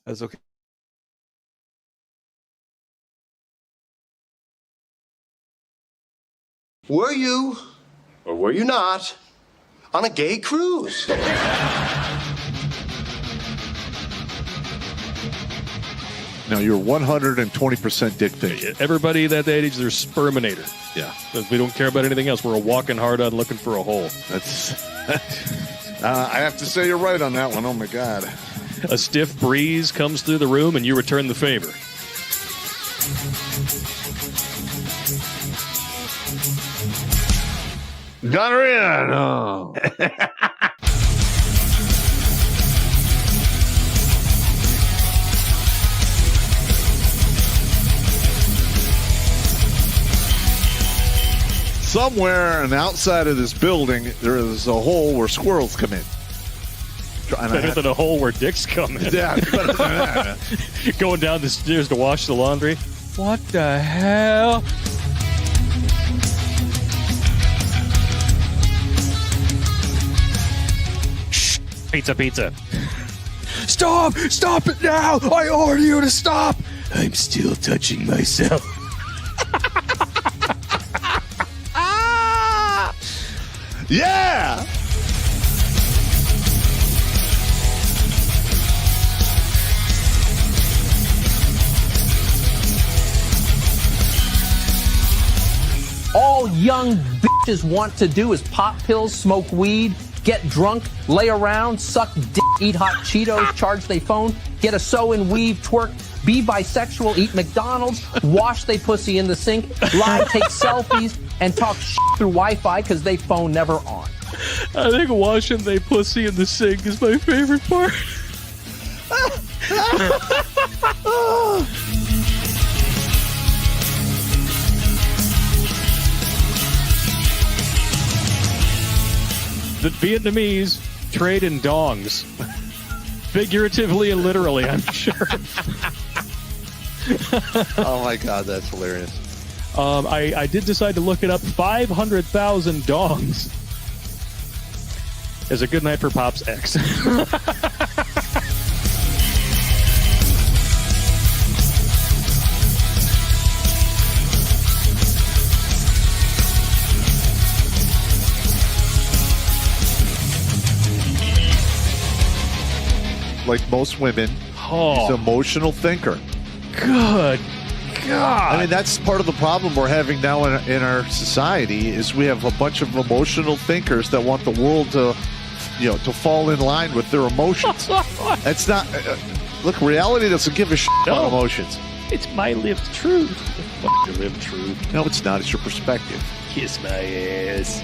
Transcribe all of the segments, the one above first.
That's okay. Were you, or were you not, on a gay cruise? No, you're 120% dick fit. Everybody that age, they're sperminator. Yeah. Because we don't care about anything else. We're a walking hard on looking for a hole. That's. I have to say you're right on that one. Oh, my God. A stiff breeze comes through the room and you return the favor. Gonorrhea. No. Somewhere on the outside of this building, there is a hole where squirrels come in. Better than a hole where dicks come in. Yeah, better than that. Going down the stairs to wash the laundry. What the hell? Shh. Pizza. Stop! Stop it now! I order you to stop! I'm still touching myself. Yeah! All young bitches want to do is pop pills, smoke weed, get drunk, lay around, suck dick, eat hot Cheetos, charge they phone, get a sew and weave, twerk, be bisexual, eat McDonald's, wash they pussy in the sink, lie, take selfies, and talk shit through Wi-Fi because they phone never on. I think washing they pussy in the sink is my favorite part. The Vietnamese trade in dongs. Figuratively and literally, I'm sure. Oh, my God, that's hilarious. I did decide to look it up. 500,000 dongs is a good night for Pop's ex. Like most women, he's an emotional thinker. Good God. I mean, that's part of the problem we're having now in our society is we have a bunch of emotional thinkers that want the world to, to fall in line with their emotions. That's not... look, reality doesn't give a shit about emotions. It's my lived truth. Fuck your lived truth. No, it's not. It's your perspective. Kiss my ass.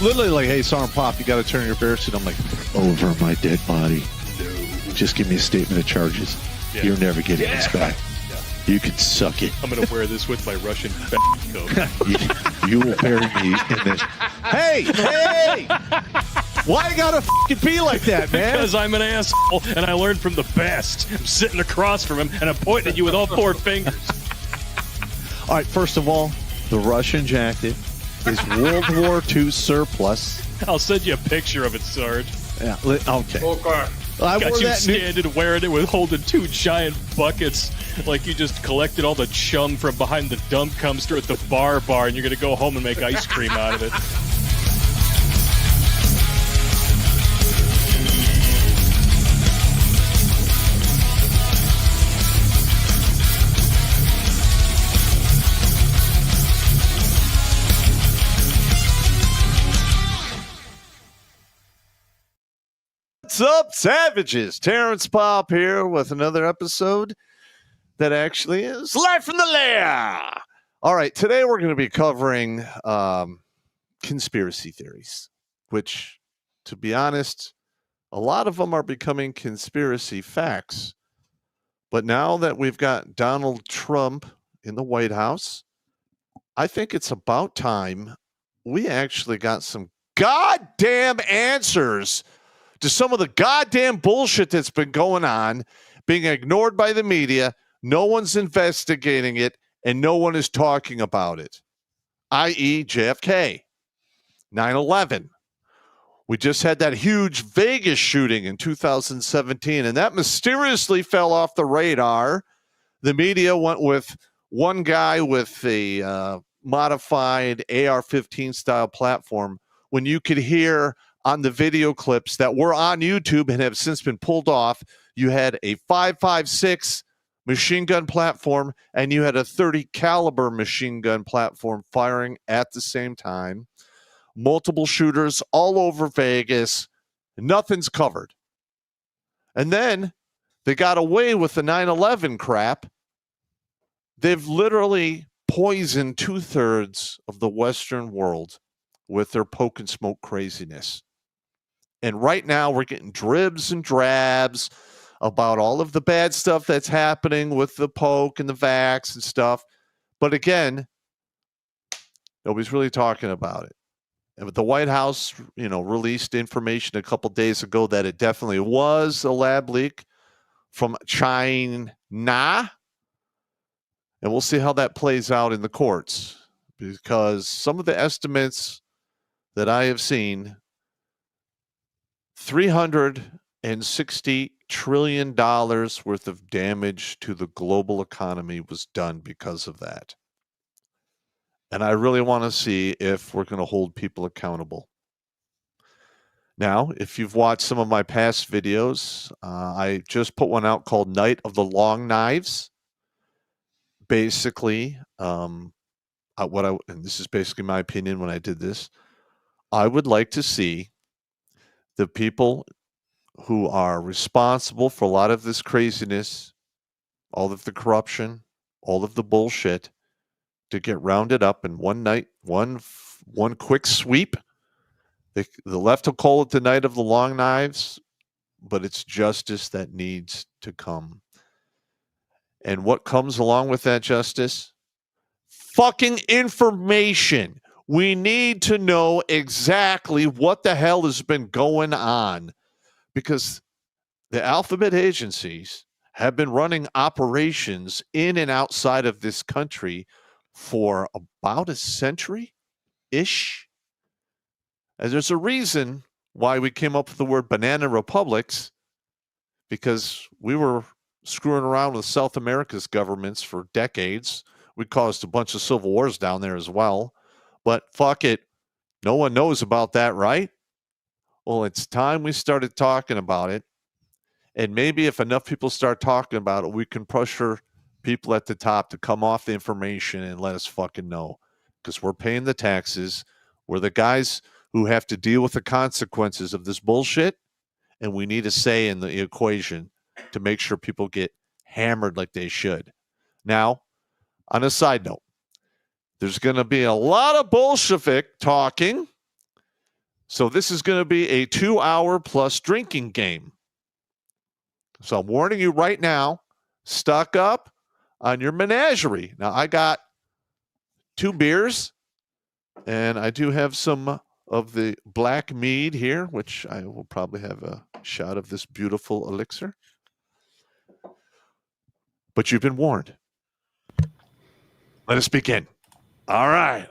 Literally like, hey, Sergeant Pop, you got to turn your bear suit. I'm like, over my dead body. No. Just give me a statement of charges. Yeah. You're never getting this back. Yeah. You can suck it. I'm going to wear this with my Russian coat. you will bury me in this. Hey! Why you gotta fucking be like that, man? Because I'm an asshole, and I learned from the best. I'm sitting across from him, and I'm pointing at you with all four fingers. All right, first of all, the Russian jacket is World War II surplus. I'll send you a picture of it, Sarge. Yeah, okay. I got you standing wearing it with holding two giant buckets like you just collected all the chum from behind the dump dumpster at the bar, and you're going to go home and make ice cream out of it. What's up, savages? Terrence Pop here with another episode that actually is live from the lair. All right, today we're going to be covering conspiracy theories, which, to be honest, a lot of them are becoming conspiracy facts. But now that we've got Donald Trump in the White House, I think it's about time we actually got some goddamn answers to some of the goddamn bullshit that's been going on, being ignored by the media. No one's investigating it, and no one is talking about it, i.e. JFK, 9/11. We just had that huge Vegas shooting in 2017, and that mysteriously fell off the radar. The media went with one guy with a modified AR-15 style platform when you could hear on the video clips that were on YouTube and have since been pulled off, you had a 5.56 machine gun platform and you had a 30 caliber machine gun platform firing at the same time. Multiple shooters all over Vegas. Nothing's covered. And then they got away with the 9/11 crap. They've literally poisoned 2/3 of the Western world with their poke and smoke craziness. And right now we're getting dribs and drabs about all of the bad stuff that's happening with the poke and the vax and stuff. But again, nobody's really talking about it. And the White House, released information a couple days ago that it definitely was a lab leak from China. And we'll see how that plays out in the courts, because some of the estimates that I have seen, $360 trillion worth of damage to the global economy was done because of that. And I really want to see if we're going to hold people accountable. Now, if you've watched some of my past videos, I just put one out called Night of the Long Knives. Basically, and this is basically my opinion when I did this, I would like to see the people who are responsible for a lot of this craziness, all of the corruption, all of the bullshit, to get rounded up in one night, one quick sweep. The left will call it the Night of the Long Knives, but it's justice that needs to come. And what comes along with that justice? Fucking information. We need to know exactly what the hell has been going on, because the alphabet agencies have been running operations in and outside of this country for about a century-ish. And there's a reason why we came up with the word banana republics, because we were screwing around with South America's governments for decades. We caused a bunch of civil wars down there as well. But fuck it. No one knows about that, right? Well, it's time we started talking about it. And maybe if enough people start talking about it, we can pressure people at the top to come off the information and let us fucking know. Because we're paying the taxes. We're the guys who have to deal with the consequences of this bullshit. And we need a say in the equation to make sure people get hammered like they should. Now, on a side note, there's going to be a lot of Bolshevik talking. So this is going to be a 2-hour plus drinking game. So I'm warning you right now, stock up on your menagerie. Now, I got 2 beers, and I do have some of the black mead here, which I will probably have a shot of this beautiful elixir. But you've been warned. Let us begin. All right.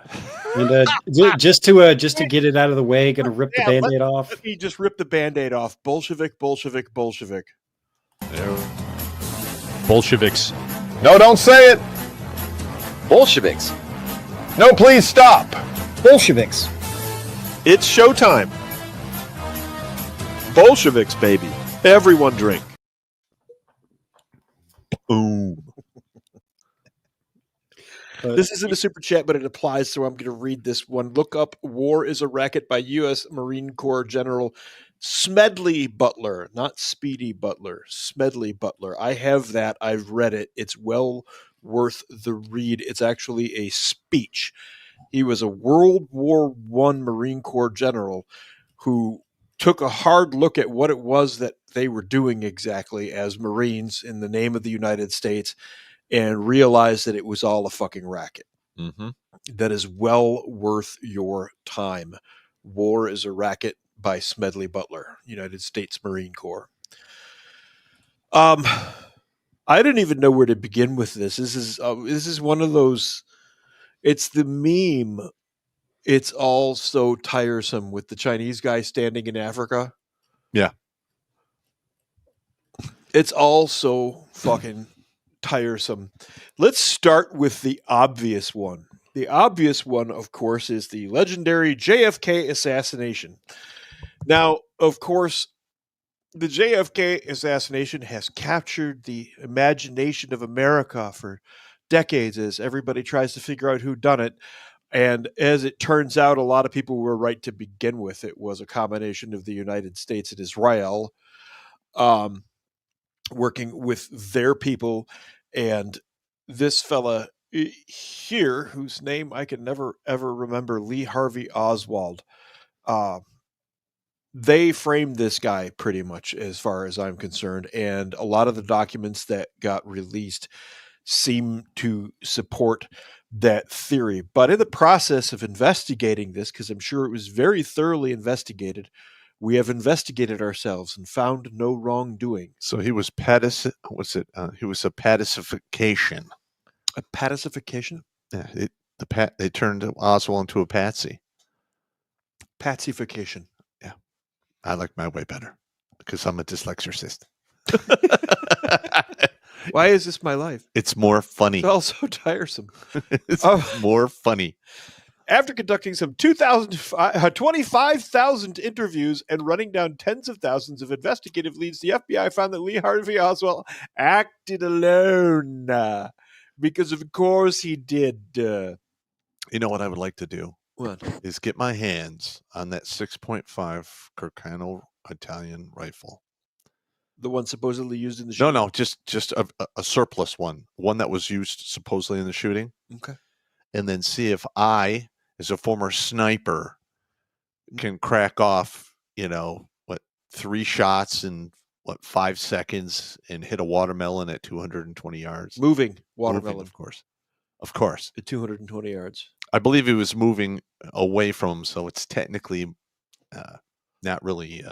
And just to get it out of the way, gonna rip the Band-Aid off. Let me just rip the Band-Aid off. Bolshevik, Bolshevik, Bolshevik. Bolsheviks. No, don't say it. Bolsheviks. No, please stop. Bolsheviks. It's showtime. Bolsheviks, baby. Everyone drink. Boom. This isn't a super chat, but it applies, so I'm going to read this one. Look up War is a Racket by U.S. Marine Corps General Smedley Butler, not Speedy Butler, Smedley Butler. I have that. I've read it. It's well worth the read. It's actually a speech. He was a World War I Marine Corps general who took a hard look at what it was that they were doing exactly as Marines in the name of the United States and realized that it was all a fucking racket. Mm-hmm. That is well worth your time. War is a Racket by Smedley Butler, United States Marine Corps. I I didn't even know where to begin with this. This is one of those. It's the meme. It's all so tiresome with the Chinese guy standing in Africa. Yeah. It's all so fucking tiresome. Let's start with the obvious one. The obvious one, of course, is the legendary JFK assassination. Now, of course, the JFK assassination has captured the imagination of America for decades as everybody tries to figure out who done it. And as it turns out, a lot of people were right to begin with. It was a combination of the United States and Israel working with their people. And this fella here, whose name I can never, ever remember, Lee Harvey Oswald, they framed this guy pretty much as far as I'm concerned. And a lot of the documents that got released seem to support that theory. But in the process of investigating this, because I'm sure it was very thoroughly investigated, we have investigated ourselves and found no wrongdoing. So he was he was a pacification. A pacification? Yeah, they turned Oswald into a patsy. Patsification. Yeah, I like my way better because I'm a dyslexicist. Why is this my life? It's more funny. It's all so tiresome. It's more funny. After conducting some 25,000 interviews and running down tens of thousands of investigative leads, the FBI found that Lee Harvey Oswald acted alone. Because, of course, he did. You know what I would like to do? What? Is get my hands on that 6.5 Carcano Italian rifle. The one supposedly used in the shooting? No, just a surplus one that was used supposedly in the shooting. Okay. And then see if I, as a former sniper, can crack off, 3 shots in 5 seconds and hit a watermelon at 220 yards. Moving watermelon. Moving, of course. At 220 yards. I believe he was moving away from him, so it's technically not really.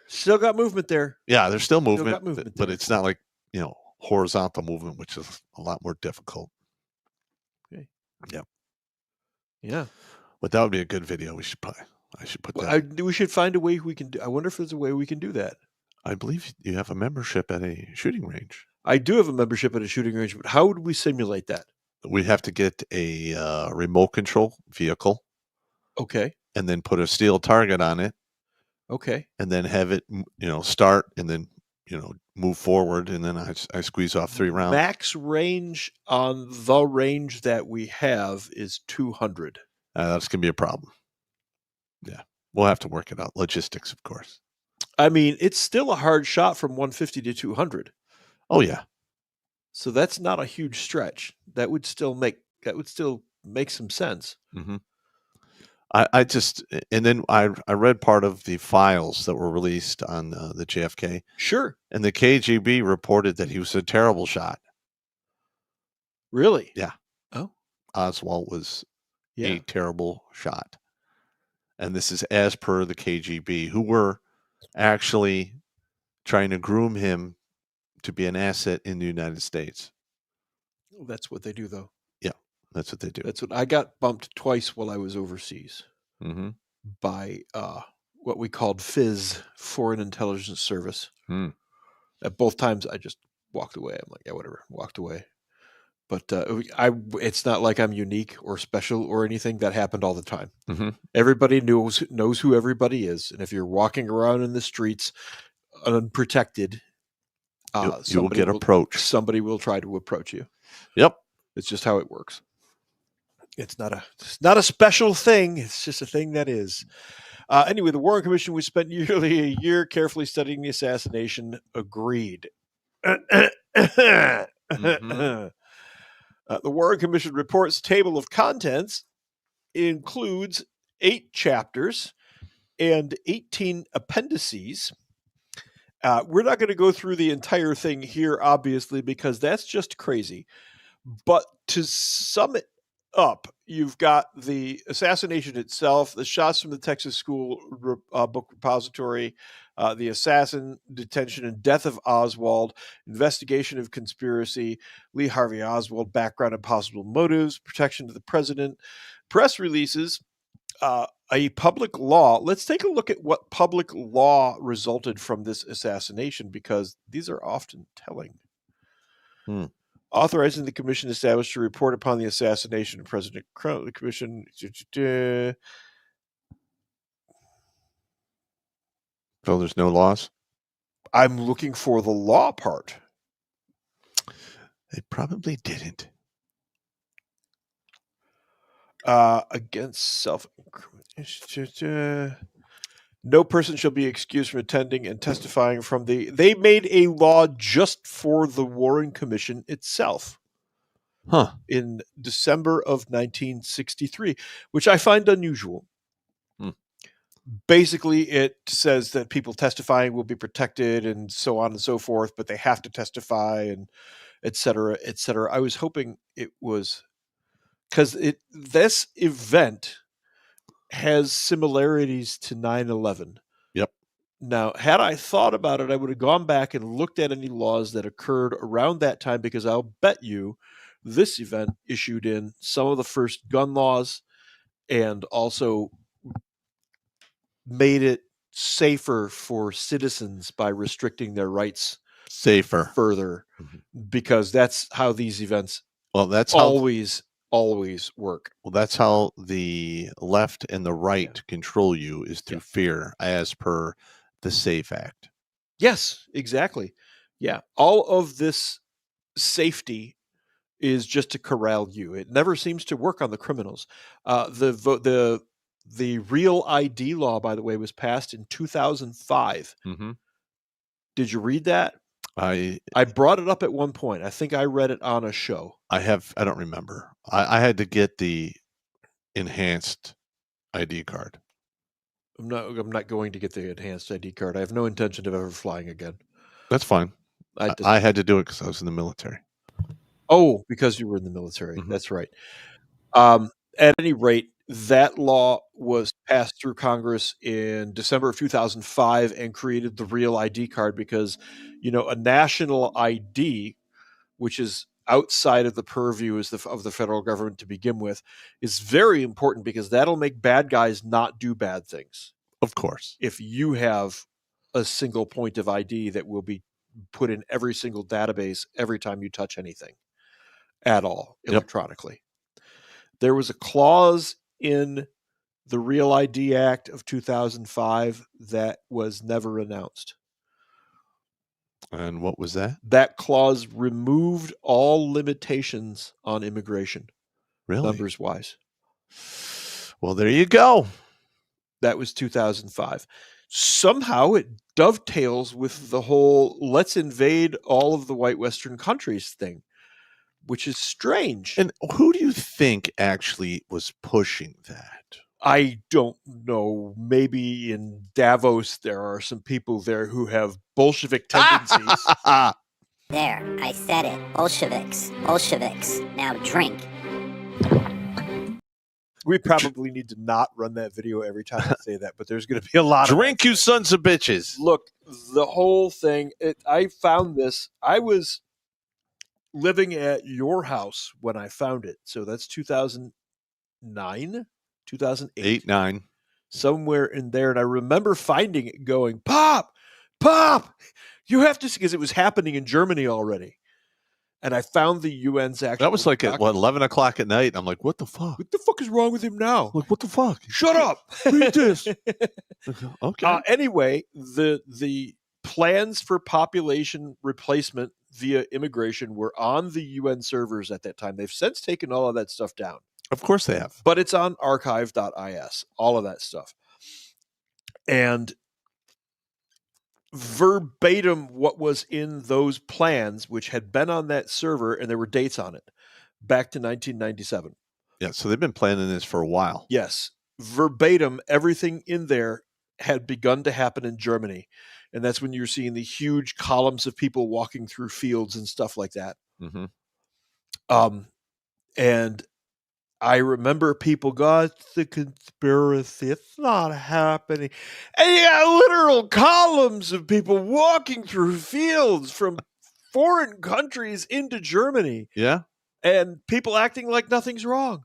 Still got movement there. Yeah, there's still movement, got movement but there. it's not like horizontal movement, which is a lot more difficult. Okay. Yep. Yeah. But that would be a good video. I should put that. We should find a way we can do. I wonder if there's a way we can do that. I believe you have a membership at a shooting range. I do have a membership at a shooting range, but how would we simulate that? We have to get a remote control vehicle. Okay. And then put a steel target on it. Okay. And then have it, start and then, move forward. And then I squeeze off 3 rounds. Max range on the range that we have is 200. That's going to be a problem. Yeah. We'll have to work it out. Logistics, of course. I mean, it's still a hard shot from 150 to 200. Oh, yeah. So that's not a huge stretch. That would still make some sense. Mm-hmm. And then I read part of the files that were released on the JFK. Sure. And the KGB reported that he was a terrible shot. Really? Yeah. Oh. Oswald was a terrible shot. And this is as per the KGB, who were actually trying to groom him to be an asset in the United States. That's what they do, though. Yeah, that's what they do. That's what I got bumped twice while I was overseas by what we called FIS, Foreign Intelligence Service. At both times, I just walked away. I'm like, yeah, whatever, walked away. But it's not like I'm unique or special or anything. That happened all the time. Everybody knows who everybody is, and if you're walking around in the streets unprotected, you will get approached. Somebody will try to approach you. Yep, it's just how it works. It's not a special thing. It's just a thing that is. Anyway, the Warren Commission, we spent nearly a year carefully studying the assassination. Agreed. The Warren Commission report's table of contents includes 8 chapters and 18 appendices. We're not going to go through the entire thing here, obviously, because that's just crazy. But to sum it up, you've got the assassination itself, the shots from the Texas School book repository, The assassin, detention, and death of Oswald, investigation of conspiracy, Lee Harvey Oswald, background and possible motives, protection to the president, press releases, a public law. Let's take a look at what public law resulted from this assassination, because these are often telling. Authorizing the commission established to report upon the assassination of President Grunt. The commission. So there's no laws? I'm looking for the law part. They probably didn't. Against self-incrimination. No person shall be excused from attending and testifying from the... They made a law just for the Warren Commission itself. In December of 1963, which I find unusual. Basically, it says that people testifying will be protected and so on and so forth, but they have to testify and et cetera, et cetera. I was hoping it was... Because this event has similarities to 9/11. Yep. Now, had I thought about it, I would have gone back and looked at any laws that occurred around that time, because I'll bet you this event issued in some of the first gun laws and also made it safer for citizens by restricting their rights further, because that's how these events always work. Well, that's how the left and the right control you, is through fear, as per the SAFE Act. Yes, exactly. Yeah. All of this safety is just to corral you. It never seems to work on the criminals. The Real ID law, by the way, was passed in 2005. Did you read that? I brought it up at one point. I think I read it on a show. I don't remember. I had to get the enhanced ID card. I'm not going to get the enhanced ID card. I have no intention of ever flying again. That's fine. I had to do it because I was in the military. Oh, because you were in the military. That's right. At any rate, that law was passed through Congress in December of 2005 and created the Real ID card, because, a national ID, which is outside of the purview of the federal government to begin with, is very important, because that'll make bad guys not do bad things. Of course. If you have a single point of ID that will be put in every single database every time you touch anything at all electronically. There was a clause in the Real ID Act of 2005 that was never announced. And what was that? That clause removed all limitations on immigration. Really? Numbers wise. Well, there you go. That was 2005. Somehow it dovetails with the whole let's invade all of the white Western countries thing, which is strange. And who do you think actually was pushing that? I don't know. Maybe in Davos there are some people there who have Bolshevik tendencies. There, I said it. Bolsheviks. Bolsheviks. Now drink. We probably need to not run that video every time I say that, but there's going to be a lot of drink, you sons of bitches. Look, the whole thing, I found this. I was living at your house when I found it. So that's 2009, 2008. 9. Somewhere in there. And I remember finding it going, Pop, you have to see, because it was happening in Germany already. And I found the UN's actual... That was like at 11 o'clock at night. I'm like, what the fuck? What the fuck is wrong with him now? Like, what the fuck? Shut up! Read this. Okay. Anyway, the plans for population replacement via immigration were on the UN servers at that time. They've since taken all of that stuff down. Of course they have. But it's on archive.is, all of that stuff. And verbatim what was in those plans, which had been on that server, and there were dates on it, back to 1997. Yeah, so they've been planning this for a while. Yes. Verbatim, everything in there had begun to happen in Germany. And that's when you're seeing the huge columns of people walking through fields and stuff like that. Mm-hmm. And I remember people go, it's the conspiracy. It's not happening. And you got literal columns of people walking through fields from foreign countries into Germany. Yeah. And people acting like nothing's wrong.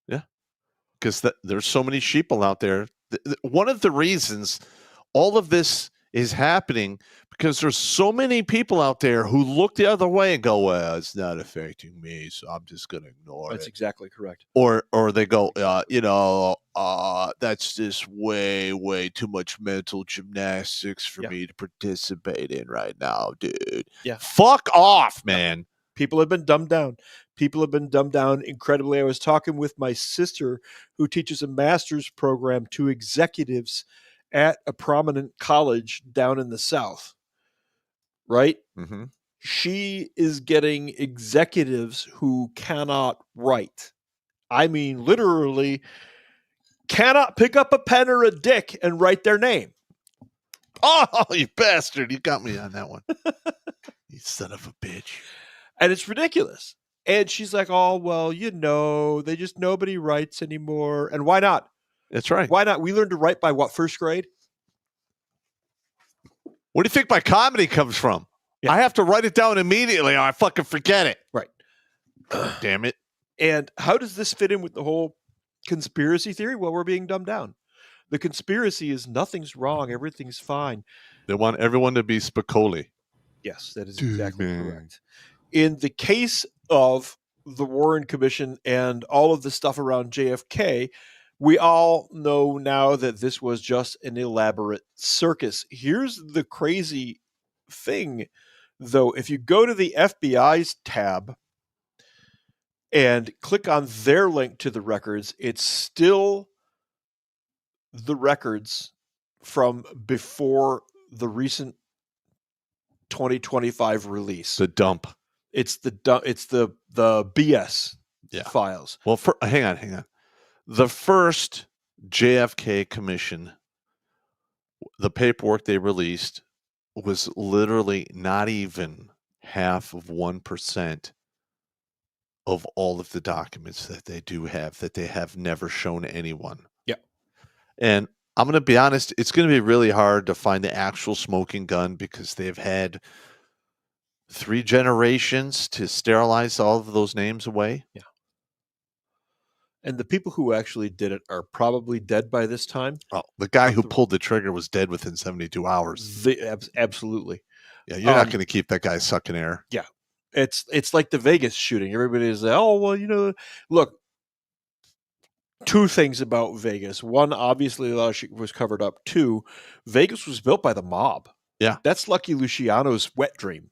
Yeah. Because there's so many sheeple out there. One of the reasons all of this is happening because there's so many people out there who look the other way and go, well, it's not affecting me, so I'm just going to ignore That's it. exactly correct. Or they go, that's just way too much mental gymnastics for me to participate in right now, dude. Yeah. Fuck off, man. People have been dumbed down. People have been dumbed down incredibly. I was talking with my sister who teaches a master's program to executives at a prominent college down in the South, right? Mm-hmm. She is getting executives who cannot write. I mean, literally cannot pick up a pen or a dick and write their name. Oh, you bastard. You got me on that one. You son of a bitch. And it's ridiculous. And she's like, oh, well, nobody writes anymore. And why not? That's right. Why not? We learned to write by what, first grade? Where do you think my comedy comes from? Yeah. I have to write it down immediately or I fucking forget it. Right. Damn it. And how does this fit in with the whole conspiracy theory? Well, we're being dumbed down. The conspiracy is nothing's wrong. Everything's fine. They want everyone to be Spicoli. Yes, that is exactly correct. In the case of the Warren Commission and all of the stuff around JFK, we all know now that this was just an elaborate circus. Here's the crazy thing, though. If you go to the FBI's tab and click on their link to the records, it's still the records from before the recent 2025 release. The dump. It's the BS files. Well, hang on. The first JFK commission, the paperwork they released was literally not even half of 1% of all of the documents that they do have that they have never shown anyone. Yeah. And I'm going to be honest, it's going to be really hard to find the actual smoking gun because they've had 3 generations to sterilize all of those names away. Yeah. And the people who actually did it are probably dead by this time. Oh, the guy who pulled the trigger was dead within 72 hours. Absolutely. Yeah, you're not going to keep that guy sucking air. Yeah. It's like the Vegas shooting. Everybody's like, oh, well, look, 2 things about Vegas. One, obviously, a lot of shit was covered up. 2, Vegas was built by the mob. Yeah. That's Lucky Luciano's wet dream.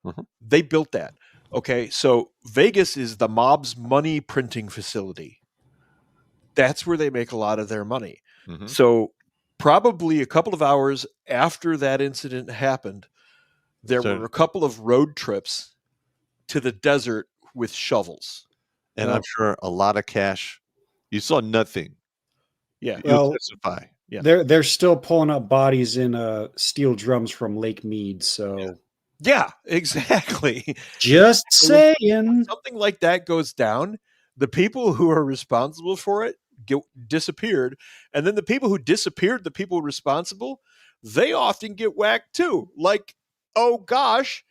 Mm-hmm. They built that. Okay, so Vegas is the mob's money printing facility. That's where they make a lot of their money. Mm-hmm. So probably a couple of hours after that incident happened, there were a couple of road trips to the desert with shovels. And I'm sure a lot of cash. You saw nothing. Yeah. Well, testify. Yeah. They're still pulling up bodies in steel drums from Lake Mead, so yeah, exactly. Just saying. Something like that goes down, the people who are responsible for it disappeared, and then the people who disappeared, the people responsible, they often get whacked too. Like, oh gosh,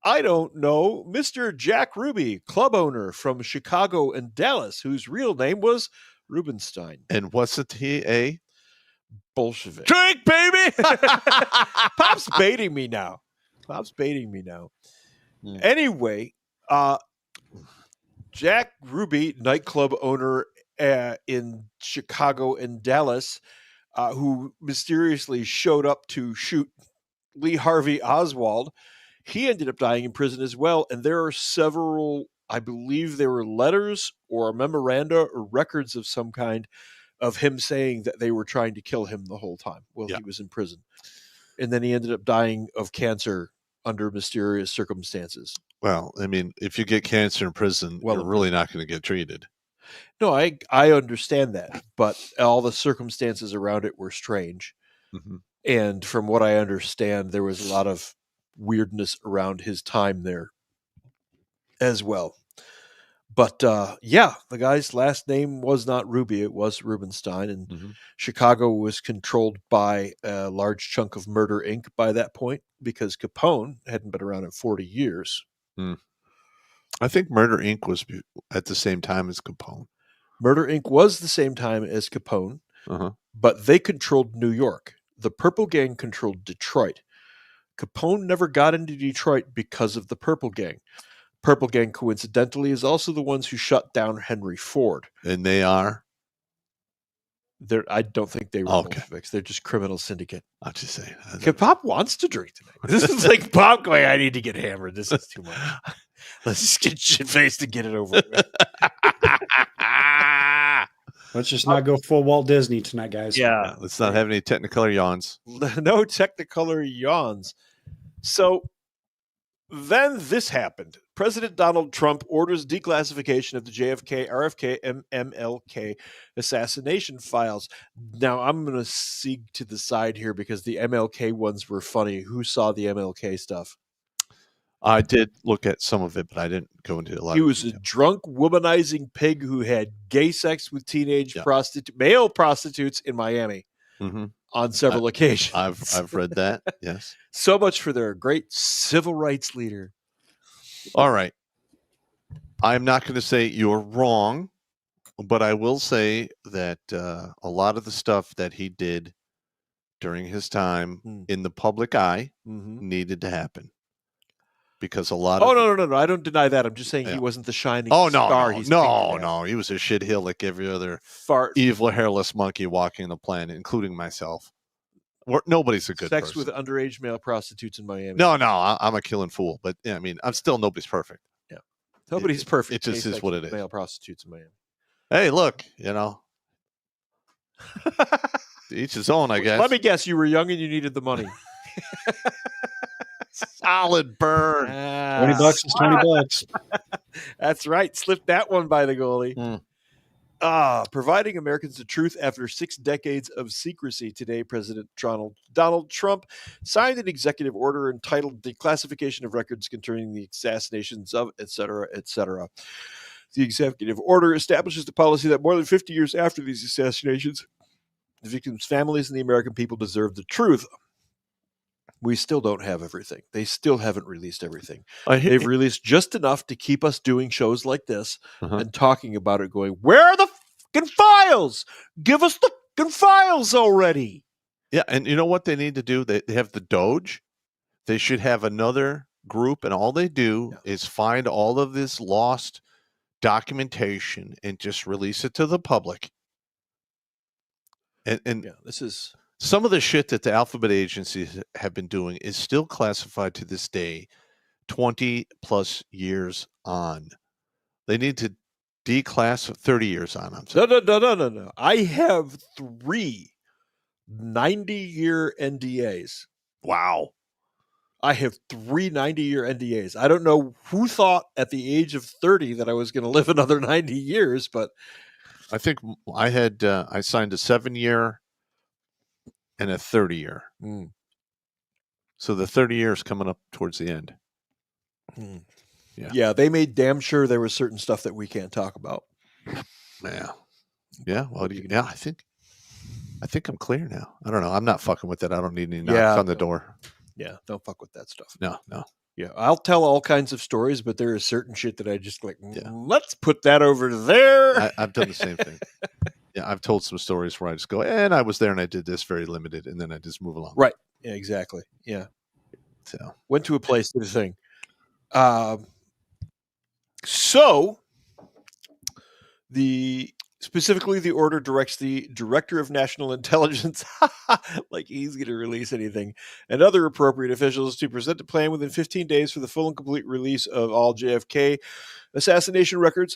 I don't know, Mr. Jack Ruby, club owner from Chicago and Dallas, whose real name was Rubenstein. And wasn't he a Bolshevik? Drink, baby! Pop's baiting me now. Anyway, Jack Ruby, nightclub owner in Chicago and Dallas, who mysteriously showed up to shoot Lee Harvey Oswald, he ended up dying in prison as well. And there are several, I believe there were letters or memoranda or records of some kind of him saying that they were trying to kill him the whole time while he was in prison. And then he ended up dying of cancer under mysterious circumstances. Well, I mean, if you get cancer in prison, you're really not going to get treated. No, I understand that, but all the circumstances around it were strange. Mm-hmm. And from what I understand, there was a lot of weirdness around his time there as well. But yeah, the guy's last name was not Ruby; it was Rubenstein, and Mhm. Chicago was controlled by a large chunk of Murder Inc. by that point because Capone hadn't been around in 40 years. I think Murder Inc. was at the same time as Capone. Murder Inc. was the same time as Capone, Uh-huh. but they controlled New York. The Purple Gang controlled Detroit. Capone never got into Detroit because of the Purple Gang. Purple Gang, coincidentally, is also the ones who shut down Henry Ford. And they are? I don't think they were Bolsheviks. They're just criminal syndicate. I'll just say. Pop wants to drink tonight. This is like Pop going, I need to get hammered. This is too much. Let's just get shit-faced and get it over with. Let's just not go full Walt Disney tonight, guys. Yeah. Let's not have any Technicolor yawns. No Technicolor yawns. So then this happened. President Donald Trump orders declassification of the JFK, RFK, MLK assassination files. Now, I'm going to seek to the side here because the MLK ones were funny. Who saw the MLK stuff? I did look at some of it, but I didn't go into a lot. He was a drunk, womanizing pig who had gay sex with teenage male prostitutes in Miami on several occasions. I've read that. Yes. So much for their great civil rights leader. All right. I'm not going to say you're wrong, but I will say that a lot of the stuff that he did during his time in the public eye needed to happen. Because a lot of no, I don't deny that. I'm just saying he wasn't the shining star. No, he was a shithill like every other evil hairless monkey walking the planet, including myself. Nobody's a good sex person. with underage male prostitutes in Miami. No, I'm a killing fool, but yeah, I mean, I'm still nobody's perfect. Yeah, nobody's perfect. It just is what it is. Male prostitutes in Miami. Hey, look, each his own, I guess. Let me guess, you were young and you needed the money. Solid burn. $20 is $20. That's right. Slipped that one by the goalie. Providing Americans the truth after 6 decades of secrecy. Today, President Donald Trump signed an executive order entitled Declassification of Records Concerning the Assassinations of, etc., etc. The executive order establishes the policy that more than 50 years after these assassinations, the victims' families and the American people deserve the truth. We still don't have everything. They still haven't released everything. They've released just enough to keep us doing shows like this and talking about it, going, where are the fucking files? Give us the fucking files already. Yeah, and you know what they need to do? They have the Doge. They should have another group, and all they do is find all of this lost documentation and just release it to the public. And this is... Some of the shit that the alphabet agencies have been doing is still classified to this day, 20 plus years on. They need to declassify 30 years on. I'm sorry. No. I have 3 90-year NDAs. Wow. I have 3 90-year NDAs. I don't know who thought at the age of 30 that I was going to live another 90 years, but I think I had I signed a 7-year and a 30-year. So the 30 years coming up towards the end. Yeah, they made damn sure there was certain stuff that we can't talk about. Yeah. Well, I think I'm clear now. I don't know. I'm not fucking with it. I don't need any knocks on the door. Yeah, don't fuck with that stuff. No. Yeah, I'll tell all kinds of stories, but there is certain shit that I just like, let's put that over there. I've done the same thing. Yeah, I've told some stories where I just go, and I was there and I did this very limited, and then I just move along. Right. Yeah, exactly. Yeah. So went to a place, did a thing. So specifically the order directs the Director of National Intelligence, like he's going to release anything, and other appropriate officials to present a plan within 15 days for the full and complete release of all JFK assassination records,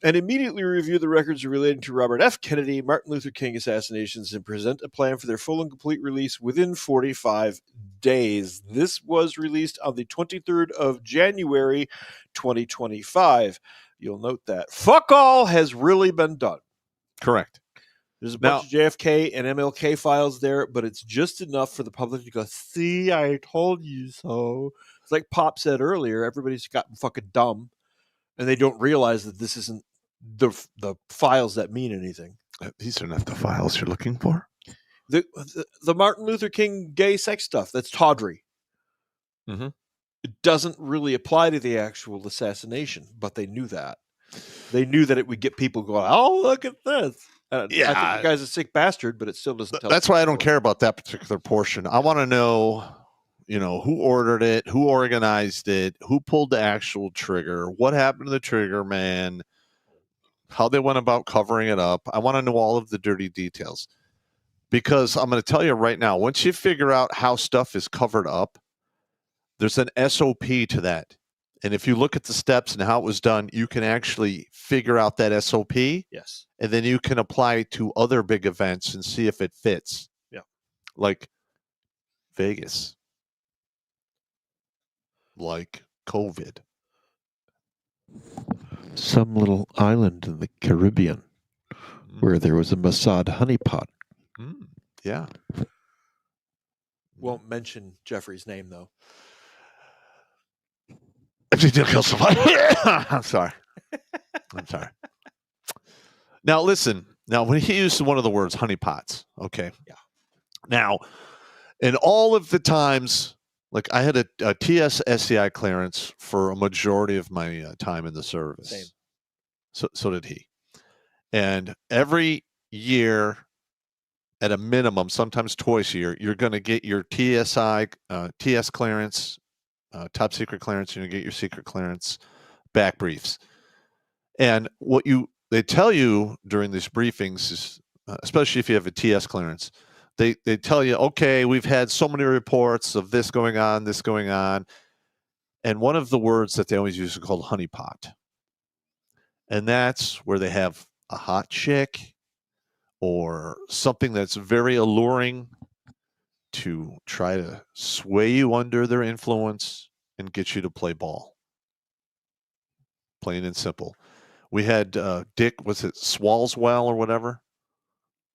and immediately review the records relating to Robert F. Kennedy, Martin Luther King assassinations, and present a plan for their full and complete release within 45 days. This was released on the 23rd of January, 2025. You'll note that fuck all has really been done. Correct. There's a bunch of JFK and MLK files there, but it's just enough for the public to go, see, I told you so. It's like Pop said earlier, everybody's gotten fucking dumb. And they don't realize that this isn't the files that mean anything. These are not the files you're looking for. The Martin Luther King gay sex stuff, that's tawdry. Mm-hmm. It doesn't really apply to the actual assassination, but they knew that. They knew that it would get people going, oh, look at this. I think the guy's a sick bastard, but it still doesn't tell. That's why I don't care about that particular portion. I want to know, who ordered it, who organized it, who pulled the actual trigger, what happened to the trigger man, how they went about covering it up. I want to know all of the dirty details. Because I'm going to tell you right now, once you figure out how stuff is covered up, there's an SOP to that. And if you look at the steps and how it was done, you can actually figure out that SOP. Yes. And then you can apply it to other big events and see if it fits. Yeah. Like Vegas. Like COVID. Some little island in the Caribbean where there was a Mossad honeypot. Yeah. Won't mention Jeffrey's name, though. Actually, did kill somebody. I'm sorry. Now, listen. Now, when he used one of the words honeypots, okay. Yeah. Now, in all of the times, like I had a TS SCI clearance for a majority of my time in the service. Same. So did he. And every year, at a minimum, sometimes twice a year, you're going to get your TS clearance, top secret clearance, and you get your secret clearance back briefs. And what they tell you during these briefings is, especially if you have a TS clearance, they tell you, okay, we've had so many reports of this going on. And one of the words that they always use is called honeypot. And that's where they have a hot chick or something that's very alluring to try to sway you under their influence and get you to play ball. Plain and simple. We had Dick, was it Swalswell or whatever?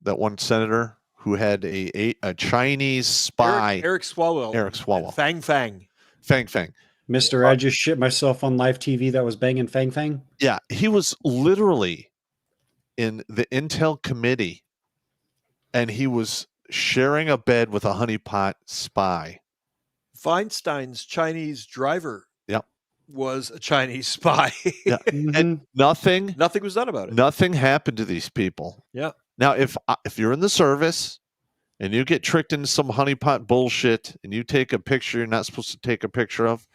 That one senator who had a Chinese spy. Eric Swalwell. Eric Swalwell. Fang Fang. Fang Fang. Mr. I just shit myself on live TV that was banging Fang Fang. Yeah, he was literally in the Intel committee, and he was sharing a bed with a honeypot spy. Feinstein's Chinese driver Yep. was a Chinese spy. Yeah. And nothing was done about it. Nothing happened to these people. Yeah. Now, if you're in the service and you get tricked into some honeypot bullshit and you take a picture you're not supposed to take a picture of,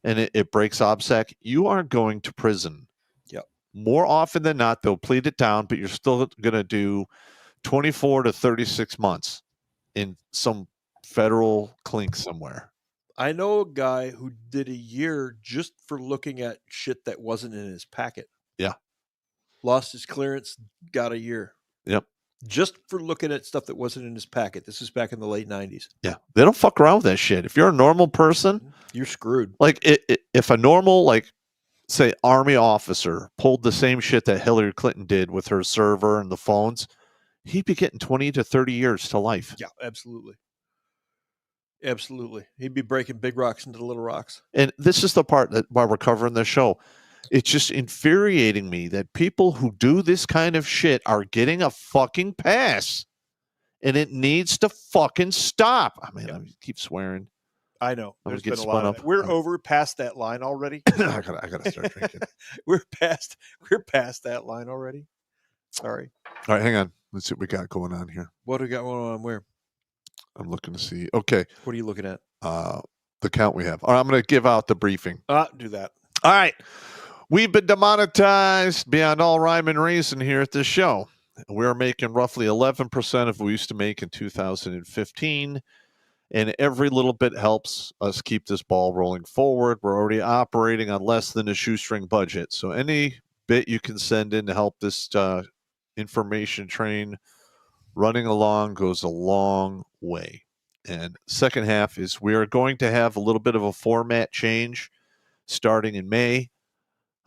and it breaks OBSEC, you are going to prison. Yep. More often than not, they'll plead it down, but you're still going to do 24 to 36 months in some federal clink somewhere. I know a guy who did a year just for looking at shit that wasn't in his packet. Yeah. Lost his clearance, got a year. Yep. Just for looking at stuff that wasn't in his packet. This was back in the late 90s. Yeah. They don't fuck around with that shit. If you're a normal person, you're screwed. Like if a normal, like, say, Army officer pulled the same shit that Hillary Clinton did with her server and the phones, he'd be getting 20 to 30 years to life. Yeah, absolutely. Absolutely. He'd be breaking big rocks into little rocks. And this is the part that while we're covering the show, it's just infuriating me that people who do this kind of shit are getting a fucking pass. And it needs to fucking stop. I mean, I keep swearing. I know. I'm There's gonna been get a lot spun of up. that. We're over past that line already. I gotta start drinking. We're past that line already. Sorry. All right, hang on. Let's see what we got going on here. What do we got going on where? I'm looking to see. Okay. What are you looking at? The count we have. All right, I'm going to give out the briefing. Do that. All right. We've been demonetized beyond all rhyme and reason here at this show. We're making roughly 11% of what we used to make in 2015. And every little bit helps us keep this ball rolling forward. We're already operating on less than a shoestring budget. So any bit you can send in to help this information train running along goes a long way. And second half is we are going to have a little bit of a format change starting in May.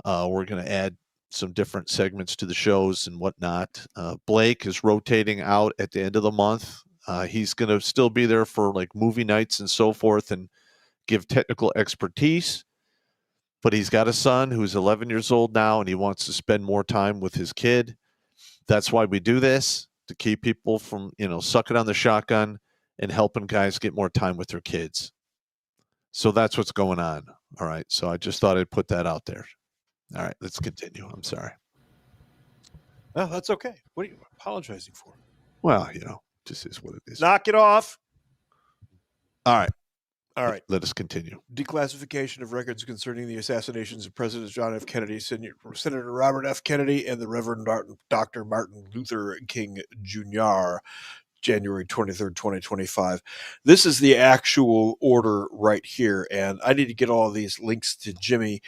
We're going to add some different segments to the shows and whatnot. Blake is rotating out at the end of the month. He's going to still be there for like movie nights and so forth and give technical expertise. but he's got a son who's 11 years old now, and he wants to spend more time with his kid. That's why we do this, to keep people from, sucking on the shotgun and helping guys get more time with their kids. So that's what's going on. All right. So I just thought I'd put that out there. All right, let's continue. I'm sorry. No, that's okay. What are you apologizing for? Well, just is what it is. Knock it off. All right. All right. Let us continue. Declassification of records concerning the assassinations of President John F. Kennedy, Senator Robert F. Kennedy, and the Reverend Dr. Martin Luther King Jr., January 23rd, 2025. This is the actual order right here, and I need to get all of these links to Jimmy.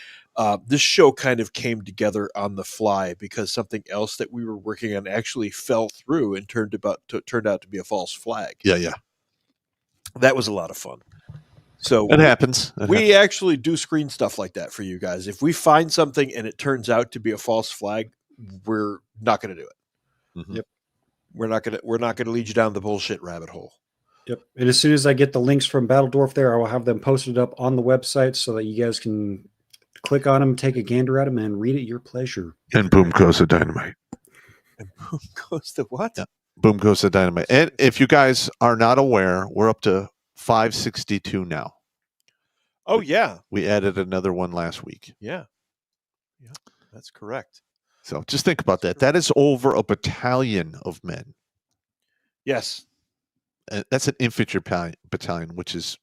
This show kind of came together on the fly because something else that we were working on actually fell through and turned out to be a false flag. Yeah. That was a lot of fun. So it happens. We actually do screen stuff like that for you guys. If we find something and it turns out to be a false flag, we're not going to do it. Mm-hmm. Yep. We're not going to lead you down the bullshit rabbit hole. Yep. And as soon as I get the links from Battledorf there, I will have them posted up on the website so that you guys can click on them, take a gander at them, and read at your pleasure. And boom goes the dynamite. And boom goes the what? Yeah. Boom goes the dynamite. And if you guys are not aware, we're up to 562 now. Oh, yeah. We added another one last week. Yeah, that's correct. So just think about that. That is over a battalion of men. Yes. That's an infantry battalion, which is,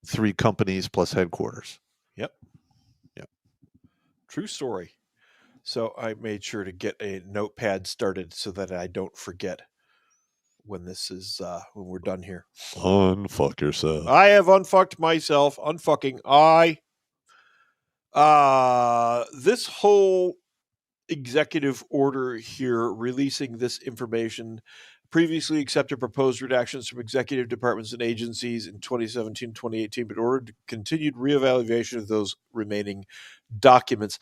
3 companies plus headquarters. Yep. True story. So I made sure to get a notepad started so that I don't forget when this is when we're done here. Unfuck yourself. I have unfucked myself. Unfucking this whole executive order here releasing this information, previously accepted proposed redactions from executive departments and agencies in 2017-2018, but ordered continued reevaluation of those remaining documents.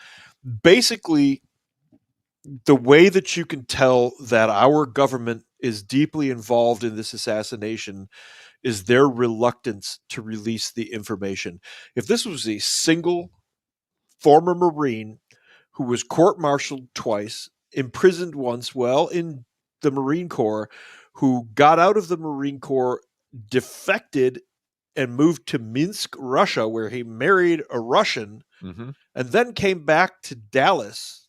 Basically, the way that you can tell that our government is deeply involved in this assassination is their reluctance to release the information. If this was a single former Marine who was court-martialed twice, imprisoned once while in the Marine Corps, who got out of the Marine Corps, defected, and moved to Minsk, Russia, where he married a Russian, and then came back to Dallas.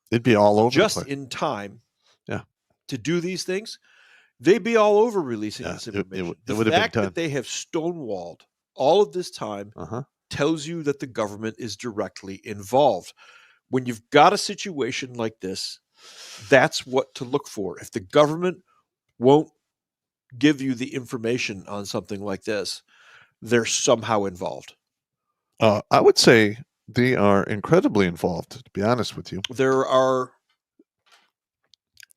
It'd be all over just in time to do these things. They'd be all over releasing this information. The fact that they have stonewalled all of this time tells you that the government is directly involved. When you've got a situation like this, that's what to look for. If the government won't give you the information on something like this, they're somehow involved. I would say they are incredibly involved, to be honest with you. There are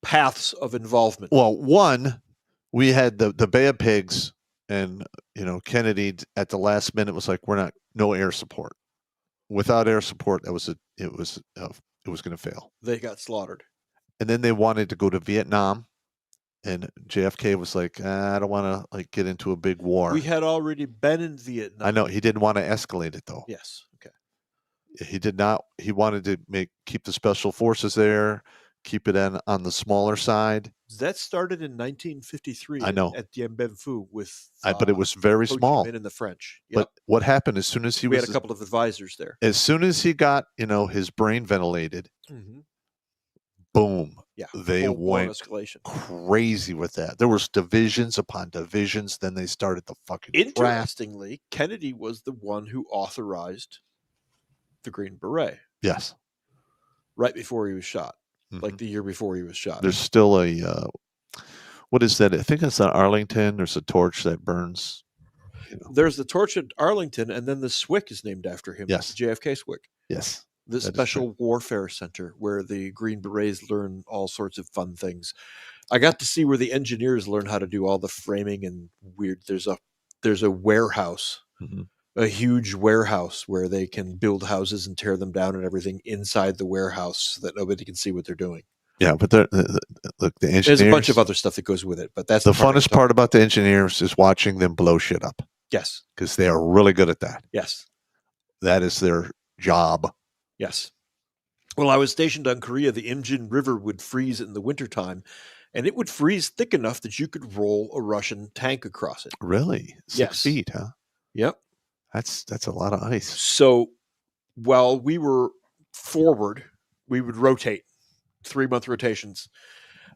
paths of involvement. Well, one, we had the Bay of Pigs, and Kennedy at the last minute was like, no air support. Without air support, it was going to fail. They got slaughtered. And then they wanted to go to Vietnam, and JFK was like, I don't want to get into a big war. We had already been in Vietnam. I know he didn't want to escalate it though. Yes. Okay. He did not. He wanted to keep the special forces there, keep it on the smaller side. That started in 1953. I know at Dien Bien Phu with. But it was very small. In the French. Yep. But what happened as soon as we had a couple of advisors there. As soon as he got his brain ventilated, boom. Yeah. They went crazy with that. There was divisions upon divisions. Then they started the fucking. Interestingly, Kennedy was the one who authorized the Green Beret. Yes. Right before he was shot. Like the year before he was shot. There's still a, what is that? I think it's at Arlington. There's a torch that burns. There's the torch at Arlington, and then the SWCC is named after him. Yes. The JFK SWCC. Yes. The Special Warfare Center, where the Green Berets learn all sorts of fun things. I got to see where the engineers learn how to do all the framing and weird. There's a warehouse. A huge warehouse where they can build houses and tear them down and everything inside the warehouse so that nobody can see what they're doing. Yeah, but look, the engineers. There's a bunch of other stuff that goes with it, but that's the funnest part about the engineers is watching them blow shit up. Yes, because they are really good at that. Yes, that is their job. Yes. Well, I was stationed on Korea. The Imjin River would freeze in the wintertime, and it would freeze thick enough that you could roll a Russian tank across it. Really? 6 Yes. feet, huh? Yep. That's a lot of ice. So while we were forward, we would rotate 3-month rotations.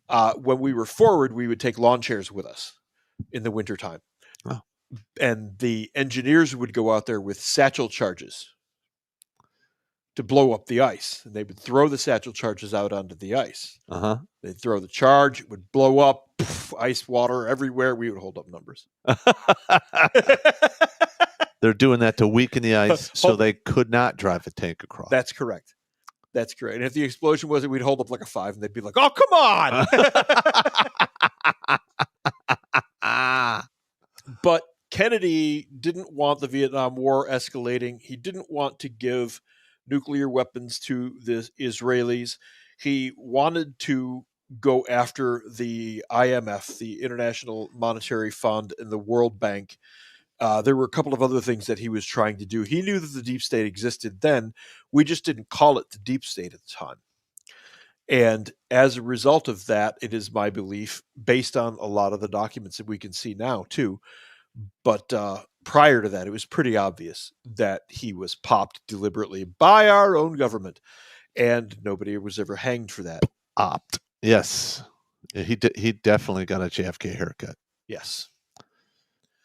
When we were forward, we would take lawn chairs with us in the wintertime. Oh. And the engineers would go out there with satchel charges to blow up the ice. And they would throw the satchel charges out onto the ice. Uh-huh. They'd throw the charge, it would blow up, poof, ice water everywhere. We would hold up numbers. They're doing that to weaken the ice so they could not drive a tank across. That's correct. That's correct. And if the explosion wasn't, we'd hold up like a 5 and they'd be like, oh, come on. But Kennedy didn't want the Vietnam War escalating. He didn't want to give nuclear weapons to the Israelis. He wanted to go after the IMF, the International Monetary Fund, and the World Bank. There were a couple of other things that he was trying to do. He knew that the deep state existed then. We just didn't call it the deep state at the time. And as a result of that, it is my belief, based on a lot of the documents that we can see now too, but prior to that, it was pretty obvious that he was popped deliberately by our own government, and nobody was ever hanged for that. Opt. Yes. Yeah, he definitely got a JFK haircut. Yes.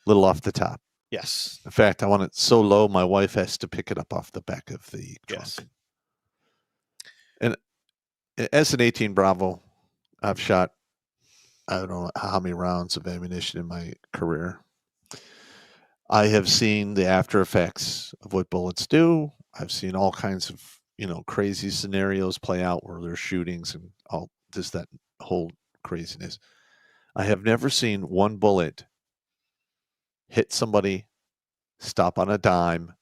Little off the top. Yes. In fact, I want it so low, my wife has to pick it up off the back of the trunk. Yes. And as an 18 Bravo, I've shot, I don't know how many rounds of ammunition in my career. I have seen the after effects of what bullets do. I've seen all kinds of, crazy scenarios play out where there's shootings and all this, that whole craziness. I have never seen one bullet hit somebody, stop on a dime,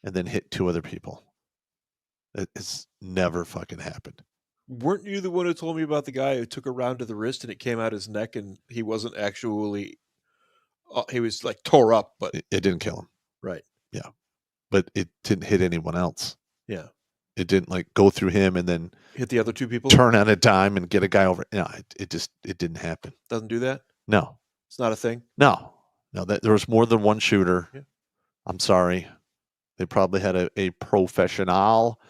and then hit 2 other people. It's never fucking happened. Weren't you the one who told me about the guy who took a round to the wrist and it came out his neck and he wasn't actually, he was like tore up, but It didn't kill him. right. Yeah. But it didn't hit anyone else. Yeah. It didn't go through him and then Hit the other 2 people? turn on a dime and get a guy over. No, it didn't happen. Doesn't do that? No. It's not a thing? No, there was more than one shooter. Yeah. I'm sorry. They probably had a professional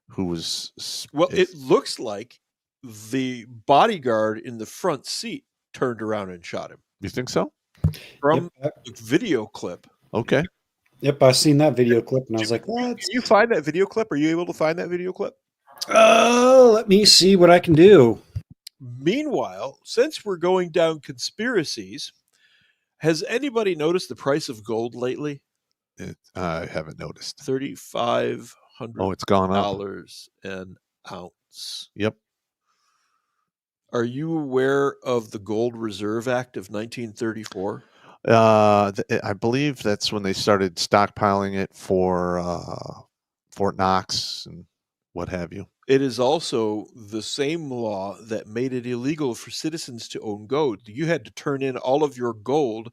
who was. Well, it looks like the bodyguard in the front seat turned around and shot him. You think so? From the video clip. Okay. Yep, I seen that video clip and I was like, Can you find that video clip? Are you able to find that video clip? let me see what I can do. Meanwhile, since we're going down conspiracies, has anybody noticed the price of gold lately? I haven't noticed. $3,500 It's gone up. an ounce. Yep. Are you aware of the Gold Reserve Act of 1934? I believe that's when they started stockpiling it for Fort Knox and what have you. It is also the same law that made it illegal for citizens to own gold. You had to turn in all of your gold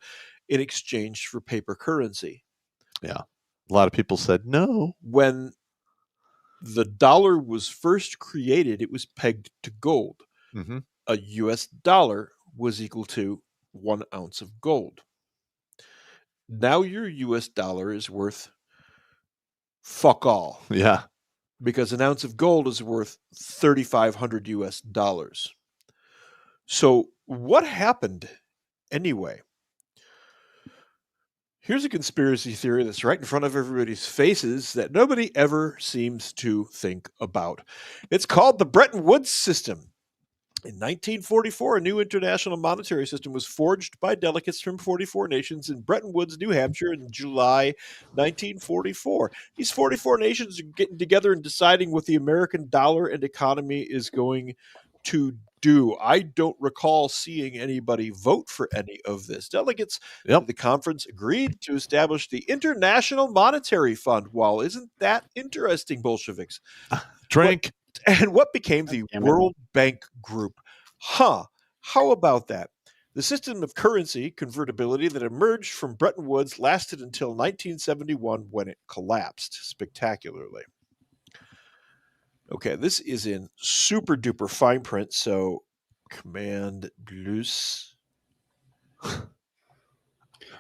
in exchange for paper currency. Yeah. A lot of people said no. When the dollar was first created, it was pegged to gold. Mm-hmm. A US dollar was equal to 1 ounce of gold. Now your US dollar is worth fuck all. Yeah. Because an ounce of gold is worth $3,500 US dollars. So what happened anyway? Here's a conspiracy theory that's right in front of everybody's faces that nobody ever seems to think about. It's called the Bretton Woods system. In 1944, a new international monetary system was forged by delegates from 44 nations in Bretton Woods, New Hampshire in July 1944. These 44 nations are getting together and deciding what the American dollar and economy is going to do. I don't recall seeing anybody vote for any of this. Delegates to the conference agreed to establish the International Monetary Fund. Well, isn't that interesting, Bolsheviks? Drink. And what became the World Bank Group? How about that? The system of currency convertibility that emerged from Bretton Woods lasted until 1971 when it collapsed spectacularly. Okay, this is in super duper fine print, so Command plus.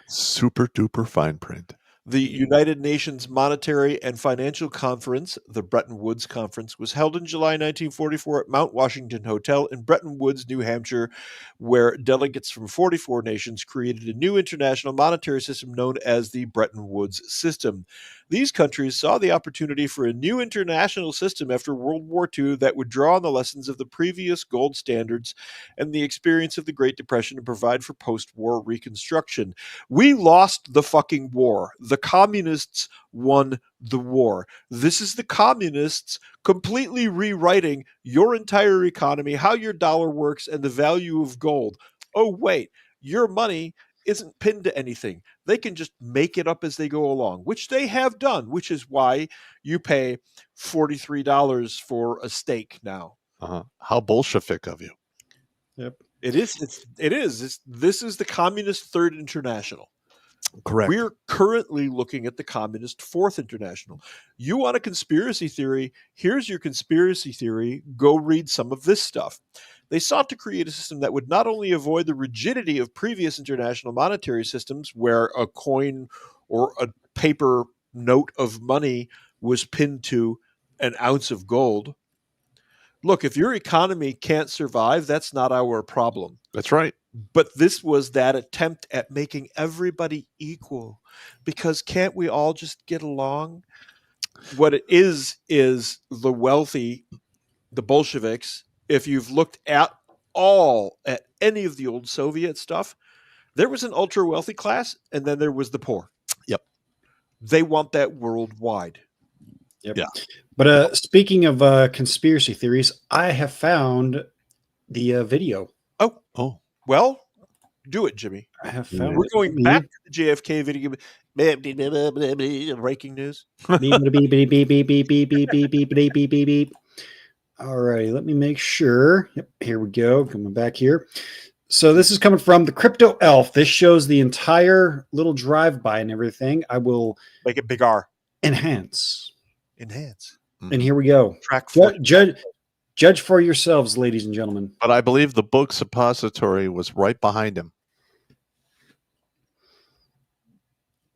Super duper fine print. The United Nations Monetary and Financial Conference, the Bretton Woods Conference, was held in July 1944 at Mount Washington Hotel in Bretton Woods, New Hampshire, where delegates from 44 nations created a new international monetary system known as the Bretton Woods System. These countries saw the opportunity for a new international system after World War II that would draw on the lessons of the previous gold standards and the experience of the Great Depression and provide for post-war reconstruction. We lost the fucking war. The communists won the war. This is the communists completely rewriting your entire economy, how your dollar works, and the value of gold. Oh, wait, your money isn't pinned to anything. They can just make it up as they go along, which they have done, which is why you pay $43 for a steak now. How Bolshevik of you. Yep. It is. This is the Communist Third International. Correct. We're currently looking at the Communist Fourth International. You want a conspiracy theory? Here's your conspiracy theory. Go read some of this stuff. They sought to create a system that would not only avoid the rigidity of previous international monetary systems where a coin or a paper note of money was pinned to an ounce of gold. Look, if your economy can't survive, that's not our problem. That's right. But this was that attempt at making everybody equal, because can't we all just get along? What it is the wealthy, the Bolsheviks. If you've looked at any of the old Soviet stuff, there was an ultra wealthy class, and then there was the poor. Yep. They want that worldwide. Yep. Yeah. But speaking of conspiracy theories, I have found the video. Oh. Well, do it, Jimmy. I have found We're it. going back to the JFK video. Breaking news. All right, let me make sure. Yep, here we go. Coming back here. So this is coming from the Crypto Elf. This shows the entire little drive-by and everything. I will Make it big R. enhance. And here we go. Track 4. Judge for yourselves, ladies and gentlemen. But I believe the book suppository was right behind him.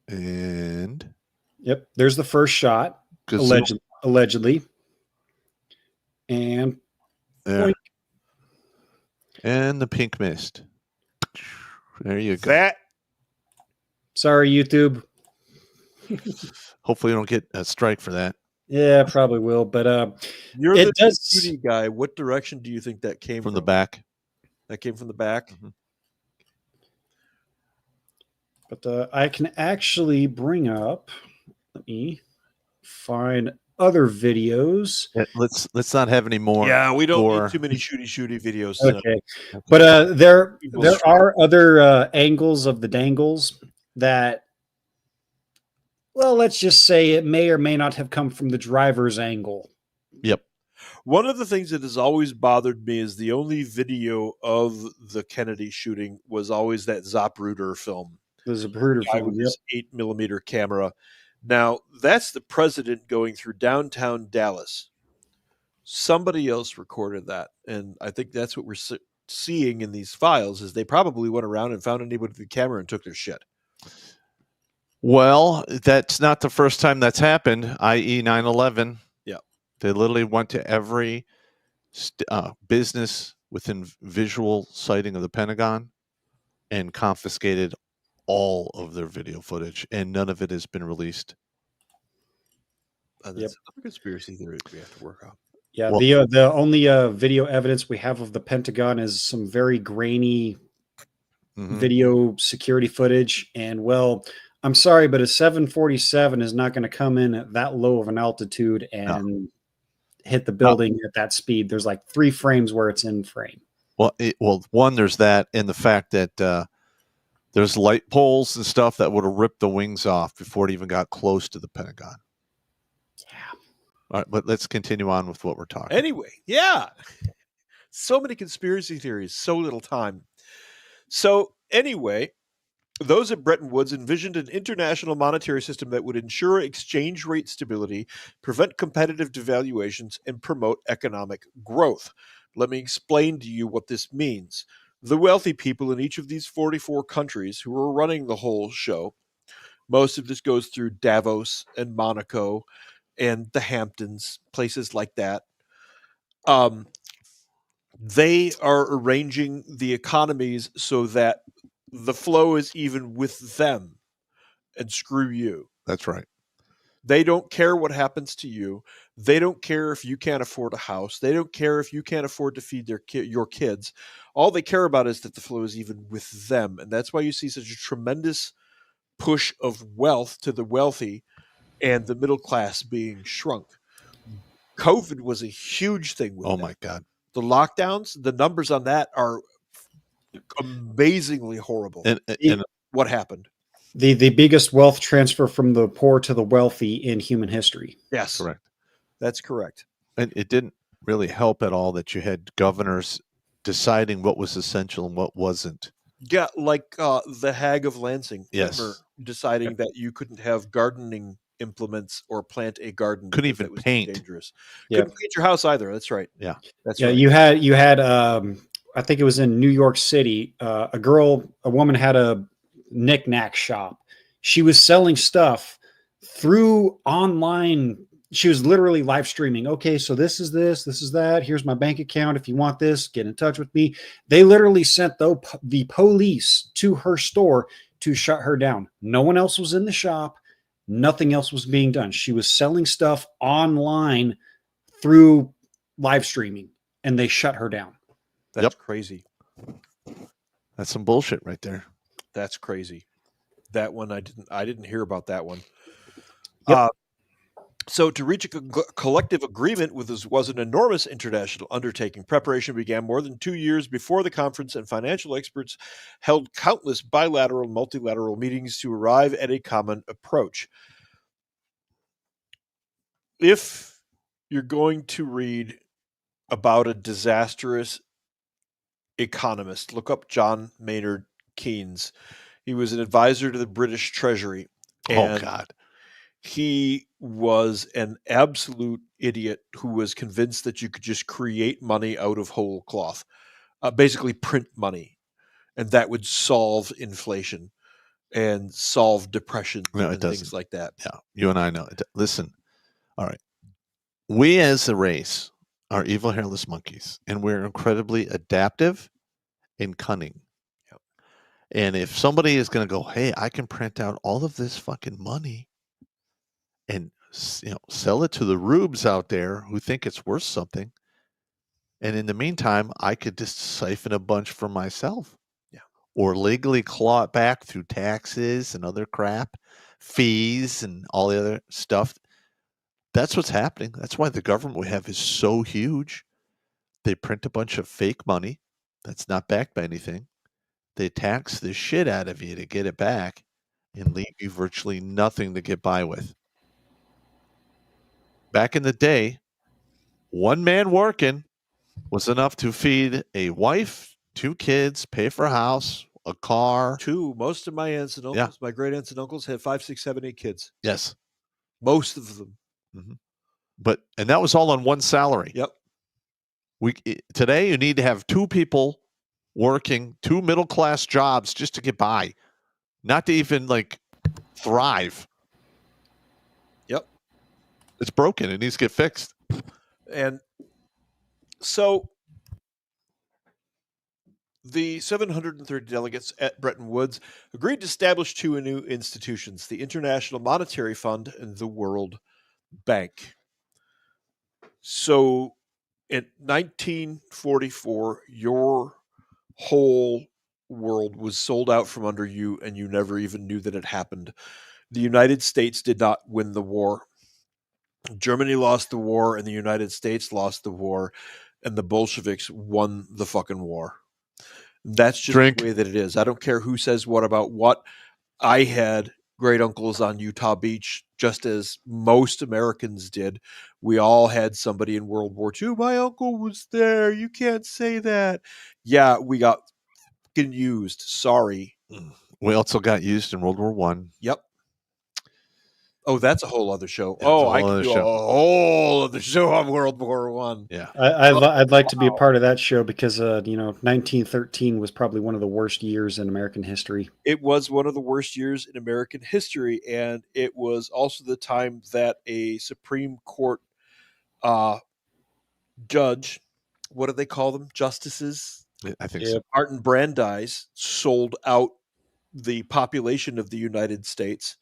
And Yep, there's the first shot, allegedly. And there. And the pink mist. There you go. That sorry, YouTube. Hopefully you don't get a strike for that. Yeah, probably will. But you're it the does beauty guy. What direction do you think that came From the back. That came from the back. Mm-hmm. But I can actually bring up. Let me find other videos. Yeah, let's not have any more. Yeah, we don't need too many shooty videos. Okay, but there are other angles of the dangles that. Well, let's just say it may or may not have come from the driver's angle. Yep. One of the things that has always bothered me is the only video of the Kennedy shooting was always that Zapruder film. The Zapruder film, with his 8mm camera. Now, that's the president going through downtown Dallas. Somebody else recorded that, and I think that's what we're seeing in these files is they probably went around and found anybody with the camera and took their shit. Well, that's not the first time that's happened, i.e. 9/11. Yeah. They literally went to every business within visual sighting of the Pentagon and confiscated all of their video footage, and none of it has been released. That's another conspiracy theory we have to work on. Yeah, Well, the only video evidence we have of the Pentagon is some very grainy video security footage. And, well, I'm sorry, but a 747 is not going to come in at that low of an altitude and hit the building at that speed. There's like 3 frames where it's in frame. Well, one, there's that, and the fact that there's light poles and stuff that would have ripped the wings off before it even got close to the Pentagon. Yeah. All right, but let's continue on with what we're talking. Anyway, yeah. So many conspiracy theories, so little time. So anyway, those at Bretton Woods envisioned an international monetary system that would ensure exchange rate stability, prevent competitive devaluations, and promote economic growth. Let me explain to you what this means. The wealthy people in each of these 44 countries who are running the whole show, most of this goes through Davos and Monaco and the Hamptons, places like that. They are arranging the economies so that the flow is even with them, and screw you. That's right. They don't care what happens to you. They don't care if you can't afford a house. They don't care if you can't afford to feed your kids. All they care about is that the flow is even with them. And that's why you see such a tremendous push of wealth to the wealthy and the middle class being shrunk. COVID was a huge thing with Oh that. my God. The lockdowns, the numbers on that are amazingly horrible. And what happened? The biggest wealth transfer from the poor to the wealthy in human history. Yes. correct. That's correct. And it didn't really help at all that you had governors deciding what was essential and what wasn't. Yeah, like the Hag of Lansing. Yes. Whitmer deciding that you couldn't have gardening implements or plant a garden. Couldn't because even that was too paint. dangerous. Yeah. Couldn't paint your house either. That's right. Yeah. That's Yeah, right. you had I think it was in New York City, a woman had a knick-knack shop. She was selling stuff through online. She was literally live streaming. Okay, so this is that. Here's my bank account. If you want this, get in touch with me. They literally sent the police to her store to shut her down. No one else was in the shop. Nothing else was being done. She was selling stuff online through live streaming, and they shut her down. That's crazy. That's some bullshit right there. That's crazy. That one I didn't hear about that one. Yep. So to reach a collective agreement with this was an enormous international undertaking. Preparation began more than 2 years before the conference, and financial experts held countless bilateral and multilateral meetings to arrive at a common approach. If you're going to read about a disastrous economist, look up John Maynard Keynes. He was an advisor to the British Treasury. Oh God. He was an absolute idiot who was convinced that you could just create money out of whole cloth, basically print money, and that would solve inflation and solve depression and things like that. Yeah, you and I know. Listen, all right. We as a race are evil hairless monkeys, and we're incredibly adaptive and cunning. Yep. And if somebody is going to go, hey, I can print out all of this fucking money and sell it to the rubes out there who think it's worth something, and in the meantime, I could just siphon a bunch for myself. Yeah. Or legally claw it back through taxes and other crap, fees and all the other stuff. That's what's happening. That's why the government we have is so huge. They print a bunch of fake money that's not backed by anything. They tax the shit out of you to get it back and leave you virtually nothing to get by with. Back in the day, one man working was enough to feed a wife, 2 kids, pay for a house, a car. Most of my aunts and uncles, my great aunts and uncles had 5, 6, 7, 8 kids. Yes. Most of them. Mm-hmm. And that was all on one salary. Yep. Today, you need to have 2 people working 2 middle-class jobs just to get by, not to even thrive. Yep. It's broken. It needs to get fixed. And so the 730 delegates at Bretton Woods agreed to establish 2 new institutions, the International Monetary Fund and the World Bank. So in 1944, your whole world was sold out from under you, and you never even knew that it happened. The United States did not win the war. Germany lost the war, and the United States lost the war, and the Bolsheviks won the fucking war. That's just the way that it is. I don't care who says what about what. I had great uncles on Utah Beach, just as most Americans did. We all had somebody in World War II. My uncle was there. You can't say that. Yeah, we got fucking used. Sorry. We also got used in World War One. Yep. Oh, that's a whole other show. Yeah, it's a I whole could other do show. a whole other show on World War One. Yeah. I'd like to be a part of that show because 1913 was probably one of the worst years in American history. It was one of the worst years in American history, and it was also the time that a Supreme Court judge, what do they call them? Justices? I think so. Martin Brandeis sold out the population of the United States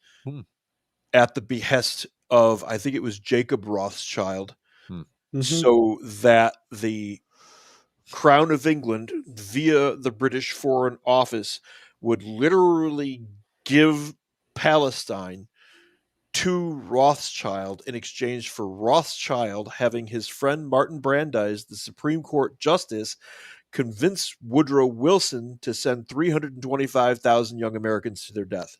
at the behest of, I think it was Jacob Rothschild, so that the Crown of England, via the British Foreign Office, would literally give Palestine to Rothschild in exchange for Rothschild having his friend Martin Brandeis, the Supreme Court Justice, convince Woodrow Wilson to send 325,000 young Americans to their death.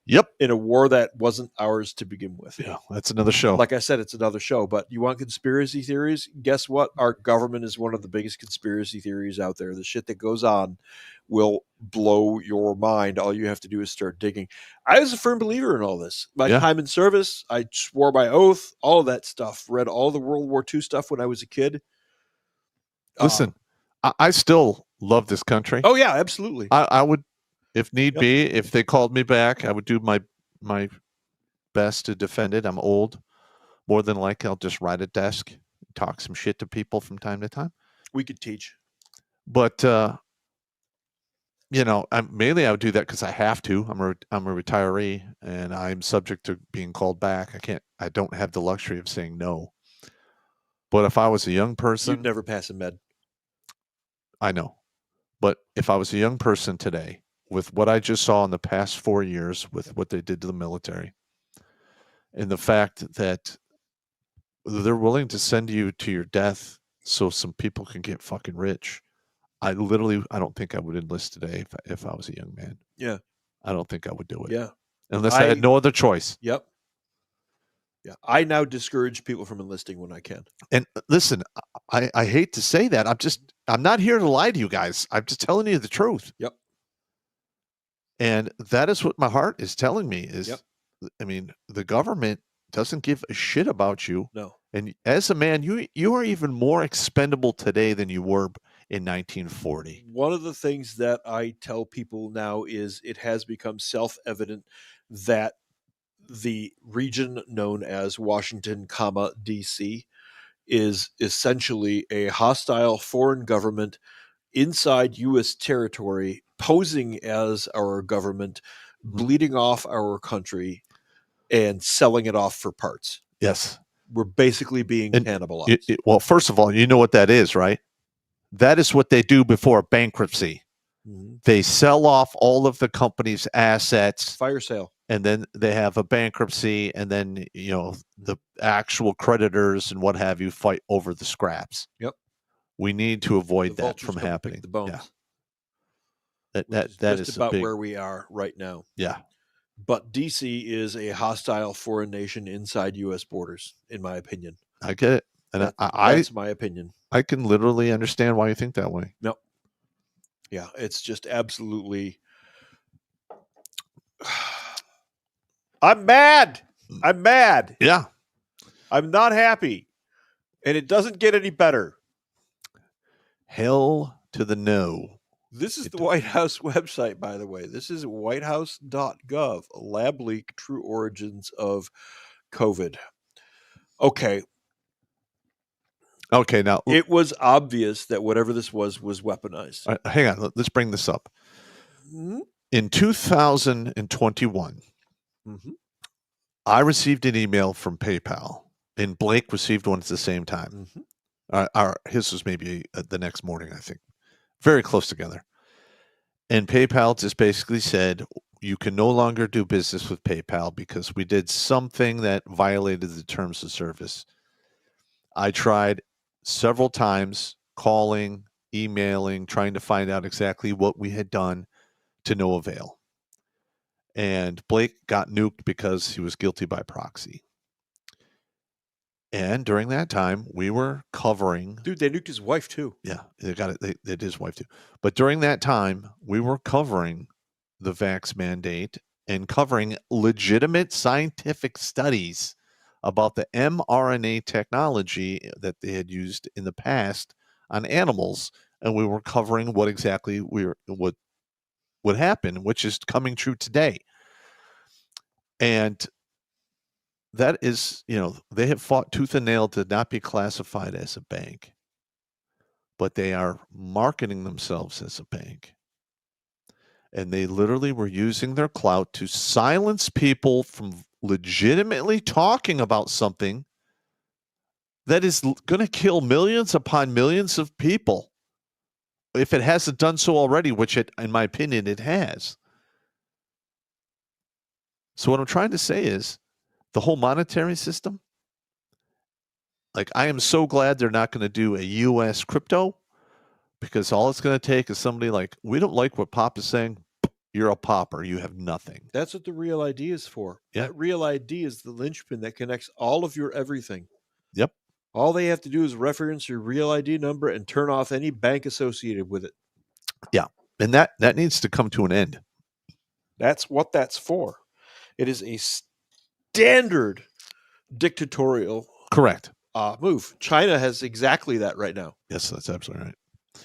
Yep. In a war that wasn't ours to begin with. Yeah, that's another show. Like I said, it's another show. But you want conspiracy theories? Guess what? Our government is one of the biggest conspiracy theories out there. The shit that goes on will blow your mind. All you have to do is start digging. I was a firm believer in all this. My time in service, I swore by oath, all of that stuff. Read all the World War II stuff when I was a kid. Listen, I still love this country. Oh, yeah, absolutely. I would, if need be, if they called me back, I would do my best to defend it. I'm old. More than likely, I'll just ride a desk, talk some shit to people from time to time. We could teach. But, mainly I would do that because I have to. I'm a retiree, and I'm subject to being called back. I don't have the luxury of saying no. But if I was a young person... You'd never pass a med. I know. But if I was a young person today, with what I just saw in the past 4 years with what they did to the military, and the fact that they're willing to send you to your death so some people can get fucking rich, I don't think I would enlist today if I was a young man. Yeah. I don't think I would do it. Yeah. Unless I had no other choice. Yep. Yeah. I now discourage people from enlisting when I can. And listen, I hate to say that. I'm not here to lie to you guys. I'm just telling you the truth. Yep. And that is what my heart is telling me is, Yep. I mean, the government doesn't give a shit about you. No. And as a man, you are even more expendable today than you were in 1940. One of the things that I tell people now is it has become self-evident that the region known as Washington, D.C. is essentially a hostile foreign government inside U.S. territory, posing as our government, bleeding off our country, and selling it off for parts. Yes. We're basically being cannibalized. Well, first of all, you know what that is, right? That is what they do before bankruptcy. Mm-hmm. They sell off all of the company's assets. Fire sale. And then they have a bankruptcy, and then, the actual creditors and what have you fight over the scraps. Yep. We need to avoid that from happening. The bones. Yeah. That is about big... where we are right now. Yeah. But DC is a hostile foreign nation inside U.S. borders, in my opinion. I get it. And that's my opinion. I can literally understand why you think that way. No. Yeah, it's just absolutely... I'm mad. I'm mad. Yeah. I'm not happy. And it doesn't get any better. Hell to the no. This is the White House website, by the way. This is whitehouse.gov, lab leak, true origins of COVID. Okay. Okay, now... It was obvious that whatever this was weaponized. Hang on. Let's bring this up. Mm-hmm. In 2021, I received an email from PayPal, and Blake received one at the same time. His was maybe the next morning, I think. Very close together. And PayPal just basically said, you can no longer do business with PayPal because we did something that violated the terms of service. I tried several times calling, emailing, trying to find out exactly what we had done, to no avail. And Blake got nuked because he was guilty by proxy. And during that time, we were covering. Dude, they nuked his wife too. Yeah, they got it. They did his wife too. But during that time, we were covering the vax mandate and covering legitimate scientific studies about the mRNA technology that they had used in the past on animals, and we were covering what exactly what would happen, which is coming true today. And that is, they have fought tooth and nail to not be classified as a bank, but they are marketing themselves as a bank. And they literally were using their clout to silence people from legitimately talking about something that is going to kill millions upon millions of people if it hasn't done so already, which in my opinion, it has. So what I'm trying to say is the whole monetary system, like, I am so glad they're not going to do a U.S. crypto, because all it's going to take is somebody like, we don't like what Pop is saying. You're a pauper. You have nothing. That's what the Real ID is for. Yeah. That Real ID is the linchpin that connects all of your everything. Yep. All they have to do is reference your Real ID number and turn off any bank associated with it. Yeah. And that needs to come to an end. That's what that's for. It is a standard dictatorial Correct. move. China has exactly that right now. Yes, that's absolutely right.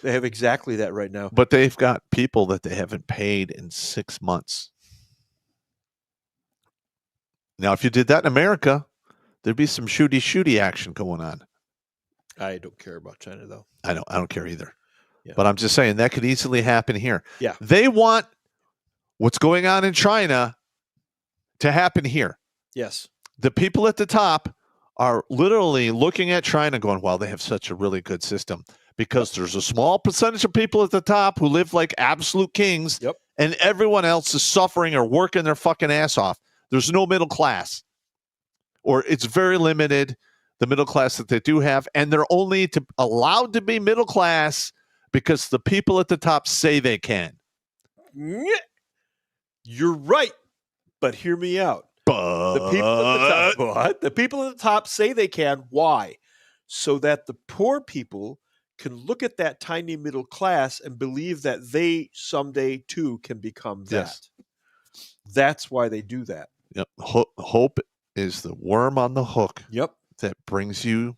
They have exactly that right now. But they've got people that they haven't paid in 6 months. Now, if you did that in America, there'd be some shooty action going on. I don't care about China, though. I don't care either. Yeah. But I'm just saying that could easily happen here. Yeah. They want what's going on in China to happen here. Yes. The people at the top are literally looking at China going, wow, they have such a really good system, because there's a small percentage of people at the top who live like absolute kings. Yep. And everyone else is suffering or working their fucking ass off. There's no middle class, or it's very limited, the middle class that they do have. And they're only allowed to be middle class because the people at the top say they can. You're right, but hear me out. The people at the top say they can. Why? So that the poor people can look at that tiny middle class and believe that they someday too can become that. Yes. That's why they do that. Yep. Hope is the worm on the hook. Yep. That brings you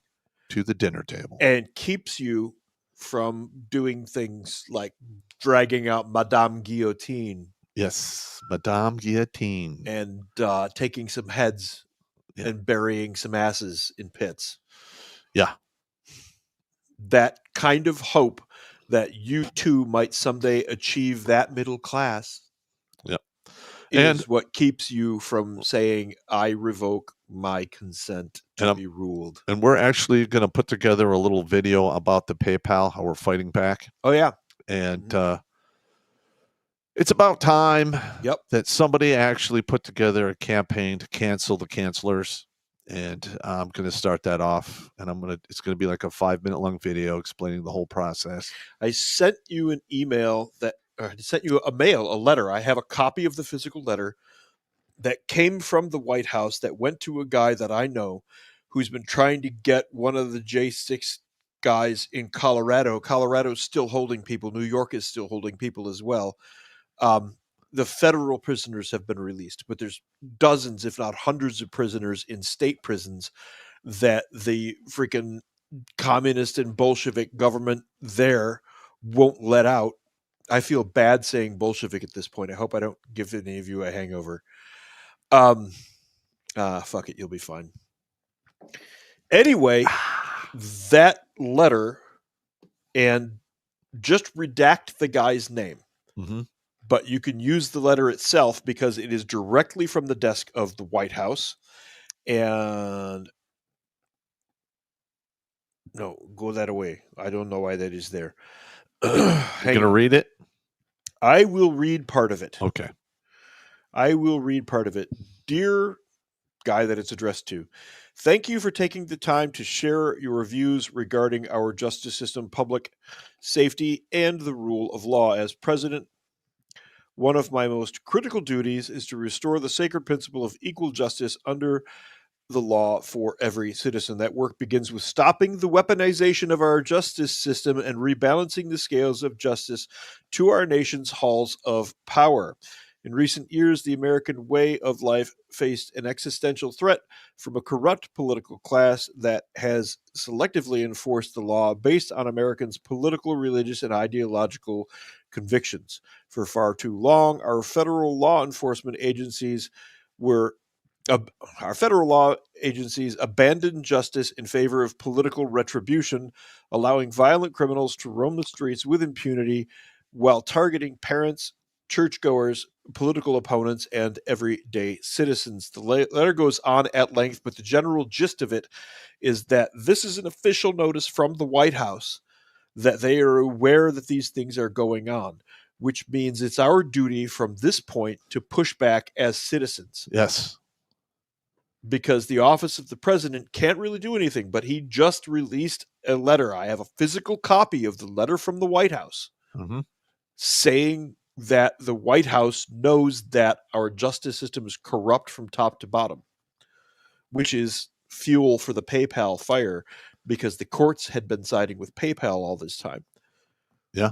to the dinner table and keeps you from doing things like dragging out Madame Guillotine. Yes, Madame Guillotine. And taking some heads and burying some asses in pits. Yeah. That kind of hope that you too might someday achieve that middle class. Yep. Is what keeps you from saying, I revoke my consent to be ruled. And we're actually going to put together a little video about the PayPal, how we're fighting back. Oh, yeah. And it's about time that somebody actually put together a campaign to cancel the cancelers. And I'm going to start that off. And it's going to be like a 5-minute long video explaining the whole process. I sent you an email I sent you a letter. I have a copy of the physical letter that came from the White House that went to a guy that I know who's been trying to get one of the J6 guys in Colorado. Colorado's still holding people. New York is still holding people as well. The federal prisoners have been released, but there's dozens, if not hundreds of prisoners in state prisons that the freaking communist and Bolshevik government there won't let out. I feel bad saying Bolshevik at this point. I hope I don't give any of you a hangover. Fuck it, you'll be fine. Anyway, that letter, and just redact the guy's name. Mm-hmm. But you can use the letter itself because it is directly from the desk of the White House. And no, go that away. I don't know why that is there. You're going to read it? I will read part of it. Okay. I will read part of it. Dear guy that it's addressed to, thank you for taking the time to share your views regarding our justice system, public safety, and the rule of law. As president, one of my most critical duties is to restore the sacred principle of equal justice under the law for every citizen. That work begins with stopping the weaponization of our justice system and rebalancing the scales of justice to our nation's halls of power. In recent years, the American way of life faced an existential threat from a corrupt political class that has selectively enforced the law based on Americans' political, religious, and ideological convictions. For far too long, our federal law agencies abandoned justice in favor of political retribution, allowing violent criminals to roam the streets with impunity while targeting parents, churchgoers, political opponents, and everyday citizens. The letter goes on at length, but the general gist of it is that this is an official notice from the White House that they are aware that these things are going on, which means it's our duty from this point to push back as citizens. Yes. Because the office of the president can't really do anything, but he just released a letter. I have a physical copy of the letter from the White House saying that the White House knows that our justice system is corrupt from top to bottom, which is fuel for the PayPal fire because the courts had been siding with PayPal all this time. Yeah.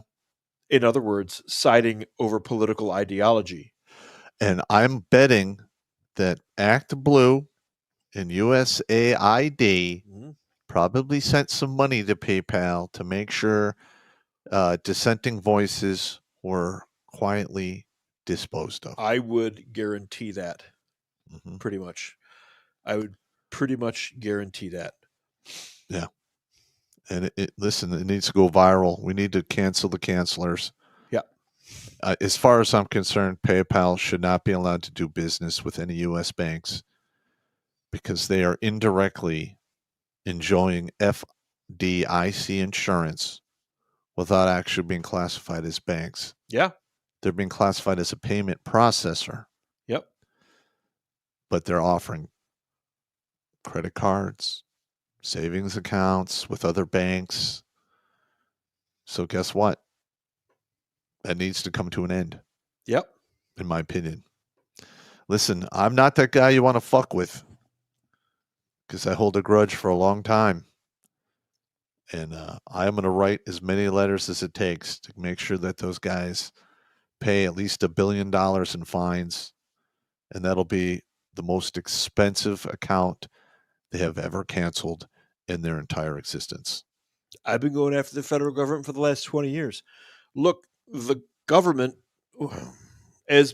In other words, siding over political ideology. And I'm betting that Act Blue and USAID probably sent some money to PayPal to make sure dissenting voices were quietly disposed of. I would guarantee that. Pretty much. I would pretty much guarantee that. Yeah. And listen, it needs to go viral. We need to cancel the cancelers. Yeah. As far as I'm concerned, PayPal should not be allowed to do business with any U.S. banks because they are indirectly enjoying FDIC insurance without actually being classified as banks. Yeah. They're being classified as a payment processor. Yep. But they're offering credit cards, savings accounts with other banks. So guess what? That needs to come to an end. Yep. In my opinion. Listen, I'm not that guy you want to fuck with because I hold a grudge for a long time. And I am going to write as many letters as it takes to make sure that those guys pay at least $1 billion in fines. And that'll be the most expensive account they have ever canceled in their entire existence. I've been going after the federal government for the last 20 years. Look, the government, as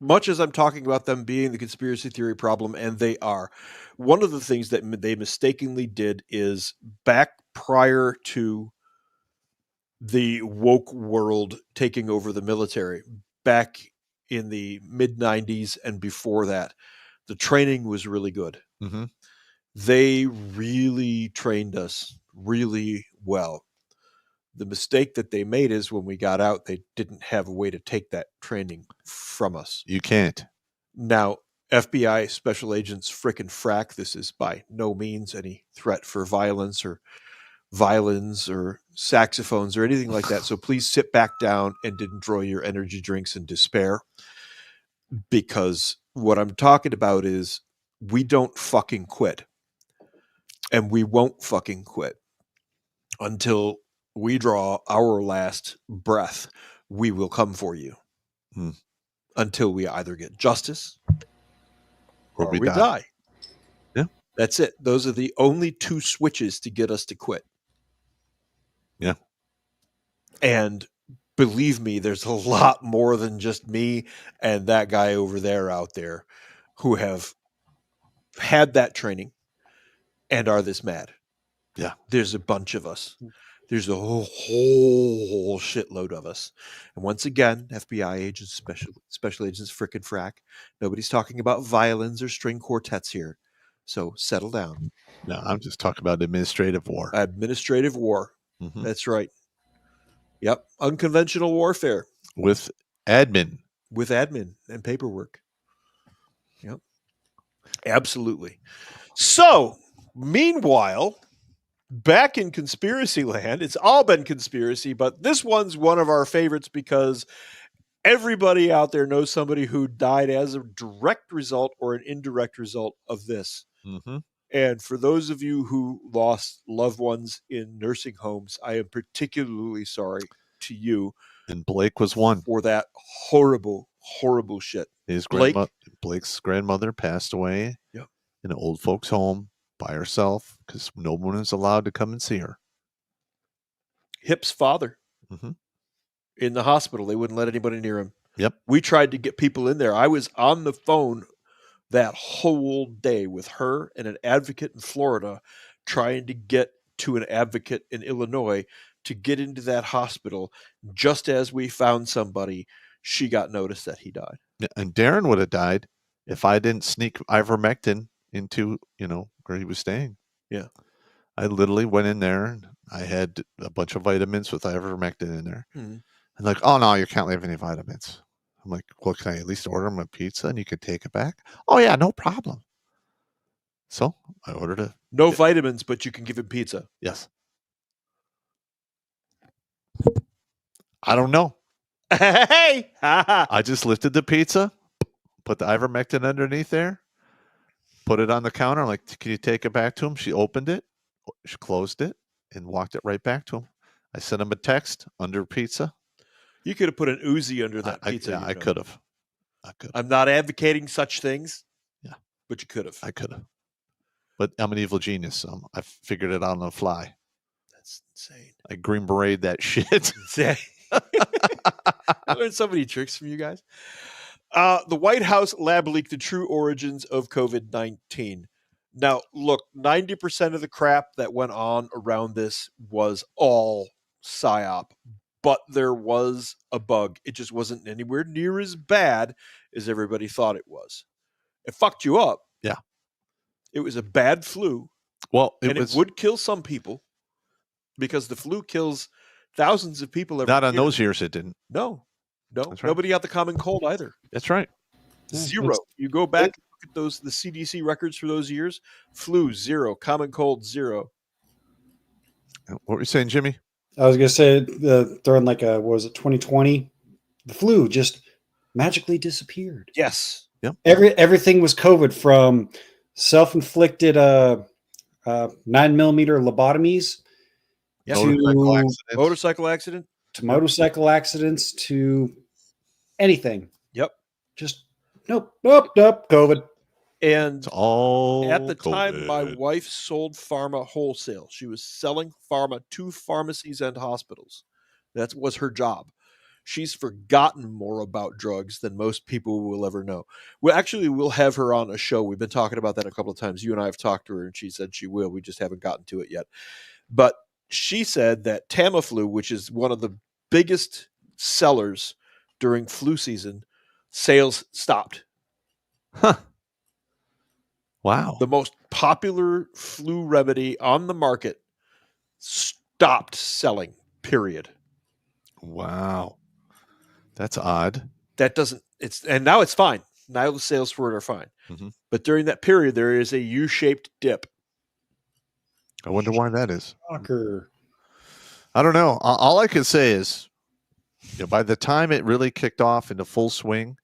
much as I'm talking about them being the conspiracy theory problem, and they are, one of the things that they mistakenly did is back prior to the woke world taking over the military, back in the mid-90s and before that, the training was really good. They really trained us really well. The mistake that they made is when we got out, they didn't have a way to take that training from us. You can't. Now, FBI special agents frickin' frack, this is by no means any threat for violence or violins or saxophones or anything like that. So please sit back down and enjoy your energy drinks in despair. Because what I'm talking about is we don't fucking quit. And we won't fucking quit until we draw our last breath. We will come for you until we either get justice or we die. Yeah. That's it. Those are the only two switches to get us to quit. Yeah. And believe me, there's a lot more than just me and that guy over there out there who have had that training and are this mad. Yeah. There's a bunch of us. There's a whole shitload of us. And once again, FBI agents, special agents, frickin' frack. Nobody's talking about violins or string quartets here. So settle down. No, I'm just talking about administrative war. Administrative war. That's right. Yep. Unconventional warfare. With admin. With admin and paperwork. Yep. Absolutely. So, meanwhile, back in conspiracy land, it's all been conspiracy, but this one's one of our favorites because Everybody out there knows somebody who died as a direct result or an indirect result of this. Mm-hmm. And for those of you who lost loved ones in nursing homes, I am particularly sorry to you. And Blake was one. For that horrible, horrible shit. Blake's grandmother passed away in an old folks' home by herself because no one was allowed to come and see her. Hip's father Mm-hmm. in the hospital. They wouldn't let anybody near him. Yep. We tried to get people in there. I was on the phone that whole day with her and an advocate in Florida trying to get to an advocate in Illinois to get into that hospital. Just as we found somebody, she got notice that he died. And Darren would have died if I didn't sneak ivermectin into, where he was staying. Yeah. I literally went in there and I had a bunch of vitamins with ivermectin in there. Mm-hmm. And like, oh no, you can't leave any vitamins. I'm like, well, can I at least order him a pizza and you can take it back? Oh yeah, no problem. So I ordered it. No vitamins, but you can give him pizza. Yes. I don't know. Hey! I just lifted the pizza, put the ivermectin underneath there, put it on the counter. I'm like, can you take it back to him? She opened it, she closed it, and walked it right back to him. I sent him a text under pizza. You could have put an Uzi under that pizza. I could have. I'm not advocating such things. Yeah. But you could have. I could have. But I'm an evil genius, so I figured it out on the fly. That's insane. I Green Beret that shit. I learned so many tricks from you guys. The White House lab leaked the true origins of COVID-19. Now, look, 90% of the crap that went on around this was all psyop, but there was a bug. It just wasn't anywhere near as bad as everybody thought it was. It fucked you up. Yeah. It was a bad flu. Well, it would kill some people because the flu kills thousands of people every year. Not on those years it didn't. No. Right. Nobody got the common cold either. That's right. Zero. You go back and look at the CDC records for those years. Flu, 0. Common cold, 0. What were you saying, Jimmy? I was going to say during 2020, the flu just magically disappeared. Yes. Yep. Everything was COVID, from self-inflicted 9mm lobotomies motorcycle accident to motorcycle accidents to anything. Yep. Just nope, COVID. And it's all at the COVID. time, my wife sold pharma wholesale. She was selling pharma to pharmacies and hospitals. That was her job. She's forgotten more about drugs than most people will ever know. We'll have her on a show. We've been talking about that a couple of times. You and I have talked to her, and she said she will. We just haven't gotten to it yet. But she said that Tamiflu, which is one of the biggest sellers during flu season, sales stopped. Huh. Wow. The most popular flu remedy on the market stopped selling, period. Wow. That's odd. And now it's fine. Now the sales for it are fine. Mm-hmm. But during that period, there is a U-shaped dip. I wonder why that is. Shocker. I don't know. All I can say is, by the time it really kicked off into full swing,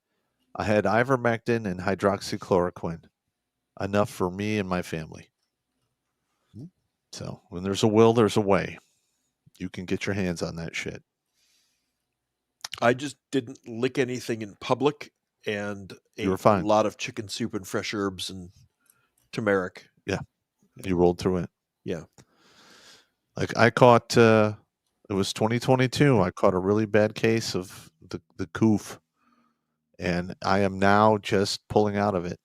I had ivermectin and hydroxychloroquine, enough for me and my family. So when there's a will, there's a way. You can get your hands on that shit. I just didn't lick anything in public and ate fine. A lot of chicken soup and fresh herbs and turmeric. Yeah. You rolled through it. Yeah. Like I caught, it was 2022. I caught a really bad case of the coof, and I am now just pulling out of it.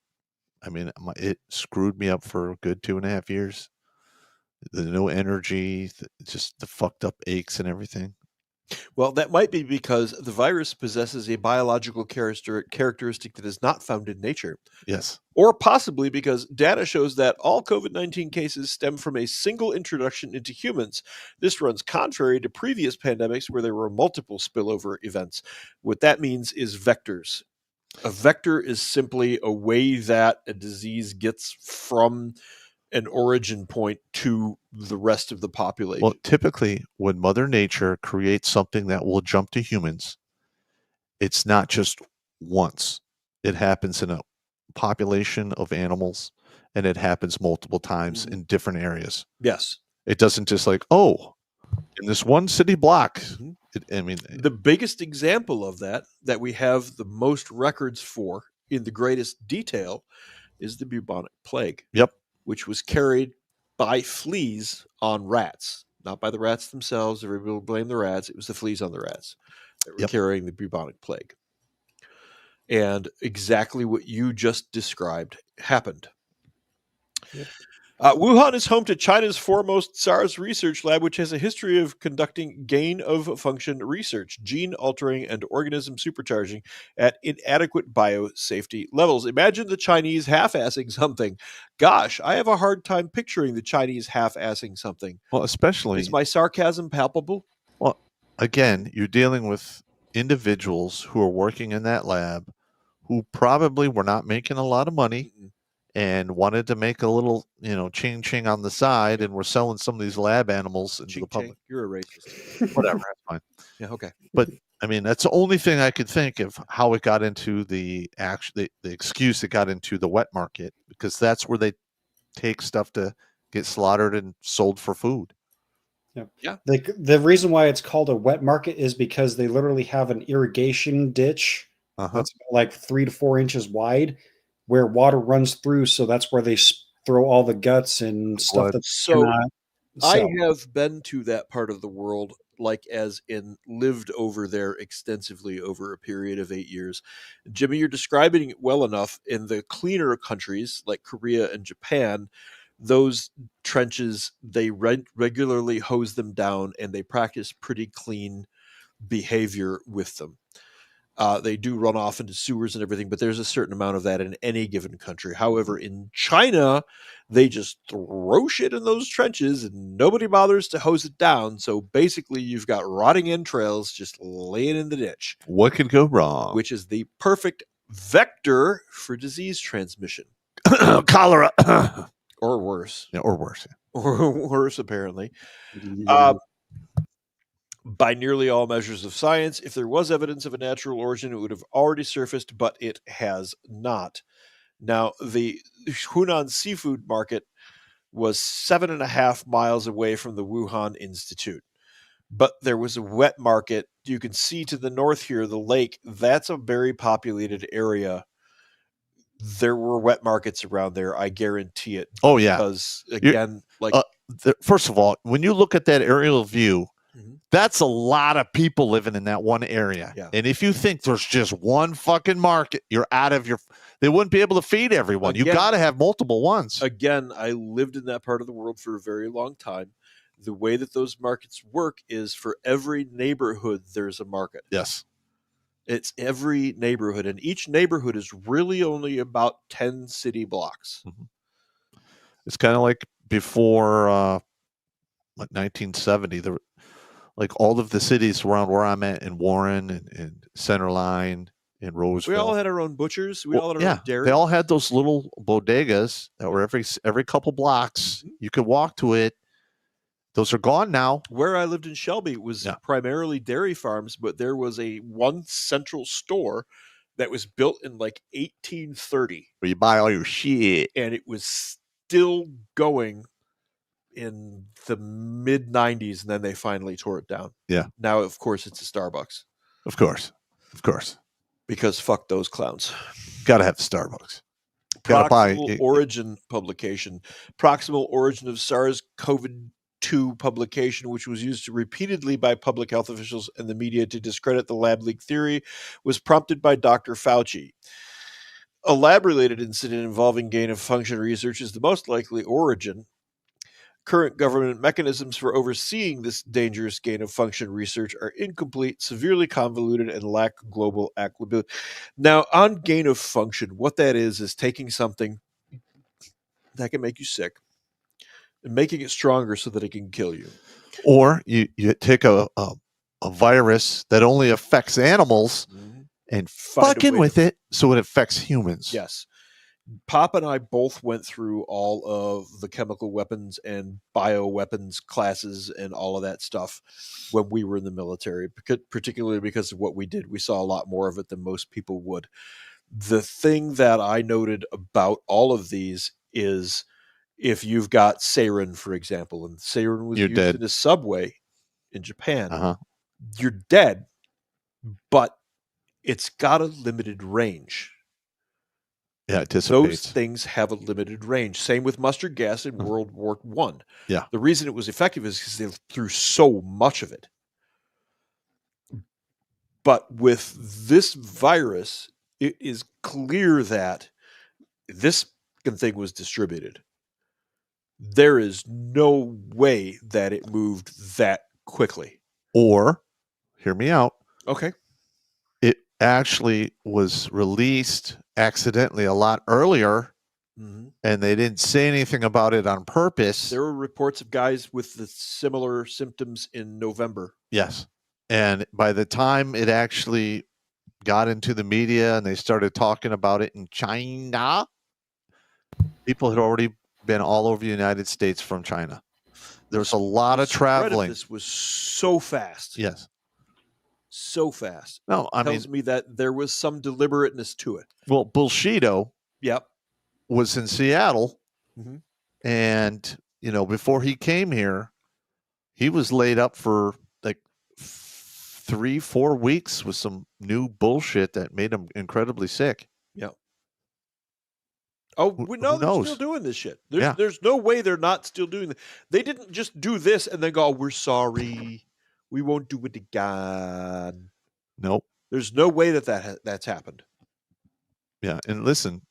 I mean, it screwed me up for a good 2.5 years. The no energy, just the fucked up aches and everything. Well, that might be because the virus possesses a biological characteristic that is not found in nature. Yes. Or possibly because data shows that all COVID-19 cases stem from a single introduction into humans. This runs contrary to previous pandemics where there were multiple spillover events. What that means is vectors. A vector is simply a way that a disease gets from an origin point to the rest of the population. Well, typically when Mother Nature creates something that will jump to humans, it's not just once. It happens in a population of animals, and it happens multiple times in different areas. Yes. It doesn't just like, oh, in this one city block. The biggest example of that we have the most records for in the greatest detail is the bubonic plague. Yep. Which was carried by fleas on rats, not by the rats themselves. Everybody will blame the rats. It was the fleas on the rats that were carrying the bubonic plague. And exactly what you just described happened. Yep. Wuhan is home to China's foremost SARS research lab, which has a history of conducting gain-of-function research, gene-altering and organism supercharging at inadequate biosafety levels. Imagine the Chinese half-assing something. Gosh, I have a hard time picturing the Chinese half-assing something. Well, especially... Is my sarcasm palpable? Well, again, you're dealing with individuals who are working in that lab who probably were not making a lot of money and wanted to make a little, ching-ching on the side, and we're selling some of these lab animals into the public. You're a racist. Whatever, that's fine. Yeah, okay. But, that's the only thing I could think of how it got into the excuse it got into the wet market, because that's where they take stuff to get slaughtered and sold for food. Yeah. The reason why it's called a wet market is because they literally have an irrigation ditch that's like 3 to 4 inches wide, where water runs through. So that's where they throw all the guts and stuff. So I have been to that part of the world, lived over there extensively over a period of 8 years. Jimmy, you're describing it well enough. In the cleaner countries like Korea and Japan, those trenches, they regularly hose them down, and they practice pretty clean behavior with them. They do run off into sewers and everything, but there's a certain amount of that in any given country. However, in China, they just throw shit in those trenches and nobody bothers to hose it down. So basically, you've got rotting entrails just laying in the ditch. What could go wrong? Which is the perfect vector for disease transmission. Cholera. Or worse. Yeah, or worse. Or worse, apparently. By nearly all measures of science, if there was evidence of a natural origin, it would have already surfaced, but it has not. Now, the Hunan seafood market was 7.5 miles away from the Wuhan Institute. But there was a wet market. You can see to the north here, the lake. That's a very populated area. There were wet markets around there. I guarantee it. Oh, yeah. Because, again, first of all, when you look at that aerial view, that's a lot of people living in that one area. Yeah. And if you think there's just one fucking market, you're out of they wouldn't be able to feed everyone. You got to have multiple ones. Again, I lived in that part of the world for a very long time. The way that those markets work is for every neighborhood, there's a market. Yes. It's every neighborhood, and each neighborhood is really only about 10 city blocks. It's kind of like before 1970, all of the cities around where I'm at in Warren and Centerline and Roseville. We all had our own butchers. We all had our own dairy. They all had those little bodegas that were every couple blocks. You could walk to it. Those are gone now. Where I lived in Shelby was primarily dairy farms, but there was one central store that was built in 1830. Where you buy all your shit. And it was still going in the mid-90s, and then they finally tore it down. Yeah. Now, of course, it's a Starbucks. Of course. Because fuck those clowns. Got to have Starbucks. Proximal origin publication. Proximal origin of SARS-CoV-2 publication, which was used repeatedly by public health officials and the media to discredit the lab leak theory, was prompted by Dr. Fauci. A lab-related incident involving gain-of-function research is the most likely origin. Current government mechanisms for overseeing this dangerous gain-of-function research are incomplete, severely convoluted, and lack global accountability. Now, on gain-of-function, what that is taking something that can make you sick and making it stronger so that it can kill you. Or you take a virus that only affects animals and fucking with it so it affects humans. Yes. Pop and I both went through all of the chemical weapons and bioweapons classes and all of that stuff when we were in the military, particularly because of what we did. We saw a lot more of it than most people would. The thing that I noted about all of these is if you've got sarin, for example, and sarin was You're used dead. in a subway in Japan, Uh-huh. you're dead, but it's got a limited range. Yeah, it Those dissipates. things have a limited range. Same with mustard gas in World War I. Yeah. The reason it was effective is because they threw so much of it. But with this virus, it is clear that this thing was distributed. There is no way that it moved that quickly. Or, hear me out, Okay. it actually was released accidentally a lot earlier, and they didn't say anything about it on purpose. There were reports of guys with the similar symptoms in November. Yes. And by the time it actually got into the media and they started talking about it in China, people had already been all over the United States from China. There was a lot of traveling. This was so fast. Yes. So fast. No, I tells me that there was some deliberateness to it. Well, Bullshido was in Seattle, and before he came here, he was laid up for like 3-4 weeks with some new bullshit that made him incredibly sick. Yeah. Oh, we know they're still doing this shit. There's no way they're not still doing it. They didn't just do this and then go, "We're sorry, we won't do it again." Nope. There's no way that's happened. Yeah, and listen,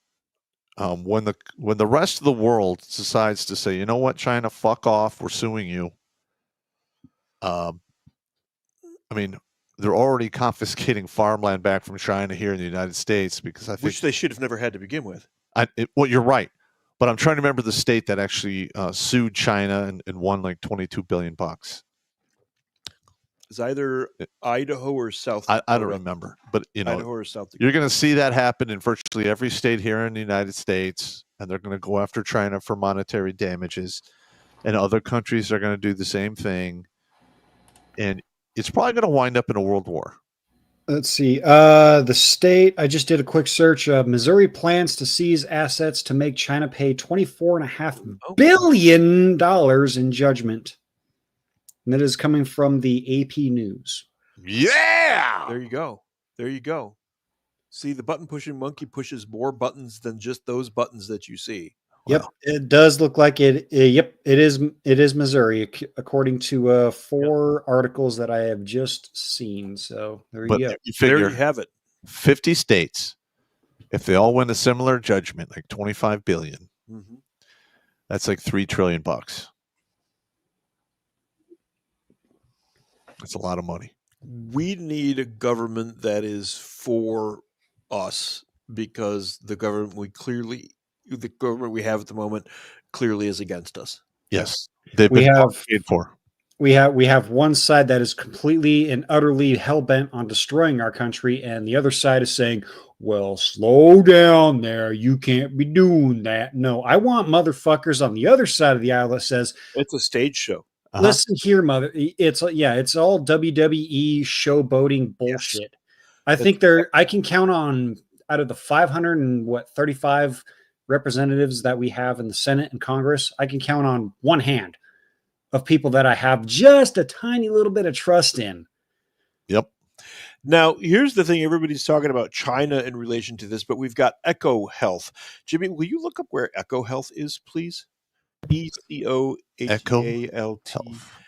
when the rest of the world decides to say, you know what, China, fuck off, we're suing you. I mean, they're already confiscating farmland back from China here in the United States because I think which they should have never had to begin with. Well, you're right, but I'm trying to remember the state that actually sued China and won like $22 billion. It's either Idaho or South Dakota. I don't remember, but Idaho or South Dakota. You're going to see that happen in virtually every state here in the United States, and they're going to go after China for monetary damages, and other countries are going to do the same thing, and it's probably going to wind up in a world war. Let's see. The state, I just did a quick search. Missouri plans to seize assets to make China pay $24.5 billion in judgment. And that is coming from the AP News. Yeah! There you go. There you go. See, the button-pushing monkey pushes more buttons than just those buttons that you see. Yep, it does look like it. Yep, it is. It is Missouri, according to 4 articles that I have just seen. So there you go. There you have it. 50 states, if they all win a similar judgment, like $25 billion, that's like $3 trillion. That's a lot of money. We need a government that is for us because the government we have at the moment clearly is against us. Yes, they've been paid for. We have one side that is completely and utterly hell-bent on destroying our country, and the other side is saying, well, slow down there. You can't be doing that. No, I want motherfuckers on the other side of the aisle that says it's a stage show. Listen here, mother. It's all WWE showboating bullshit. Yes. I think I can count on out of the 535 representatives that we have in the Senate and Congress, I can count on one hand of people that I have just a tiny little bit of trust in. Yep. Now, here's the thing. Everybody's talking about China in relation to this, but we've got Echo Health. Jimmy, will you look up where Echo Health is, please? ECOHEALT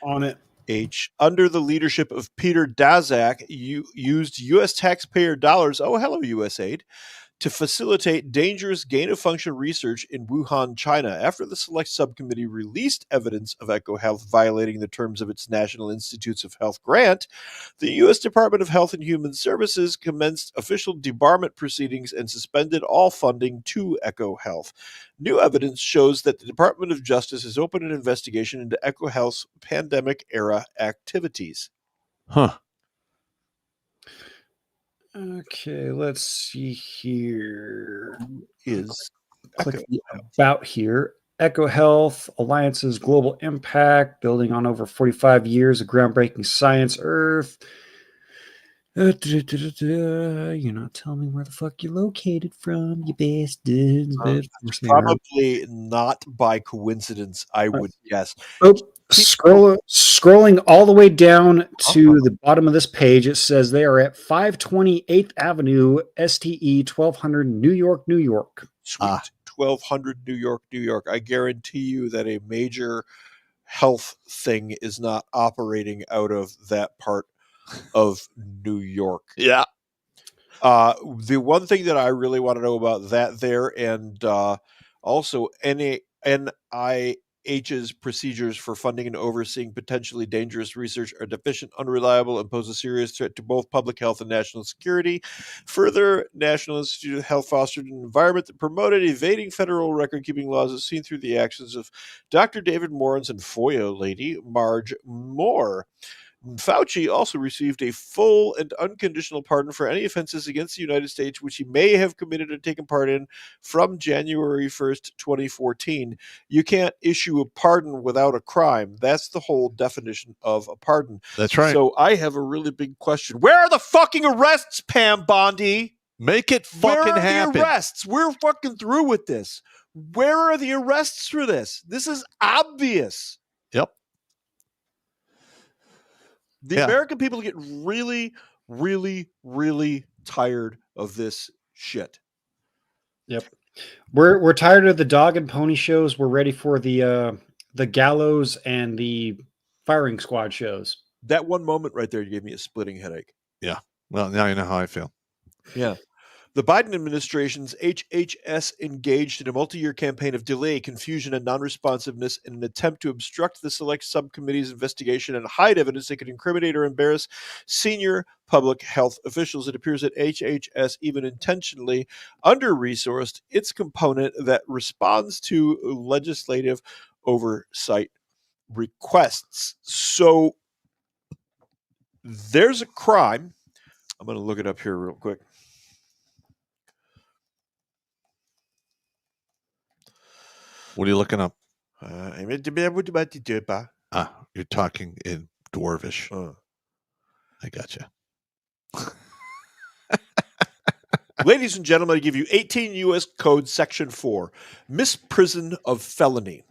on it. Under the leadership of Peter Daszak, used U.S. taxpayer dollars, oh, hello, USAID, to facilitate dangerous gain-of-function research in Wuhan, China. After the Select Subcommittee released evidence of Echo Health violating the terms of its National Institutes of Health grant, the U.S. Department of Health and Human Services commenced official debarment proceedings and suspended all funding to Echo Health. New evidence shows that the Department of Justice has opened an investigation into Echo Health's pandemic-era activities. Huh. Okay, let's see here. Is click the about here. Echo Health, Alliance's global impact, building on over 45 years of groundbreaking science, Earth. You're not telling me where the fuck you're located from, you bastards. Probably not by coincidence, I would guess. Oh, scrolling all the way down to the bottom of this page, it says they are at 520 8th Avenue, STE 1200, New York, New York. Sweet. 1200 New York, New York. I guarantee you that a major health thing is not operating out of that part of New York. Yeah. The one thing that I really want to know about that there, and also NIH's procedures for funding and overseeing potentially dangerous research are deficient, unreliable, and pose a serious threat to both public health and national security. Further, National Institute of Health fostered an environment that promoted evading federal record-keeping laws as seen through the actions of Dr. David Morans and FOIA lady Marge Moore. Fauci also received a full and unconditional pardon for any offenses against the United States which he may have committed or taken part in from January 1st, 2014. You can't issue a pardon without a crime. That's the whole definition of a pardon. That's right. So I have a really big question. Where are the fucking arrests, Pam Bondi? Make it fucking happen. The arrests? We're fucking through with this. Where are the arrests for this? This is obvious. Yep. The American people get really, really, really tired of this shit. Yep. We're tired of the dog and pony shows. We're ready for the gallows and the firing squad shows. That one moment right there gave me a splitting headache. Yeah. Well, now you know how I feel. Yeah. The Biden administration's HHS engaged in a multi-year campaign of delay, confusion, and non-responsiveness in an attempt to obstruct the select subcommittee's investigation and hide evidence that could incriminate or embarrass senior public health officials. It appears that HHS even intentionally under-resourced its component that responds to legislative oversight requests. So there's a crime. I'm going to look it up here real quick. What are you looking up? You're talking in Dwarvish. I gotcha. Ladies and gentlemen, I give you 18 U.S. Code Section 4, misprison of felony.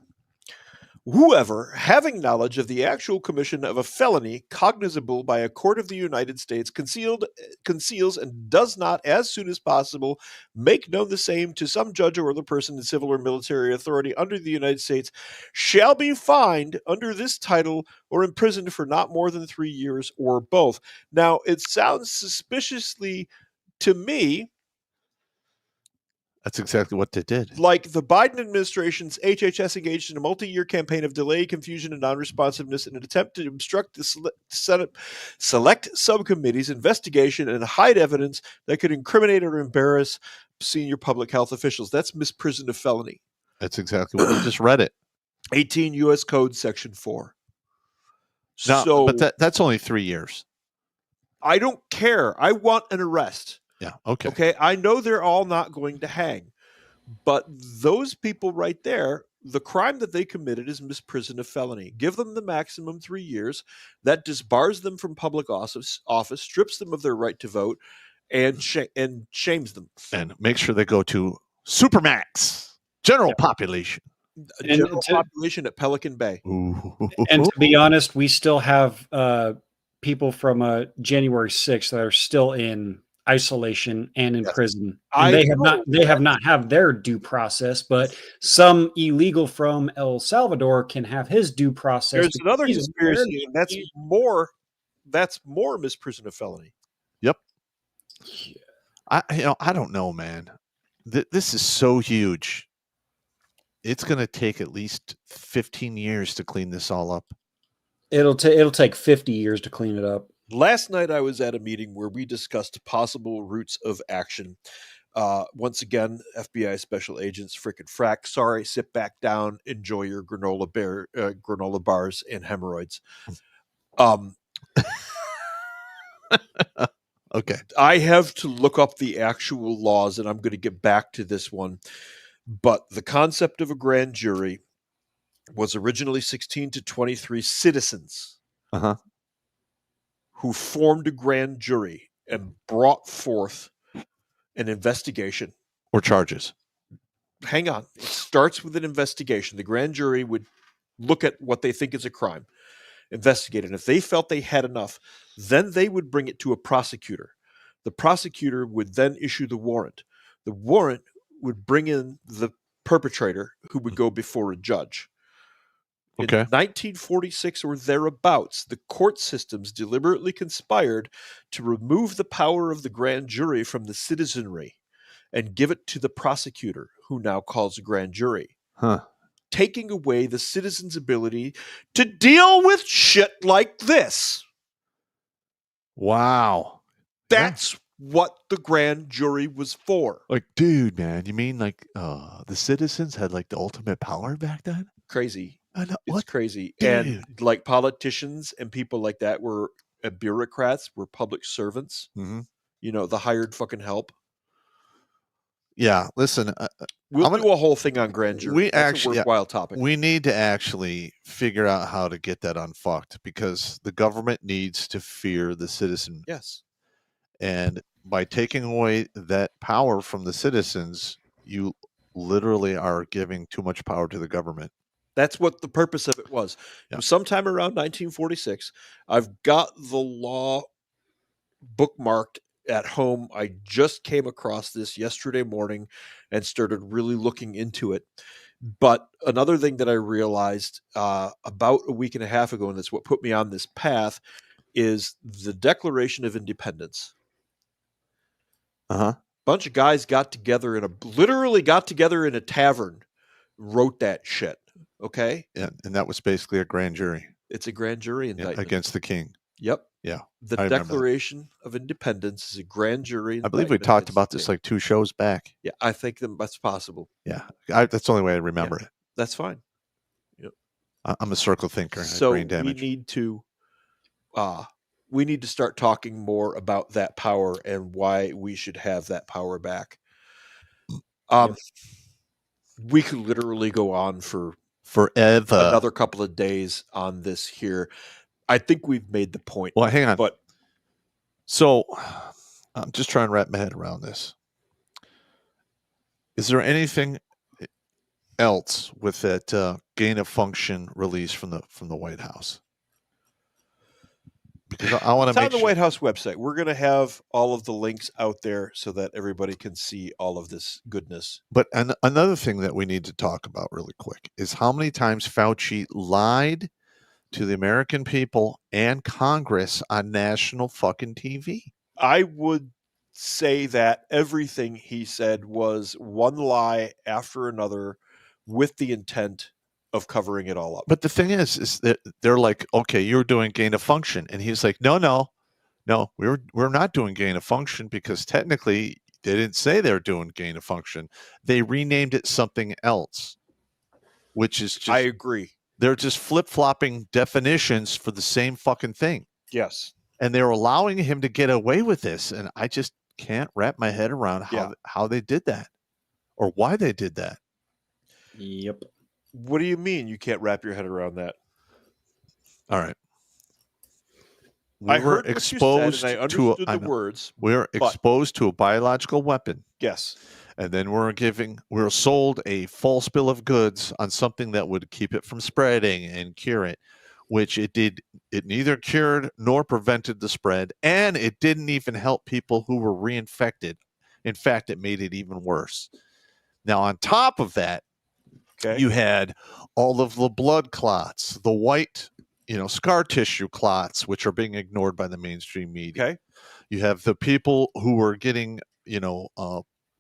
Whoever, having knowledge of the actual commission of a felony cognizable by a court of the United States, conceals and does not, as soon as possible, make known the same to some judge or other person in civil or military authority under the United States, shall be fined under this title or imprisoned for not more than 3 years or both. Now, it sounds suspiciously to me That's exactly what they did. like the Biden administration's HHS engaged in a multi-year campaign of delay, confusion, and non-responsiveness in an attempt to obstruct the select subcommittee's investigation and hide evidence that could incriminate or embarrass senior public health officials. That's misprison of felony. That's exactly what you just read it. 18 U.S. Code Section 4. No, So, but that's only 3 years. I don't care. I want an arrest. Yeah. Okay. Okay. I know they're all not going to hang, but those people right there, the crime that they committed is misprison of felony. Give them the maximum 3 years. That disbars them from public office, strips them of their right to vote, and shames them. And make sure they go to Supermax, general population. General population at Pelican Bay. Ooh. And to be honest, we still have people from January 6th that are still in isolation and in prison. And they have not had their due process, but some illegal from El Salvador can have his due process. There's another conspiracy, and that's more misprison of felony. Yep. I don't know, man. This is so huge. It's going to take at least 15 years to clean this all up. It'll take 50 years to clean it up. Last night, I was at a meeting where we discussed possible routes of action. Once again, FBI special agents, frickin' frack. Sorry, sit back down, enjoy your granola bars and hemorrhoids. Okay. I have to look up the actual laws, and I'm going to get back to this one. But the concept of a grand jury was originally 16 to 23 citizens who formed a grand jury and brought forth an investigation. Or charges. Hang on. It starts with an investigation. The grand jury would look at what they think is a crime, investigate it. And if they felt they had enough, then they would bring it to a prosecutor. The prosecutor would then issue the warrant. The warrant would bring in the perpetrator who would go before a judge. In 1946 or thereabouts, the court systems deliberately conspired to remove the power of the grand jury from the citizenry and give it to the prosecutor, who now calls a grand jury, taking away the citizens' ability to deal with shit like this. Wow. That's what the grand jury was for. Like, dude, man, you mean like the citizens had like the ultimate power back then? Crazy. It's It's crazy. Dude. And like politicians and people like that were bureaucrats, were public servants, the hired fucking help. Yeah, listen, We'll do a whole thing on grand jury. That's a worthwhile topic. We need to actually figure out how to get that unfucked, because the government needs to fear the citizen. Yes. And by taking away that power from the citizens, you literally are giving too much power to the government. That's what the purpose of it was. It was sometime around 1946. I've got the law bookmarked at home. I just came across this yesterday morning and started really looking into it. But another thing that I realized about a week and a half ago, and that's what put me on this path, is the Declaration of Independence. Bunch of guys literally got together in a tavern, wrote that shit. Okay. Yeah, and that was basically a grand jury. It's a grand jury indictment against the king. Yep. Yeah. The Declaration of Independence is a grand jury. I believe we talked about this like 2 shows back. Yeah, I think that's possible. Yeah. That's the only way I remember it. That's fine. Yep. I'm a circle thinker. So brain damage. we need to start talking more about that power and why we should have that power back. We could literally go on for forever, another couple of days on this here. I think we've made the point. Well, hang on. But so I'm just trying to wrap my head around this. Is there anything else with that gain of function release from the White House? Because I want to make on the White House website. We're going to have all of the links out there so that everybody can see all of this goodness. But another thing that we need to talk about really quick is how many times Fauci lied to the American people and Congress on national fucking TV. I would say that everything he said was one lie after another with the intent of covering it all up. But the thing is that they're like, okay, you're doing gain of function. And he's like, no, we're not doing gain of function, because technically they didn't say they're doing gain of function. They renamed it something else, which is just, I agree. They're just flip-flopping definitions for the same fucking thing. Yes. And they're allowing him to get away with this. And I just can't wrap my head around how they did that or why they did that. Yep. What do you mean you can't wrap your head around that? All right. I heard what you said, and I understood the words. We're exposed to a biological weapon. Yes. And then we're sold a false bill of goods on something that would keep it from spreading and cure it, which it did. It neither cured nor prevented the spread, and it didn't even help people who were reinfected. In fact, it made it even worse. Now, on top of that, you had all of the blood clots, the white, scar tissue clots, which are being ignored by the mainstream media. Okay. You have the people who are getting,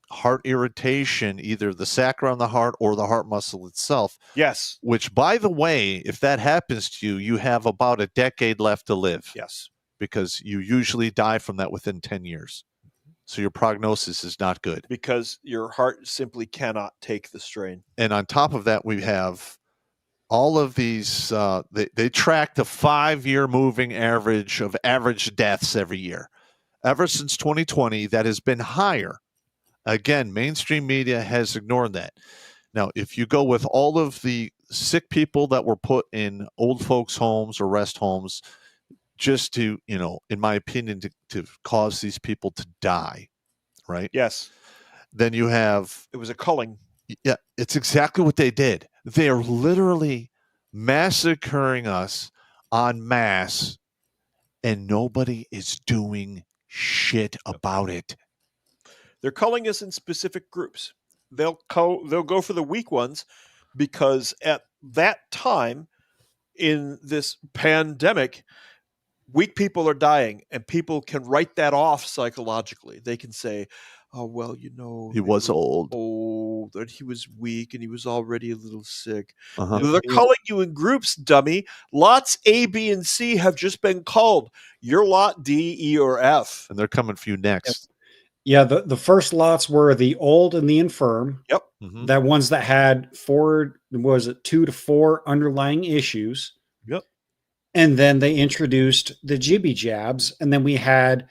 heart irritation, either the sac around the heart or the heart muscle itself. Yes. Which, by the way, if that happens to you, you have about a decade left to live. Yes. Because you usually die from that within 10 years. So your prognosis is not good. Because your heart simply cannot take the strain. And on top of that, we have all of these, they track the 5-year moving average of average deaths every year. Ever since 2020, that has been higher Again, mainstream media has ignored that. Now, if you go with all of the sick people that were put in old folks' homes or rest homes, just to, in my opinion, to cause these people to die, right? Yes. Then you have... It was a culling. Yeah, it's exactly what they did. They are literally massacring us en masse, and nobody is doing shit about it. They're culling us in specific groups. They'll go for the weak ones because at that time in this pandemic, weak people are dying, and people can write that off psychologically. They can say, oh, well, he was old, and he was weak, and he was already a little sick. Uh-huh. They're calling you in groups, dummy. Lots A, B, and C have just been called. You're lot D, E, or F. And they're coming for you next. Yeah, the first lots were the old and the infirm. Yep. Mm-hmm. That ones that had 2 to 4 underlying issues. Yep. And then they introduced the jibby jabs, and then we had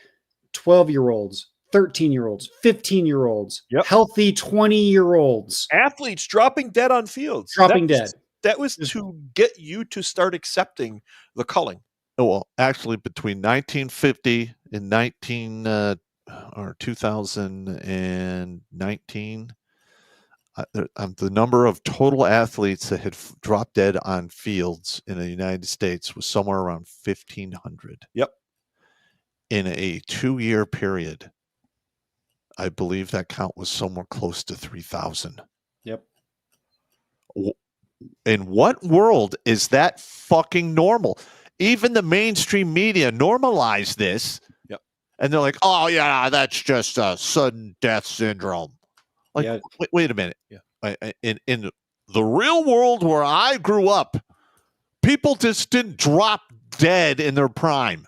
12-year-olds, 13-year-olds, 15-year-olds, healthy 20-year-olds. Athletes dropping dead on fields. Dead. That was to get you to start accepting the culling. Oh, well, actually, between 1950 and 2019, the number of total athletes that had dropped dead on fields in the United States was somewhere around 1,500. Yep. In a 2-year period, I believe that count was somewhere close to 3,000. Yep. In what world is that fucking normal? Even the mainstream media normalized this. Yep. And they're like, oh, yeah, that's just a sudden death syndrome. Like, Yeah. wait a minute. Yeah. In the real world where I grew up, people just didn't drop dead in their prime.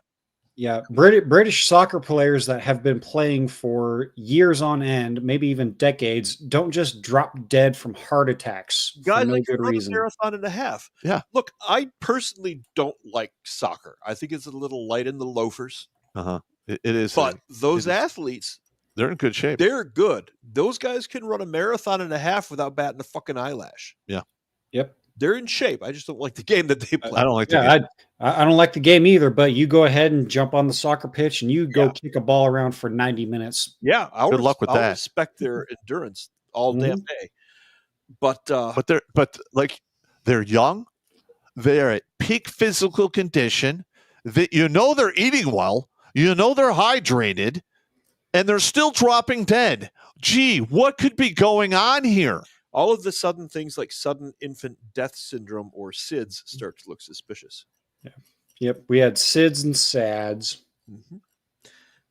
Yeah, British soccer players that have been playing for years on end, maybe even decades, don't just drop dead from heart attacks Guys for no like good run a reason. marathon and a half. Yeah. Look, I personally don't like soccer. I think it's a little light in the loafers. Uh-huh. It is. But those athletes, they're in good shape. they're good. Those guys can run a marathon and a half without batting a fucking eyelash. Yeah. Yep. They're in shape. I just don't like the game that they play. I don't like the Yeah, game. I don't like the game either, but you go ahead and jump on the soccer pitch and you go kick a ball around for 90 minutes. Yeah. Good luck with I'll that. respect their endurance all damn day. But they're young. They're at peak physical condition. They're eating well. They're hydrated, and they're still dropping dead. Gee, what could be going on here? all of the sudden things like sudden infant death syndrome or SIDS start to look suspicious. Yeah. Yep. We had SIDS and SADS. Mm-hmm.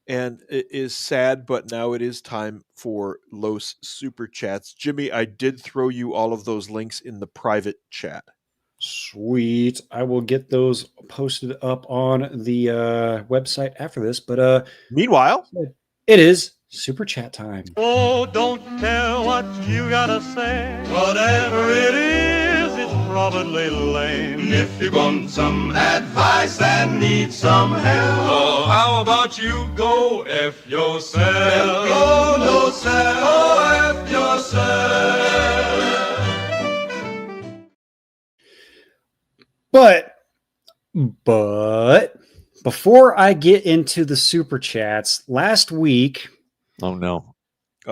And it is sad, but now it is time for Los Super Chats. Jimmy, I did throw you all of those links in the private chat. Sweet. I will get those posted up on the website after this. But meanwhile, it is Super Chat time. Oh, don't tell what you gotta say. Whatever it is, it's probably lame. If you want some advice and need some help, oh, how about you go F yourself? Go no self, oh, F yourself. But before I get into the Super Chats, last week, oh no,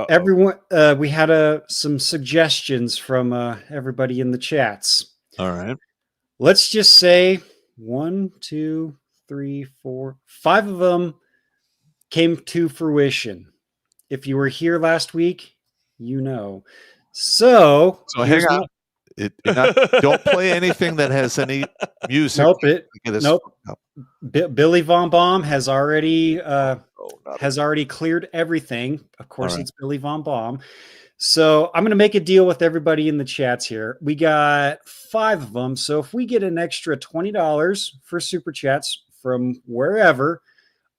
everyone, we had some suggestions from everybody in the chats. All right, let's just say 1, 2, 3, 4, 5 of them came to fruition. If you were here last week, you know. So hang on. Don't play anything that has any music. Nope. Billy Von Baum has already cleared everything. Of course, It's Billy Von Baum. So I'm going to make a deal with everybody in the chats here. We got 5 of them. So if we get an extra $20 for Super Chats from wherever,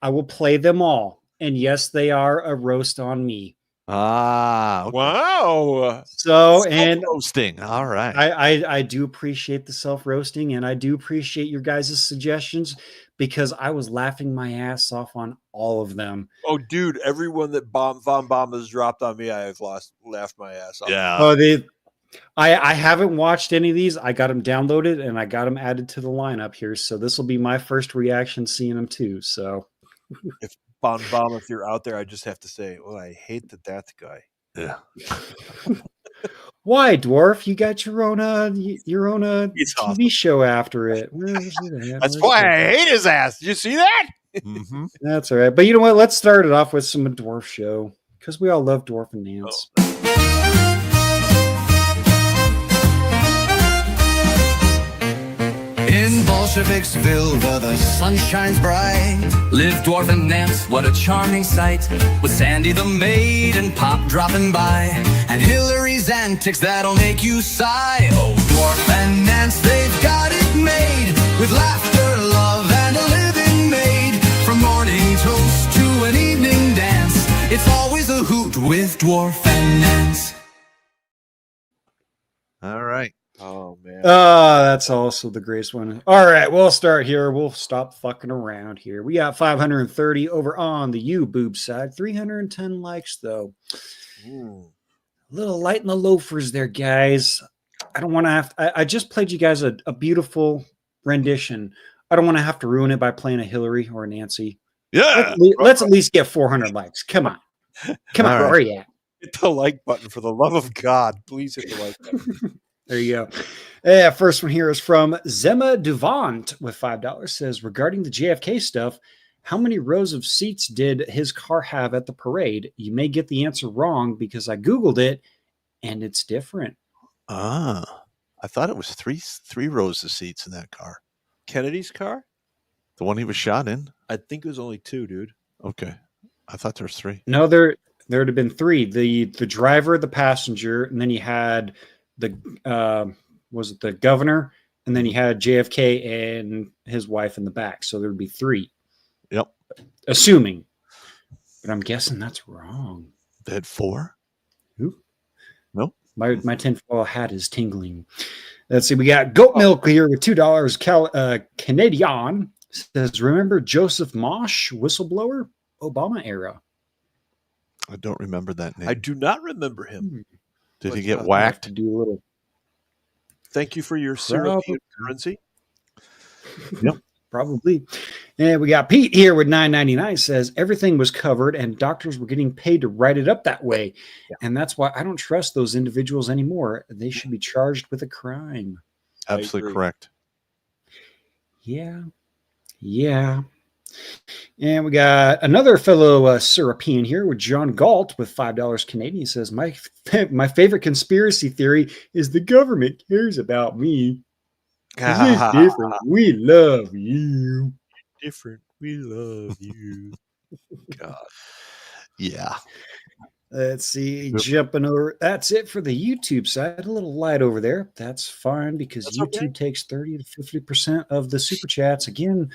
I will play them all. And yes, they are a roast on me. Ah, okay. Wow. So, and roasting. All right. I do appreciate the self-roasting, and I do appreciate your guys' suggestions, because I was laughing my ass off on all of them. Oh, dude, everyone that Von Bomb has dropped on me, I have laughed my ass off. Yeah. Oh, I haven't watched any of these. I got them downloaded and I got them added to the lineup here. So this will be my first reaction seeing them too. So If Von Bomb, if you're out there, I just have to say, well, I hate that guy. Yeah. why, Dwarf? You got your own He's TV awesome. show after it. Where is it at? That's Where's why it? I hate his ass. Did you see that? Mm-hmm. That's all right. But you know what? Let's start it off with some Dwarf show because we all love Dwarf and Nance. In Bolsheviksville, where the sun shines bright, live Dwarf and Nance, what a charming sight. With Sandy the maid and Pop dropping by, and Hillary's antics that'll make you sigh. Oh, Dwarf and Nance, they've got it made, with laughter, love, and a living maid. From morning toast to an evening dance, it's always a hoot with Dwarf and Nance. All right. Oh, man. That's also the greatest one. All right, we'll start here. We'll stop fucking around here. We got 530 over on the U boob side. 310 likes though. A little light in the loafers there, guys. I don't want to have. I just played you guys a beautiful rendition. I don't want to have to ruin it by playing a Hillary or a Nancy. Yeah. Let's at least get 400 likes. Come on, come on. All right. Where are you at? Hit the like button for the love of God. Please hit the like button. There you go. Yeah, first one here is from Zema Duvant with $5. Says, regarding the JFK stuff, how many rows of seats did his car have at the parade? You may get the answer wrong because I Googled it and it's different. I thought it was three rows of seats in that car. Kennedy's car? The one he was shot in? I think it was only 2, dude. Okay. I thought there was 3. No, there'd have been 3. The driver, the passenger, and then you had the was it the governor, and then you had JFK and his wife in the back. So there'd be 3. Yep. Assuming. But I'm guessing that's wrong. They had 4? Who? No. My tinfoil hat is tingling. Let's see. We got goat milk here with $2. Canadian says, remember Joseph Mosh, whistleblower? Obama era. I don't remember that name. I do not remember him. Did he get I'll have whacked? to do a little. Thank you for your Syrupian currency. Yep. Probably. And we got Pete here with $9.99 says everything was covered and doctors were getting paid to write it up that way. Yeah. And that's why I don't trust those individuals anymore. They should be charged with a crime. Absolutely correct. Yeah. Yeah. And we got another fellow Syrupian here with John Galt with $5 Canadian. He says, my favorite conspiracy theory is the government cares about me. It's different. We love you. Different. We love you. God. Yeah. Let's see. Jumping over. That's it for the YouTube side. A little light over there. That's fine because YouTube takes 30 to 50% of the super chats. Again,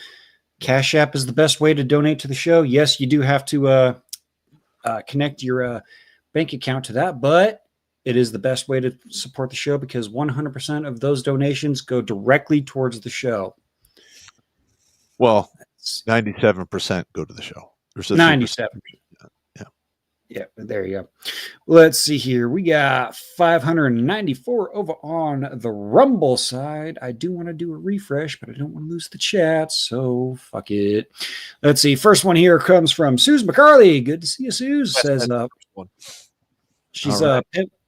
Cash App is the best way to donate to the show. Yes, you do have to connect your bank account to that, but it is the best way to support the show because 100% of those donations go directly towards the show. Well, 97% go to the show. There's 97%. Yeah, there you go. Let's see here. We got 594 over on the Rumble side. I do want to do a refresh, but I don't want to lose the chat, so fuck it. Let's see. First one here comes from Suze McCarley. Good to see you, Suze. Says she's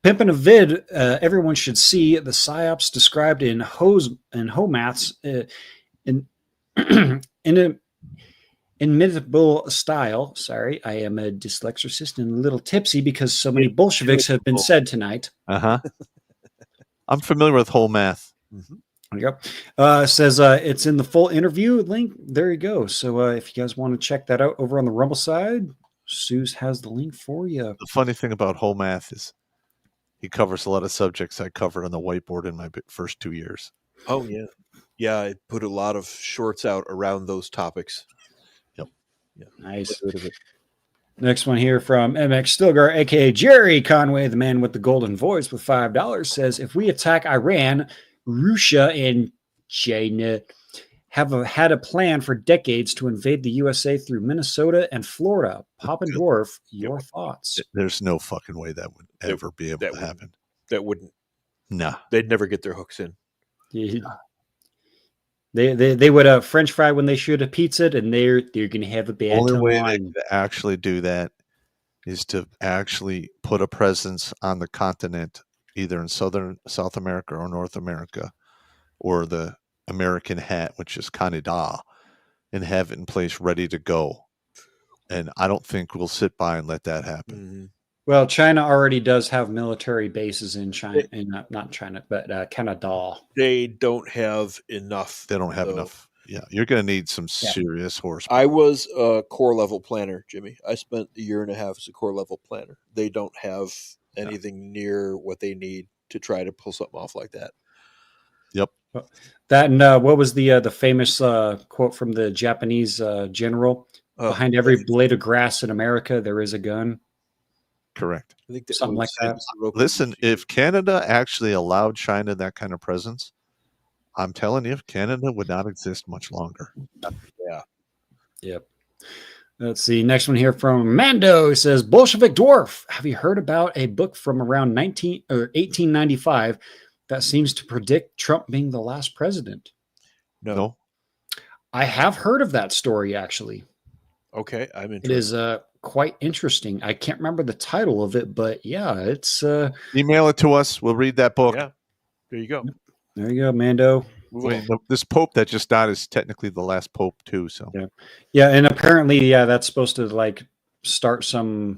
pimping a vid. Everyone should see the psyops described in Homath's in inimitable style. Sorry, I am a dyslexicist and a little tipsy because so many Bolsheviks have been said tonight. I'm familiar with whole math. There you go. Says it's in the full interview link. There you go. So if you guys want to check that out over on the Rumble side, Suze has the link for you. The funny thing about whole math is he covers a lot of subjects I covered on the whiteboard in my first 2 years. Oh, yeah. Yeah, I put a lot of shorts out around those topics. Yeah. Nice. Next one here from MX Stilgar, aka Jerry Conway, the man with the golden voice with $5, says if we attack Iran, Russia, and China, have had a plan for decades to invade the USA through Minnesota and Florida. Pop and Dwarf, your thoughts? There's no fucking way that would ever be able to happen. That wouldn't. No. They'd never get their hooks in. Yeah. They would French fry when they shoot a pizza, and they're going to have a bad The only way they time. could actually do that is to actually put a presence on the continent, either in South America or North America, or the American hat, which is Canada, and have it in place ready to go. And I don't think we'll sit by and let that happen. Mm-hmm. Well, China already does have military bases in China, not China, but Canada. They don't have enough. They don't have enough. Yeah, you're going to need some serious horsepower. I was a corps level planner, Jimmy. I spent a year and a half as a corps level planner. They don't have anything near what they need to try to pull something off like that. Yep. That and what was the famous quote from the Japanese general? Behind every blade of grass in America, there is a gun. Correct. I think something like that. Listen, if Canada actually allowed China that kind of presence, I'm telling you, Canada would not exist much longer. Yeah. Yep. Let's see. Next one here from Mando. It says, Bolshevik Dwarf. Have you heard about a book from around 1895 that seems to predict Trump being the last president? No. I have heard of that story, actually. Okay. I'm interested. It is quite interesting. I can't remember the title of it, but yeah, it's email it to us. We'll read that book. Yeah. There you go. There you go, Mando. Wait, this pope that just died is technically the last pope too. So yeah, and apparently, that's supposed to like start the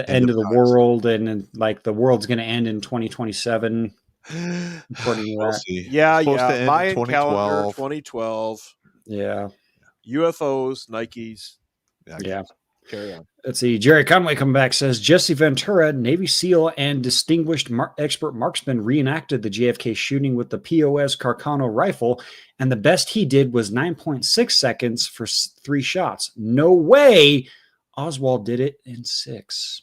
end of the world, and like the world's going to end in 2027. According to that. Yeah. Mayan calendar 2012. Yeah. UFOs, Nikes. Yeah. Carry on. Let's see. Jerry Conway coming back says Jesse Ventura, Navy SEAL and distinguished expert marksman, reenacted the JFK shooting with the POS Carcano rifle, and the best he did was 9.6 seconds for 3 shots. No way Oswald did it in 6.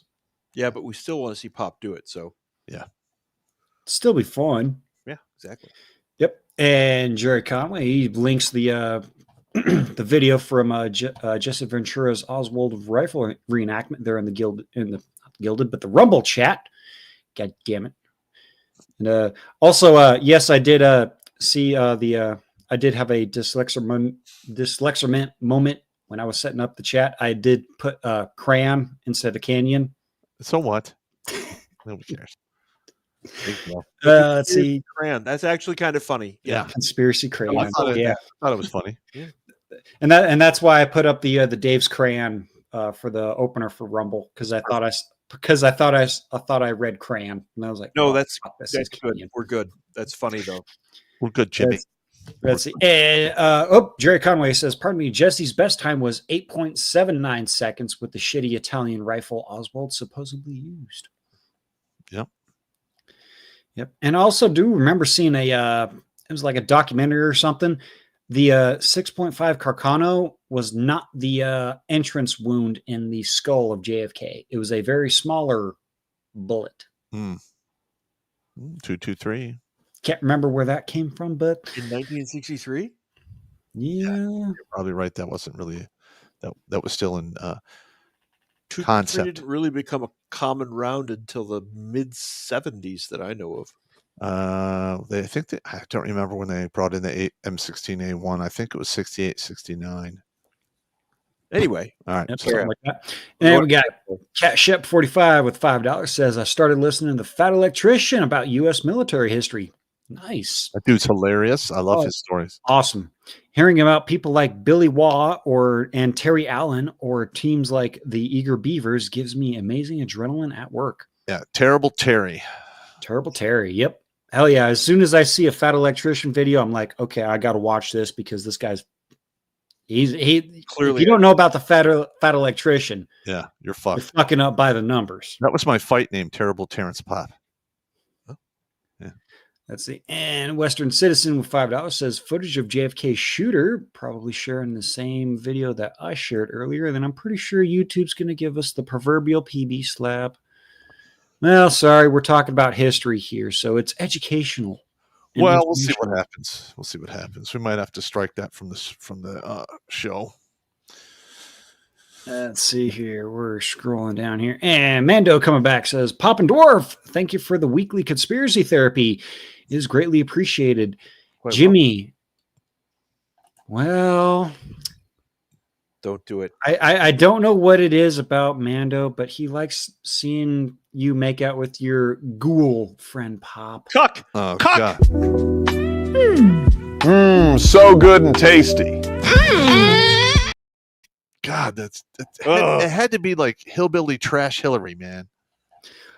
Yeah, but we still want to see Pop do it. So yeah, still be fun. Yeah, exactly. Yep. And Jerry Conway, he links the the video from Jesse Ventura's Oswald rifle reenactment there in the Rumble chat. God damn it! And also, yes, I did see I did have a dyslexia moment when I was setting up the chat. I did put crayon instead of canyon. So what? Nobody cares. Let's see. Crayon. That's actually kind of funny. Yeah. Conspiracy crayon. I thought it was funny. Yeah. And that's why I put up the Dave's crayon for the opener for Rumble, because I thought I read crayon, and I was like, no, that's good. We're good. That's funny though. We're good, Jimmy. Let's see. Jerry Conway says, pardon me, Jesse's best time was 8.79 seconds with the shitty Italian rifle Oswald supposedly used. Yep. And I also do remember seeing it was like a documentary or something. The 6.5 Carcano was not the entrance wound in the skull of JFK. It was a very smaller bullet. 223. Can't remember where that came from, but in 1963. Yeah, you're probably right. That wasn't really that was still in concept. Didn't really become a common round until the mid 70s that I know of. I don't remember when they brought in the M16A1. I think it was 68, 69. Anyway, all right. Something like that. And we got Cat Shep 45 with $5 says, I started listening to the Fat Electrician about U.S. military history. Nice. That dude's hilarious. I love his stories. Awesome. Hearing about people like Billy Waugh and Terry Allen or teams like the Eager Beavers gives me amazing adrenaline at work. Yeah. Terrible Terry. Terrible Terry. Yep. Hell yeah. As soon as I see a Fat Electrician video, I'm like, okay, I got to watch this because this guy's he clearly, if you don't know about the fat electrician, yeah, you're fucked. You're fucking up by the numbers. That was my fight name, Terrible Terrence Pop. Oh. Yeah. Let's see. And Western Citizen with $5 says footage of JFK shooter, probably sharing the same video that I shared earlier. Then I'm pretty sure YouTube's going to give us the proverbial PB slap. Well, sorry, we're talking about history here, so it's educational. Well, we'll see what happens. We'll see what happens. We might have to strike that from the show. Let's see here. We're scrolling down here. And Mando coming back says, Poppin' Dwarf, thank you for the weekly conspiracy therapy. It is greatly appreciated. Quite Jimmy. Well, don't do it. I don't know what it is about Mando, but he likes seeing you make out with your ghoul friend Pop. Cuck! Oh, Cuck! God. So good and tasty. God, it had to be like hillbilly trash Hillary, man.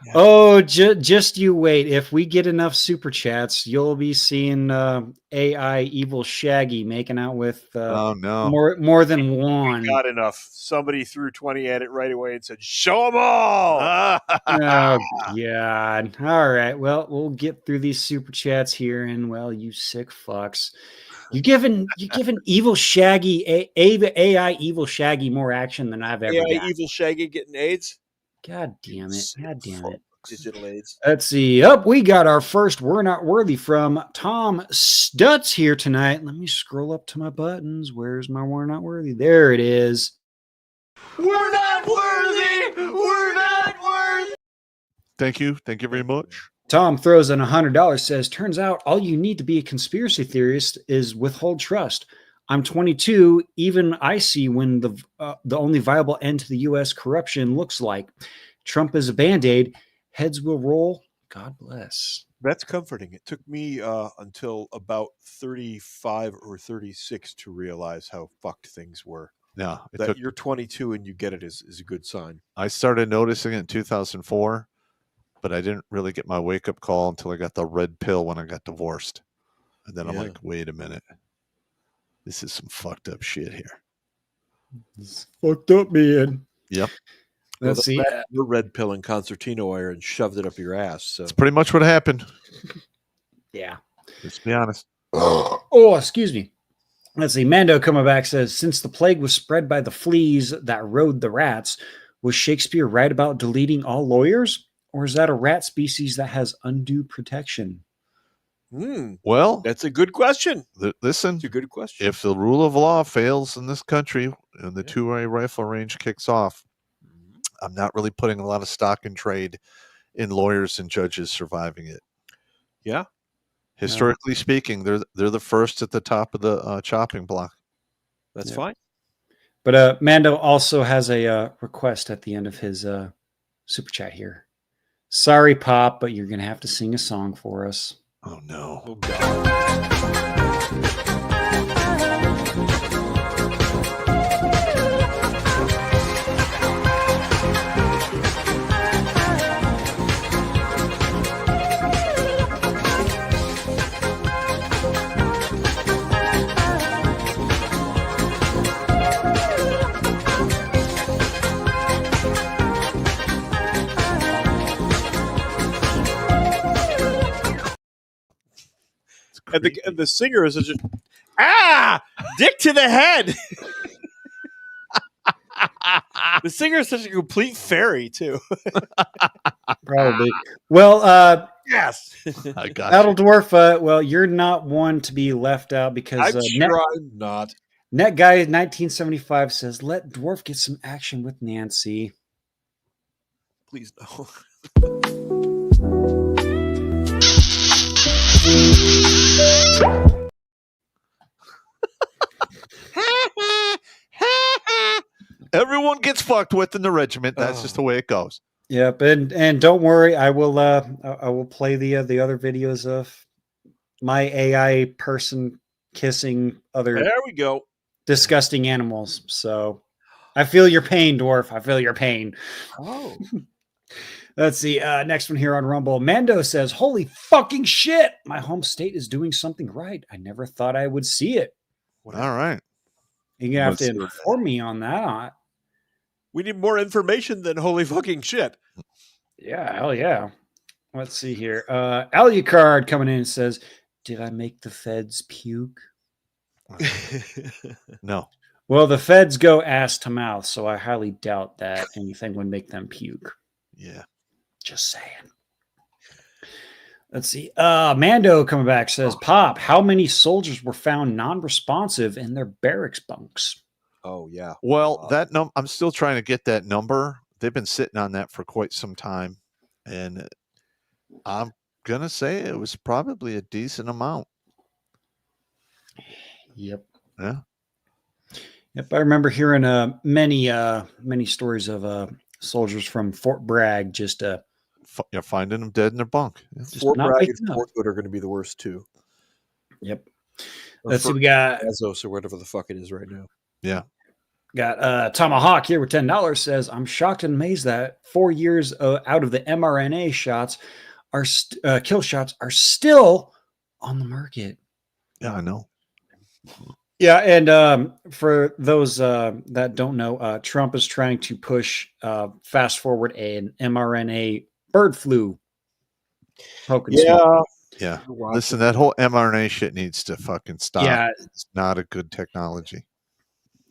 Yeah. Oh, just you wait. If we get enough super chats, you'll be seeing AI evil Shaggy making out with more than one. Not enough. Somebody threw 20 at it right away and said, "Show them all." Oh God! All right. Well, we'll get through these super chats here, and well, you sick fucks. You giving evil Shaggy AI evil Shaggy more action than I've ever AI got. evil Shaggy getting AIDS. God damn it! God damn it! Digital AIDS. Let's see. We got our first "We're Not Worthy" from Tom Stutz here tonight. Let me scroll up to my buttons. Where's my "We're Not Worthy"? There it is. We're not worthy. We're not worthy. Thank you very much. Tom throws in $100. Says, "Turns out all you need to be a conspiracy theorist is withhold trust. I'm 22. Even I see when the only viable end to the U.S. corruption looks like. Trump is a Band-Aid. Heads will roll. God bless." That's comforting. It took me until about 35 or 36 to realize how fucked things were. Yeah, that you're 22 and you get it is a good sign. I started noticing it in 2004, but I didn't really get my wake-up call until I got the red pill when I got divorced. And then I'm like, wait a minute. This is some fucked up shit here. It's fucked up, man. Yep. Let's see. The red pill and concertina wire and shoved it up your ass. So. That's pretty much what happened. Yeah. Let's be honest. Oh, excuse me. Let's see. Mando coming back says, since the plague was spread by the fleas that rode the rats, was Shakespeare right about deleting all lawyers? Or is that a rat species that has undue protection? Well, that's a good question. Listen, it's a good question. If the rule of law fails in this country and the two-way rifle range kicks off, I'm not really putting a lot of stock in trade in lawyers and judges surviving it. Yeah. Historically speaking, they're the first at the top of the chopping block. That's fine. But Mando also has a request at the end of his super chat here. Sorry, Pop, but you're going to have to sing a song for us. Oh, no. Oh, God. And the singer is just, dick to the head. The singer is such a complete fairy, too. Probably. Well, yes. I got Battle Dwarf, well, you're not one to be left out because I'm sure I'm not. Net Guy 1975 says, let Dwarf get some action with Nancy. Please no. Everyone gets fucked with in the regiment. That's just the way it goes. Yep, and don't worry, I will play the other videos of my AI person kissing other There we go. disgusting animals. So I feel your pain, Dwarf. I feel your pain. Oh. Let's see. Next one here on Rumble. Mando says, holy fucking shit. My home state is doing something right. I never thought I would see it. All right. You're going to have to inform me on that. We need more information than holy fucking shit. Yeah, hell yeah. Let's see here. Alucard coming in and says, did I make the feds puke? No. Well, the feds go ass to mouth, so I highly doubt that anything would make them puke. Yeah. Just saying. Let's see. Mando coming back says, Pop, how many soldiers were found non-responsive in their barracks bunks? Oh, yeah. Well, I'm still trying to get that number. They've been sitting on that for quite some time. And I'm going to say it was probably a decent amount. Yep. Yeah. Yep. I remember hearing many stories of soldiers from Fort Bragg just You're finding them dead in their bunk. Yeah. Fort Bragg and Fort Hood are going to be the worst, too. Yep. Let's see. We got Bezos or whatever the fuck it is right now. Yeah. Got Tomahawk here with $10 says, I'm shocked and amazed that 4 years out of the mRNA shots kill shots are still on the market. Yeah, I know. Yeah, and for those that don't know, Trump is trying to push fast forward an mRNA bird flu. Yeah. Listen, that whole mRNA shit needs to fucking stop. Yeah. It's not a good technology.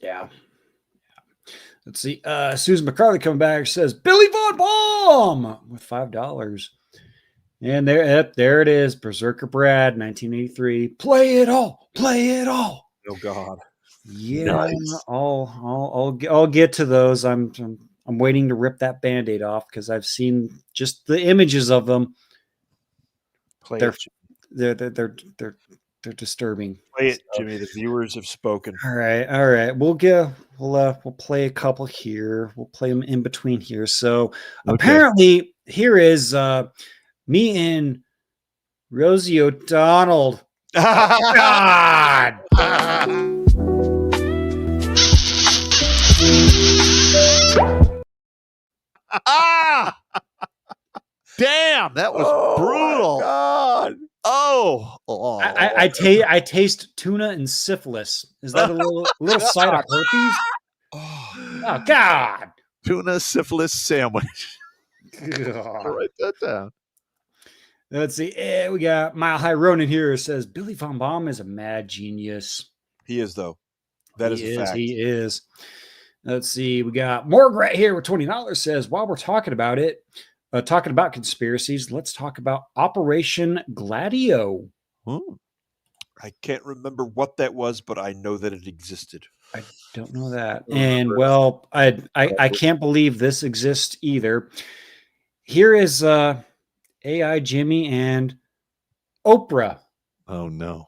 Yeah. Let's see. Susan McCarthy coming back says, Billy Von Baum with $5. And there it is. Berserker Brad, 1983. Play it all. Play it all. Oh God. Yeah. Nice. I'll get to those. I'm waiting to rip that Band-Aid off because I've seen just the images of them. They're disturbing. Play it, Jimmy. The viewers have spoken. All right. We'll play a couple here. We'll play them in between here. So apparently here is me and Rosie O'Donnell. God. Damn, that was brutal. God. Oh. I taste tuna and syphilis. Is that a little side of herpes? Oh God. Tuna syphilis sandwich. Write that down. Let's see. We got Mile High Ronin here. Says Billy Von Baum is a mad genius. He is, though. That is a fact. He is. Let's see. We got Morgrat here with $20. Says, while we're talking about it, talking about conspiracies, let's talk about Operation Gladio. Ooh. I can't remember what that was, but I know that it existed. I don't know that. And well, I can't believe this exists either. Here is AI Jimmy and Oprah. Oh no.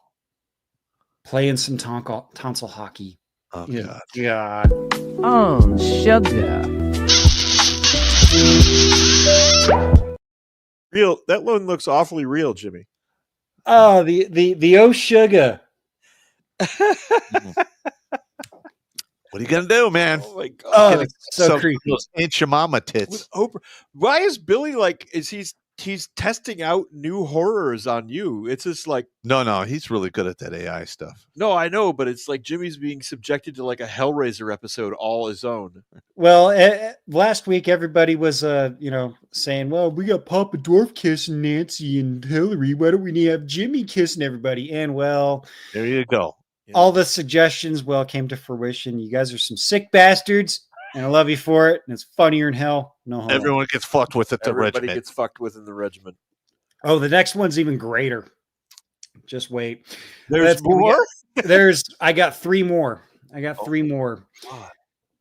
Playing some tonsil hockey. Oh God. Oh, sugar. Real. That one looks awfully real, Jimmy. Oh, the oh sugar. What are you gonna do, man? Oh my God. Oh, it's so creepy. Those ain't your mama tits. With Oprah. Why is Billy like? Is he's testing out new horrors on you? It's just like No, he's really good at that AI stuff. no, I know, but it's like Jimmy's being subjected to like a Hellraiser episode all his own. Well, last week everybody was saying, well, we got Papa Dwarf kissing Nancy and Hillary. Why don't we have Jimmy kissing everybody? And well, there you go. All the suggestions came to fruition. You guys are some sick bastards, and I love you for it. And it's funnier than hell. No homo. Everyone gets fucked with at the Everybody regiment. gets fucked with in the regiment. Oh, the next one's even greater. Just wait. There's more? I got three more.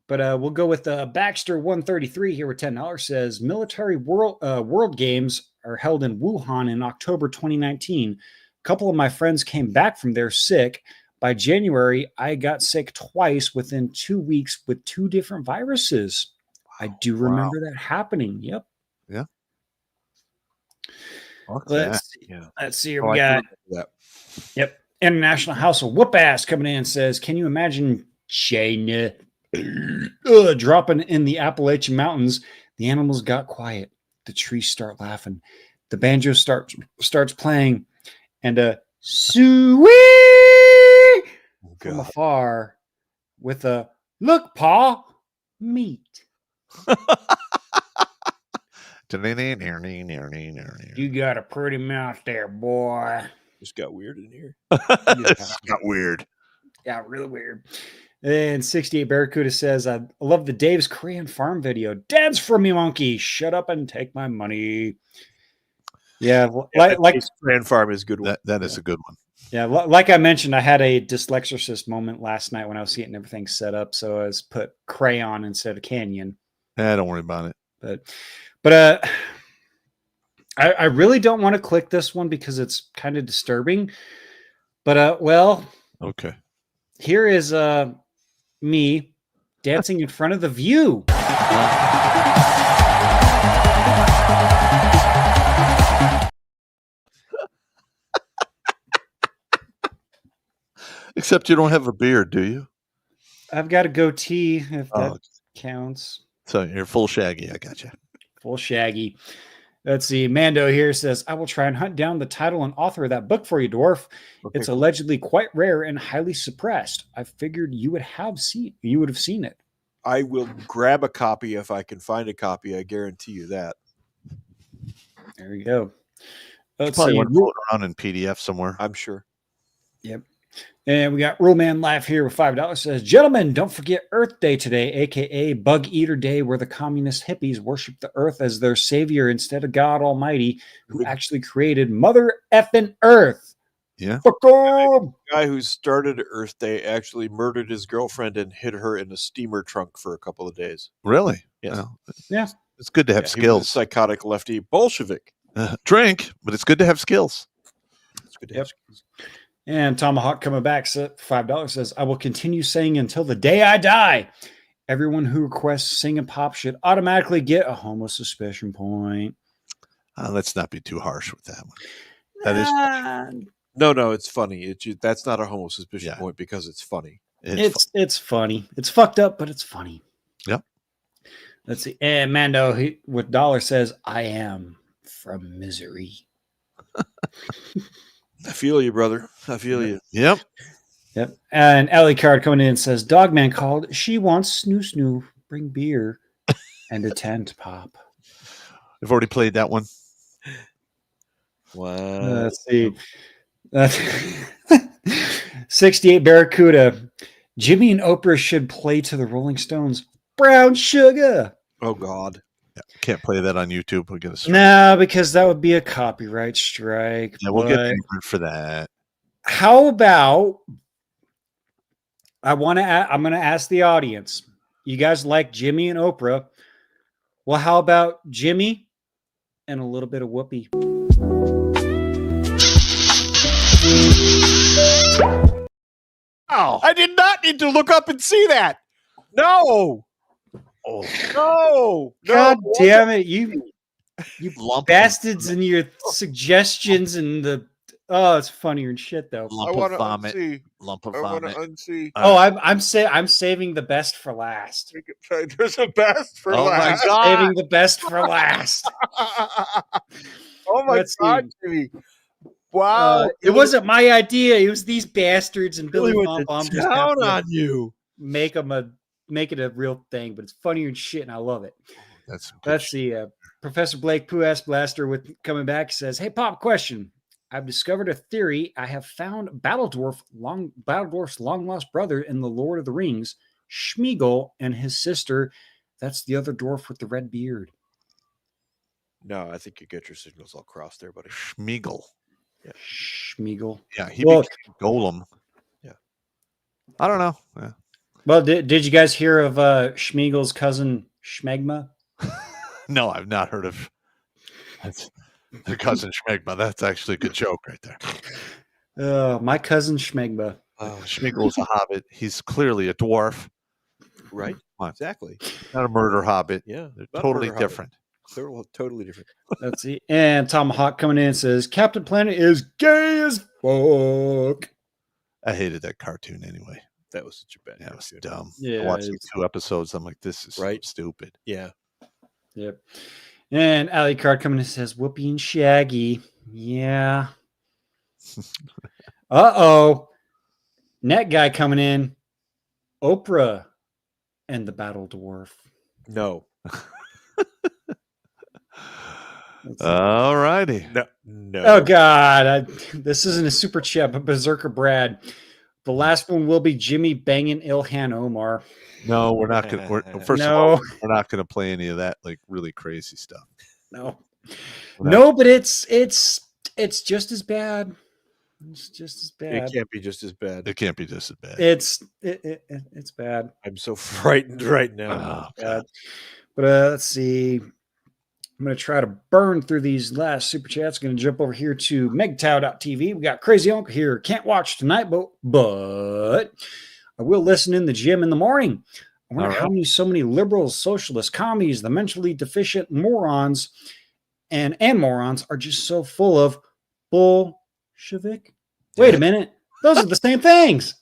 But we'll go with Baxter 133 here with $10. Says military world games are held in Wuhan in October 2019. A couple of my friends came back from there sick. By January, I got sick twice within 2 weeks with two different viruses. I do remember that happening. Yep. Yeah. Let's see here. Oh, We got that. Yep. International House of Whoop Ass coming in and says, can you imagine China dropping in the Appalachian Mountains? The animals got quiet. The trees start laughing. The banjo starts playing. And sweet from afar with a look, Pa, meat. You got a pretty mouth there, boy. Just got weird in here. Got weird. Yeah, really weird. And 68 Barracuda says, I love the Dave's Korean farm video. Dance for me, monkey. Shut up and take my money. Yeah, That like Ace Grand Farm is a good one. That is a good one. Yeah, like I mentioned, I had a dyslexicist moment last night when I was getting everything set up. So I was put crayon instead of canyon. Don't worry about it. But I really don't want to click this one because it's kind of disturbing. But well, okay. Here is me dancing in front of the view. Except you don't have a beard, do you? I've got a goatee, if that counts. So you're full shaggy. I got you. Full shaggy. Let's see. Mando here says, I will try and hunt down the title and author of that book for you, Dwarf. Okay, it's allegedly quite rare and highly suppressed. I figured you would have seen it. I will grab a copy if I can find a copy. I guarantee you that. There you go. Let's probably floating around in PDF somewhere. I'm sure. Yep. And we got Rule Man Live here with $5. Says, gentlemen, don't forget Earth Day today, aka Bug Eater Day, where the communist hippies worship the Earth as their savior instead of God Almighty, who actually created Mother effing Earth. Yeah. The guy who started Earth Day actually murdered his girlfriend and hid her in a steamer trunk for a couple of days. Really? Yes. Oh, yeah. It's good to have skills. He was a psychotic lefty Bolshevik. Drink, but it's good to have skills. It's good to have skills. And Tomahawk coming back $5 says, I will continue saying until the day I die. Everyone who requests Sing and Pop should automatically get a homo suspicion point. Let's not be too harsh with that one. That is funny. No, it's funny. That's not a homo suspicion point because it's funny. It's funny. It's fucked up, but it's funny. Yep. Let's see. And Mando with $1 says, I am from misery. I feel you, brother. I feel you. Yep. And Ellie Card coming in and says, Dogman called. She wants snoo. Bring beer and a tent, Pop. I've already played that one. Wow. Let's see. 68 Barracuda. Jimmy and Oprah should play to the Rolling Stones. Brown Sugar. Oh, God. Yeah, can't play that on YouTube. We'll get a strike. No, because that would be a copyright strike. Yeah, we'll get papered for that. How about I'm going to ask the audience. You guys like Jimmy and Oprah? Well, how about Jimmy and a little bit of Whoopi? Oh, I did not need to look up and see that. No. Oh no! God damn it! You bastards and your suggestions and the it's funnier and shit though. Lump of vomit. Lump of vomit. I'm saving the best for last. There's a best for last. My God. Saving the best for last. Oh my God, Jimmy! Wow, it wasn't my idea. It was these bastards and Billy Bob Bomb just down on you. Make it a real thing, but it's funnier and shit, and I love it. Let's see. Professor Blake Pooh Ass Blaster with coming back says, "Hey, Pop, question. I've discovered a theory. I have found Battledwarf's long lost brother in the Lord of the Rings, Schmeagol, and his sister. That's the other dwarf with the red beard." No, I think you get your signals all crossed there, buddy. Schmeagol. Yeah, Schmeagol. Yeah, he became Golem. Yeah, I don't know. Yeah. Well, did you guys hear of Schmeagol's cousin Schmegma? No, I've not heard of. That's their cousin Schmegma. That's actually a good joke right there. My cousin Schmegma. Schmeagol's a hobbit. He's clearly a dwarf. Right? Exactly. Not a murder hobbit. Yeah. They're totally different. They're totally different. Let's see. And Tomahawk coming in and says, Captain Planet is gay as fuck. I hated that cartoon anyway. That was such a bad. Yeah, it was dumb. Yeah, I watched 2 episodes. I'm like, this is so stupid. Yeah. Yep. And Ali Card coming in and says, Whoopi and Shaggy. Yeah. Uh-oh. Net guy coming in. Oprah and the Battle Dwarf. No. All righty. No. Oh, God. This isn't a super chat, but Berserker Brad. The last one will be Jimmy banging Ilhan Omar. No, we're not going to. First of all, we're not going to play any of that like really crazy stuff. No. No, but it's just as bad. It's just as bad. It can't be just as bad. It can't be just as bad. It's bad. I'm so frightened right now. Oh, Bad. But let's see. I'm going to try to burn through these last super chats. Going to jump over here to megtow.tv. We got Crazy Uncle here. Can't watch tonight, but I will listen in the gym in the morning. I wonder how so many liberals, socialists, commies, the mentally deficient morons, and morons are just so full of Bolshevik. Wait a minute. Those are the same things.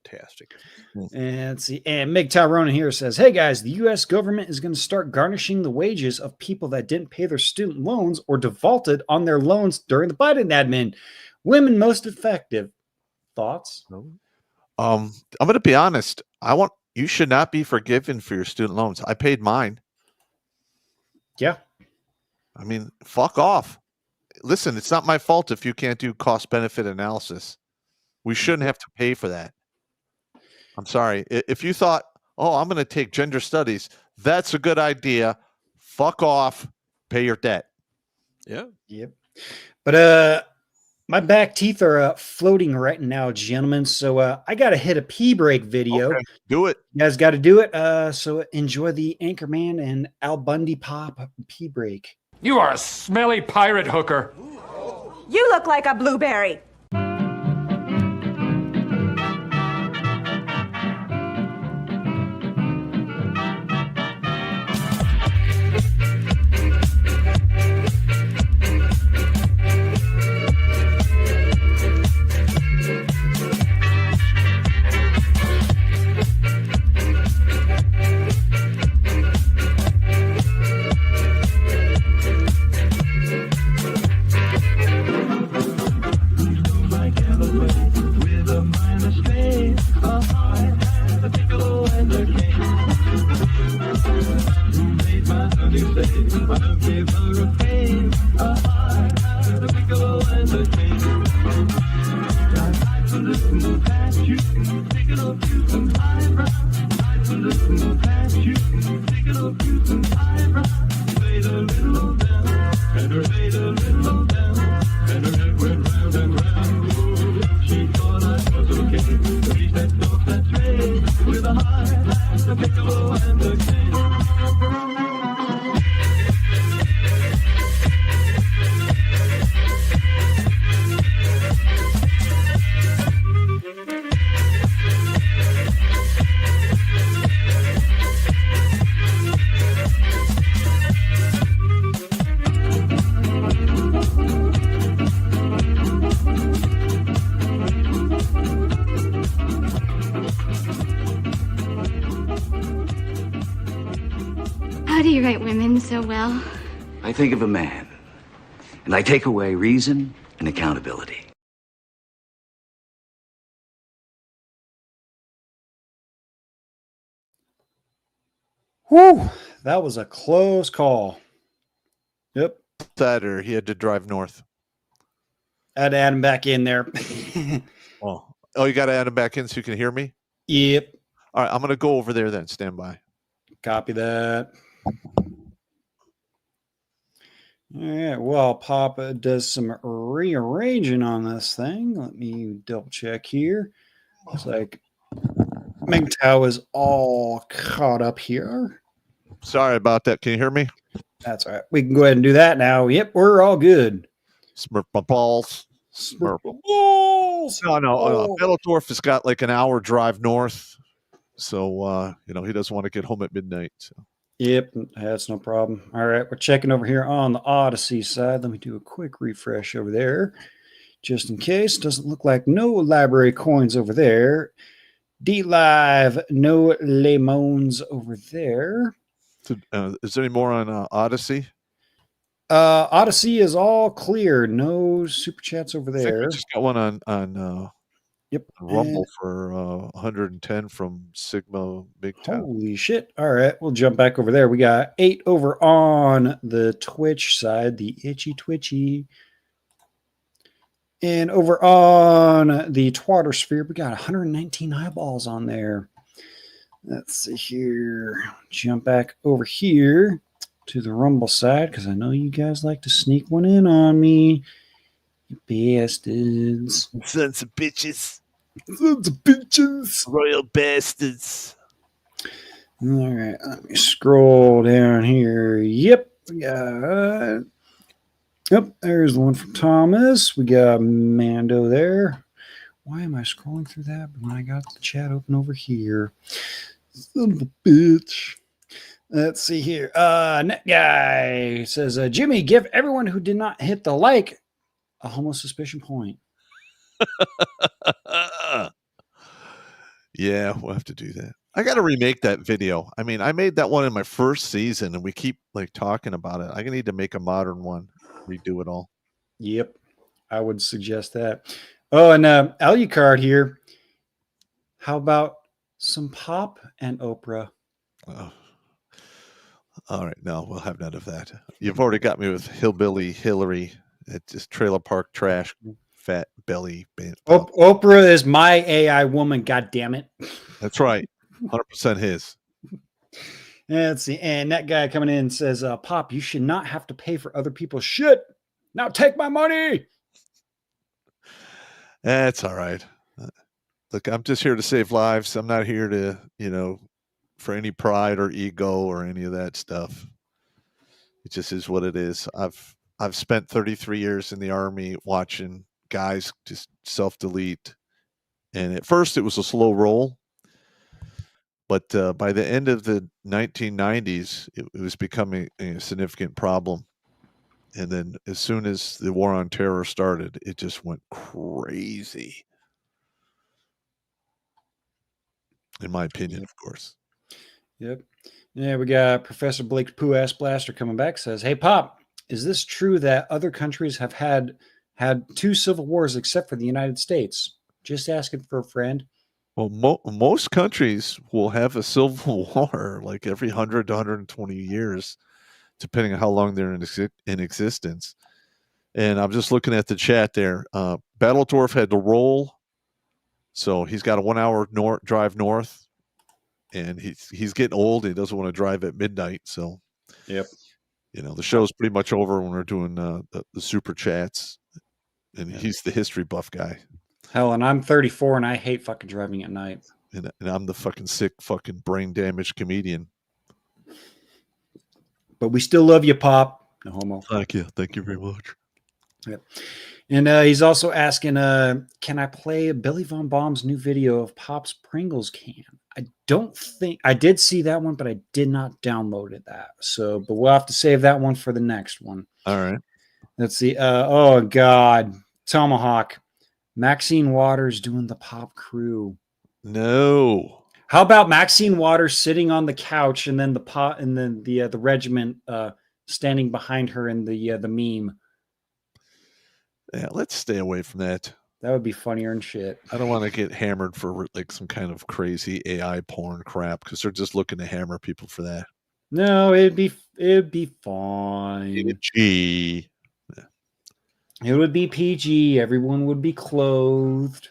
Fantastic. And let's see. And Meg Tyrone here says, hey guys, the U.S. government is going to start garnishing the wages of people that didn't pay their student loans or defaulted on their loans during the Biden admin. Women most effective. Thoughts? I'm going to be honest. You should not be forgiven for your student loans. I paid mine. Yeah. I mean, fuck off. Listen, it's not my fault if you can't do cost benefit analysis. We shouldn't have to pay for that. I'm sorry. If you thought, oh, I'm going to take gender studies, that's a good idea. Fuck off. Pay your debt. Yeah. Yep. But my back teeth are floating right now, gentlemen. So I got to hit a pee break video. Okay, do it. You guys got to do it. So enjoy the Anchorman and Al Bundy pop pee break. You are a smelly pirate hooker. You look like a blueberry. How do you write women so well? I think of a man, and I take away reason and accountability. Whew, that was a close call. Yep. That or he had to drive north. I had to add him back in there. Oh, you got to add him back in so you can hear me? Yep. All right, I'm going to go over there then. Stand by. Copy that. All right, well, Papa does some rearranging on this thing. Let me double check here. Looks like MGTOW is all caught up here. Sorry about that. Can you hear me? That's all right. We can go ahead and do that now. Yep, we're all good. Smurf my balls. Smurf my balls. No. Bellatorf has got like an hour drive north. So, he doesn't want to get home at midnight. So. Yep, that's no problem. All right, we're checking over here on the Odyssey side. Let me do a quick refresh over there, just in case. Doesn't look like no library coins over there. D-Live, no lemons over there. Is there any more on Odyssey? Odyssey is all clear. No super chats over there. I think we just got one on yep, Rumble for 110 from Sigma Big Town. Holy shit. All right, we'll jump back over there. We got 8 over on the Twitch side, the itchy twitchy. And over on the Twatter sphere, we got 119 eyeballs on there. Let's see here. Jump back over here. to the Rumble side because I know you guys like to sneak one in on me. You bastards. Sons of bitches. Sons of bitches. Royal bastards. All right, let me scroll down here. Yep. Yep, there's the one from Thomas. We got Mando there. Why am I scrolling through that when I got the chat open over here? Son of a bitch. Let's see here. Net guy says, Jimmy, give everyone who did not hit the like a homo suspicion point. Yeah, we'll have to do that. I got to remake that video. I mean, I made that one in my first season, and we keep like talking about it. I need to make a modern one, redo it all. Yep, I would suggest that. Oh, and Alucard here. How about some pop and Oprah? Oh. All right, no, we'll have none of that. You've already got me with Hillbilly Hillary. It's just trailer park trash, fat belly. Oprah is my AI woman. God damn it! That's right, 100% his. Let's see. And that guy coming in says, "Pop, you should not have to pay for other people's shit. Now take my money." That's all right. Look, I'm just here to save lives. I'm not here to, for any pride or ego or any of that stuff. It just is what it is. I've spent 33 years in the Army watching guys just self-delete. And at first it was a slow roll. But by the end of the 1990s, it was becoming a significant problem. And then as soon as the war on terror started, it just went crazy. In my opinion, of course. Yep. Yeah, we got Professor Blake's Pooh Ass Blaster coming back. Says, "Hey, Pop, is this true that other countries have had 2 civil wars except for the United States? Just asking for a friend." Well, most countries will have a civil war like every 100 to 120 years, depending on how long they're in existence. And I'm just looking at the chat there. Battledorf had to roll, so he's got a 1 hour drive north, and he's getting old. He doesn't want to drive at midnight. So, yep. The show's pretty much over when we're doing the super chats, and he's the history buff guy. Hell, and I'm 34 and I hate fucking driving at night. And I'm the fucking sick, fucking brain damaged comedian. But we still love you, Pop. No homo. Thank you. Thank you very much. Yep. And he's also asking, can I play Billy Von Baum's new video of Pop's Pringles can? I don't think I did see that one, but I did not download it. But we'll have to save that one for the next one. All right. Let's see. Oh God, Tomahawk. Maxine Waters doing the Pop crew. No. How about Maxine Waters sitting on the couch and then the regiment standing behind her in the meme? Yeah, let's stay away from that. That would be funnier than shit. I don't want to get hammered for like some kind of crazy AI porn crap because they're just looking to hammer people for that. No, it'd be fine. PG. Yeah. It would be PG. Everyone would be clothed.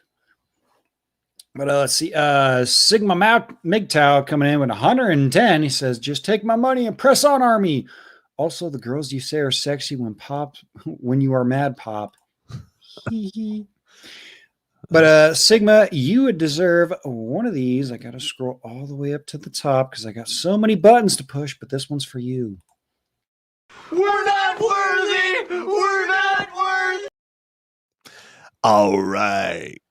But let's see. Sigma MGTOW coming in with 110. He says, "Just take my money and press on, Army." Also, the girls you say are sexy when you are mad, Pop. But Sigma, you would deserve one of these. I got to scroll all the way up to the top because I got so many buttons to push, but this one's for you. We're not worthy! We're not worthy! All right.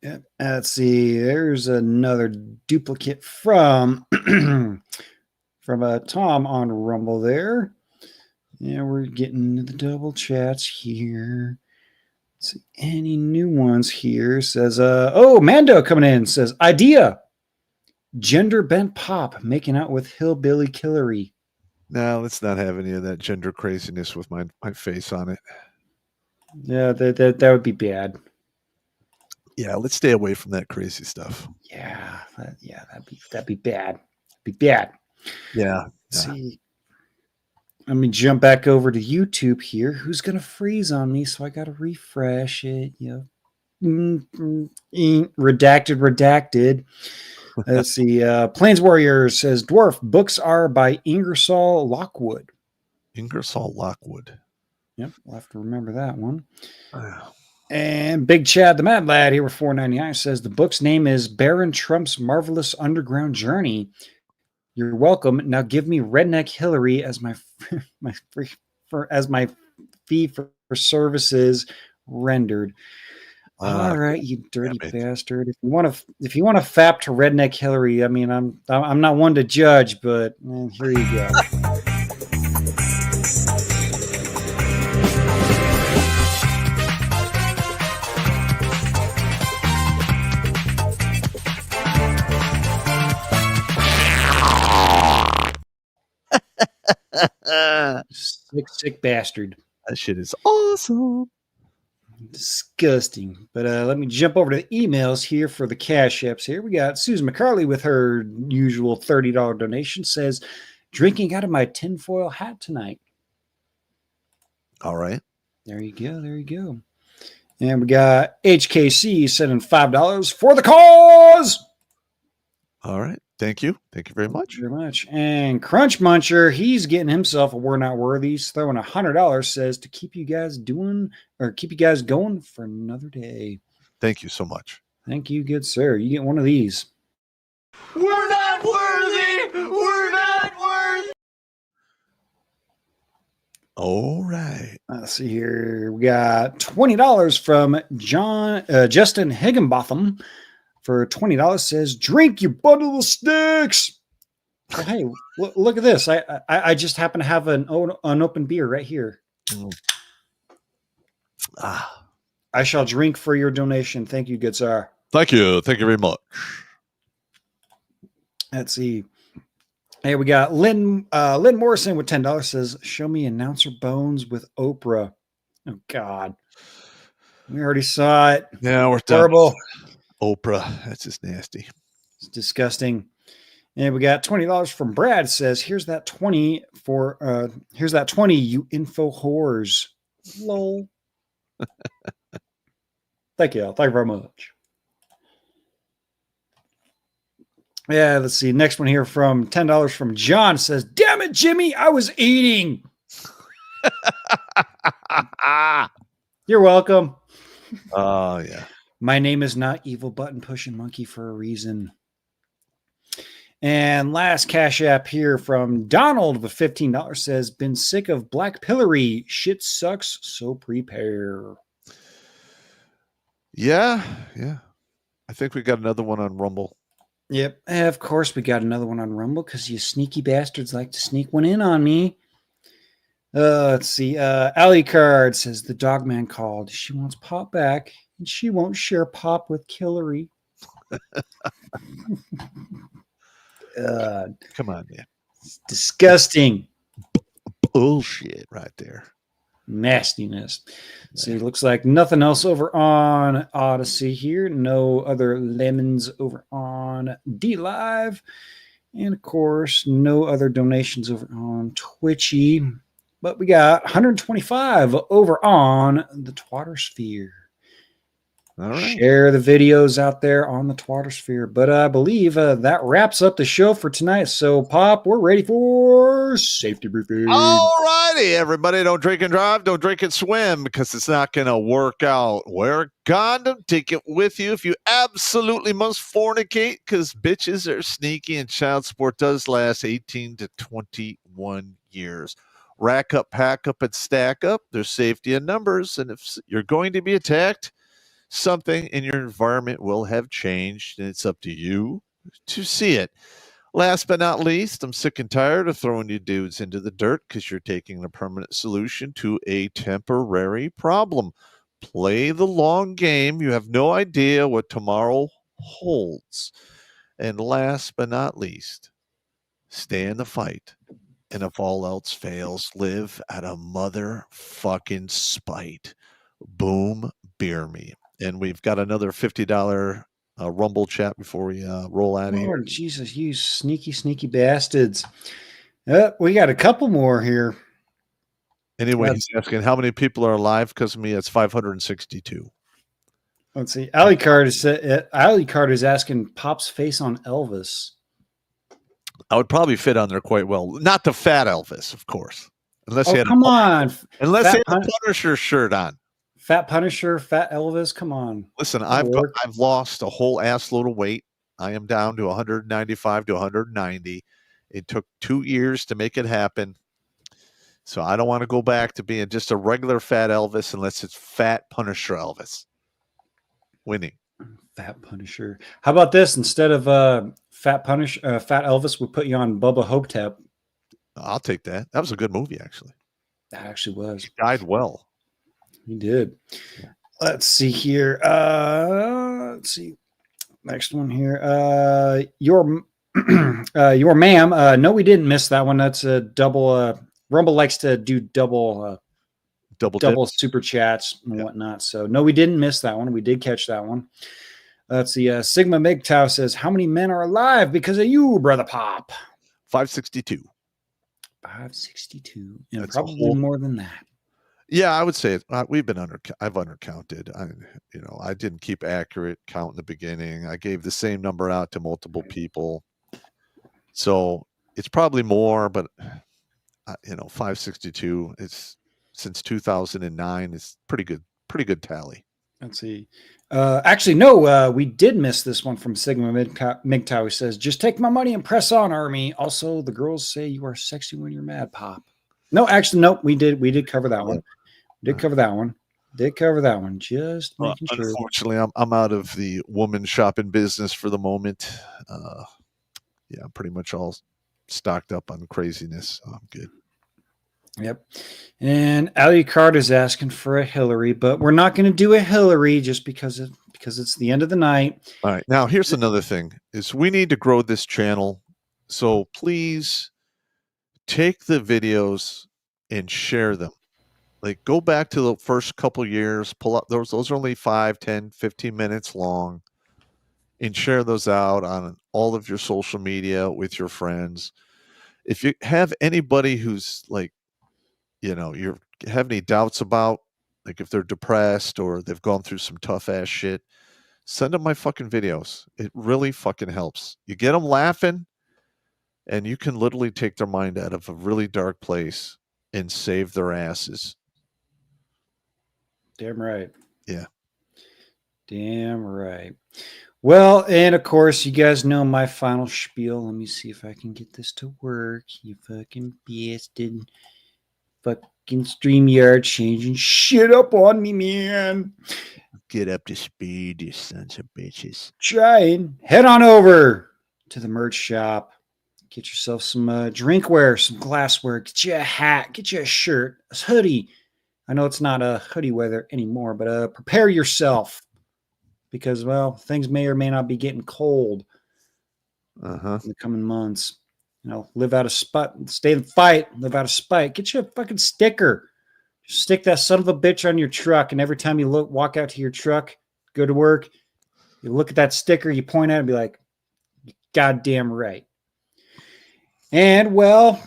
Yeah, let's see. There's another duplicate from Tom on Rumble there. Yeah, we're getting to the double chats here. Let's see any new ones here. Says, Mando coming in says, idea. Gender bent Pop making out with Hillbilly Killery. No, let's not have any of that gender craziness with my face on it. Yeah, that would be bad. Yeah, let's stay away from that crazy stuff. Yeah, that'd be bad. Be bad. Yeah. Let's see. Let me jump back over to YouTube here. Who's gonna freeze on me? So I gotta refresh it. Yeah. Redacted. Let's see. Plains Warriors says dwarf books are by Ingersoll Lockwood. Ingersoll Lockwood. Yep, we'll have to remember that one. And Big Chad, the Mad Lad, here with $4.99 says the book's name is Baron Trump's Marvelous Underground Journey. You're welcome. Now give me Redneck Hillary as my fee for services rendered. All right, you dirty bastard. If you want to fap to Redneck Hillary, I mean, I'm not one to judge, but here you go. Sick bastard. That shit is awesome. Disgusting. But let me jump over to the emails here for the cash apps here. We got Susan McCarley with her usual $30 donation, says, drinking out of my tinfoil hat tonight. All right. There you go. And we got HKC sending $5 for the cause. All right. Thank you very much. And Crunch Muncher, he's getting himself a We're Not Worthy. He's throwing $100, says to keep you guys going for another day. Thank you so much. Thank you, good sir. You get one of these. We're not worthy. We're not worthy. All right. Let's see here. We got $20 from Justin Higginbotham. For $20, says, drink, you bundle of sticks. Well, hey, look at this. I just happen to have an unopened beer right here. I shall drink for your donation. Thank you, good sir. Thank you very much. Let's see. Hey, we got Lynn Morrison with $10, says, show me announcer bones with Oprah. Oh, God. We already saw it. Yeah, we're horrible. Done. Oprah, that's just nasty. It's disgusting. And we got $20 from Brad. Says, here's that 20 for here's that 20, you info whores. Lol. Thank you very much. Yeah, let's see. Next one here from $10 from John, says, damn it, Jimmy, I was eating. You're welcome. Oh, yeah. My name is not Evil Button Pushing Monkey for a reason. And last cash app here from Donald with $15 says, been sick of black pillory. Shit sucks, so prepare. Yeah. I think we got another one on Rumble. Yep. Of course we got another one on Rumble because you sneaky bastards like to sneak one in on me. Let's see. Allie Card says, the dog man called. She wants Pop back. And she won't share Pop with Hillary. Come on, man. It's disgusting. Bullshit right there. Nastiness. See, it looks like nothing else over on Odyssey here. No other lemons over on D-Live. And, of course, no other donations over on Twitchy. But we got 125 over on the Twattersphere. All right. Share the videos out there on the Twattersphere. But I believe that wraps up the show for tonight. So, Pop, we're ready for safety briefing. All righty, everybody. Don't drink and drive. Don't drink and swim because it's not going to work out. Wear a condom. Take it with you if you absolutely must fornicate because bitches are sneaky and child support does last 18 to 21 years. Rack up, pack up, and stack up. There's safety in numbers. And if you're going to be attacked, something in your environment will have changed, and it's up to you to see it. Last but not least, I'm sick and tired of throwing you dudes into the dirt because you're taking a permanent solution to a temporary problem. Play the long game. You have no idea what tomorrow holds. And last but not least, stay in the fight. And if all else fails, live out of motherfucking spite. Boom, beer me. And we've got another $50 Rumble chat before we roll out of here. Lord Jesus, you sneaky bastards. We got a couple more here. Anyway, he's asking how many people are alive because of me. It's 562. Let's see. Ali Card is asking Pop's face on Elvis. I would probably fit on there quite well. Not the fat Elvis, of course. Unless Oh, he had come on. unless he Fat had a Punisher shirt on. Fat Punisher, Fat Elvis, come on. Listen, That'll work. I've lost a whole ass load of weight. I am down to 195 to 190. It took 2 years to make it happen. So I don't want to go back to being just a regular Fat Elvis unless it's Fat Punisher Elvis. Winning. Fat Punisher. How about this? Instead of Fat Elvis, we put you on Bubba Hotep. I'll take that. That was a good movie, actually. That actually was. He died well. He did. Let's see here. Let's see. Next one here. Your ma'am. No, we didn't miss that one. That's a double. Rumble likes to do double super chats and whatnot. So no, we didn't miss that one. We did catch that one. Let's see. Sigma MGTOW says, "How many men are alive because of you, brother Pop?" 562. 562, and that's probably more than that. Yeah, I would say we've been I've undercounted. I didn't keep accurate count in the beginning. I gave the same number out to multiple people, so it's probably more. But 562. It's since 2009. It's pretty good tally. Let's see. Actually, no, we did miss this one from Sigma MGTOW. He says, "Just take my money and press on, Army." Also, the girls say you are sexy when you're mad, Pop. No, actually, no, we did cover that one. Did cover that one. Just making sure. Unfortunately, I'm out of the woman shopping business for the moment. I'm pretty much all stocked up on craziness. So I'm good. Yep. And Alucard is asking for a Hillary, but we're not going to do a Hillary just because it's the end of the night. All right. Now, here's another thing is we need to grow this channel. So please take the videos and share them. Like, go back to the first couple years, pull up those are only 5, 10, 15 minutes long, and share those out on all of your social media with your friends. If you have anybody who's like, you have any doubts about, like if they're depressed or they've gone through some tough ass shit, send them my fucking videos. It really fucking helps. You get them laughing, and you can literally take their mind out of a really dark place and save their asses. Damn right. Yeah. Damn right. Well, and of course, you guys know my final spiel. Let me see if I can get this to work. You fucking bastard. Fucking StreamYard changing shit up on me, man. Get up to speed, you sons of bitches. Trying. Head on over to the merch shop. Get yourself some drinkware, some glassware. Get you a hat. Get you a shirt, a hoodie. I know it's not a hoodie weather anymore, but prepare yourself because, well, things may or may not be getting cold in the coming months. Live out of spite, stay in the fight, live out of spite. Get you a fucking sticker. Just stick that son of a bitch on your truck, and every time you walk out to your truck, go to work, you look at that sticker, you point at it and be like, goddamn right. And, well,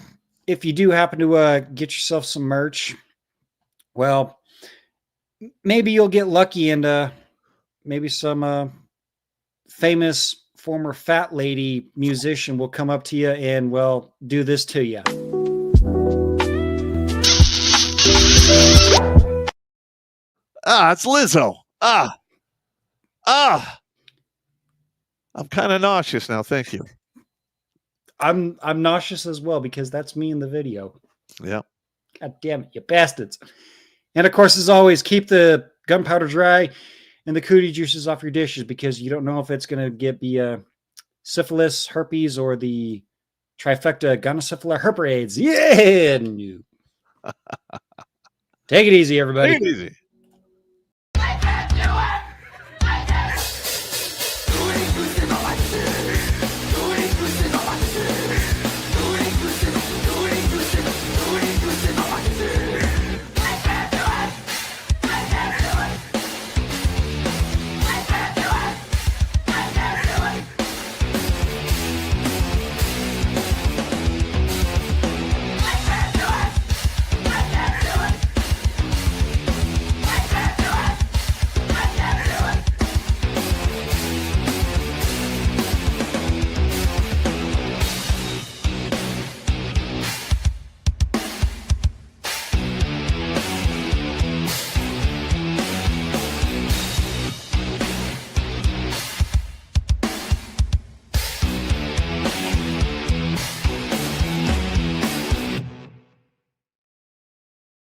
if you do happen to get yourself some merch, well, maybe you'll get lucky and maybe some famous former fat lady musician will come up to you and, well, do this to you. It's Lizzo. I'm kind of nauseous now. Thank you. I'm nauseous as well because that's me in the video. Yeah. God damn it, you bastards. And of course, as always, keep the gunpowder dry and the cootie juices off your dishes because you don't know if it's going to be syphilis, herpes, or the trifecta gonosyphilis herpes. Yeah. Take it easy, everybody. Take it easy.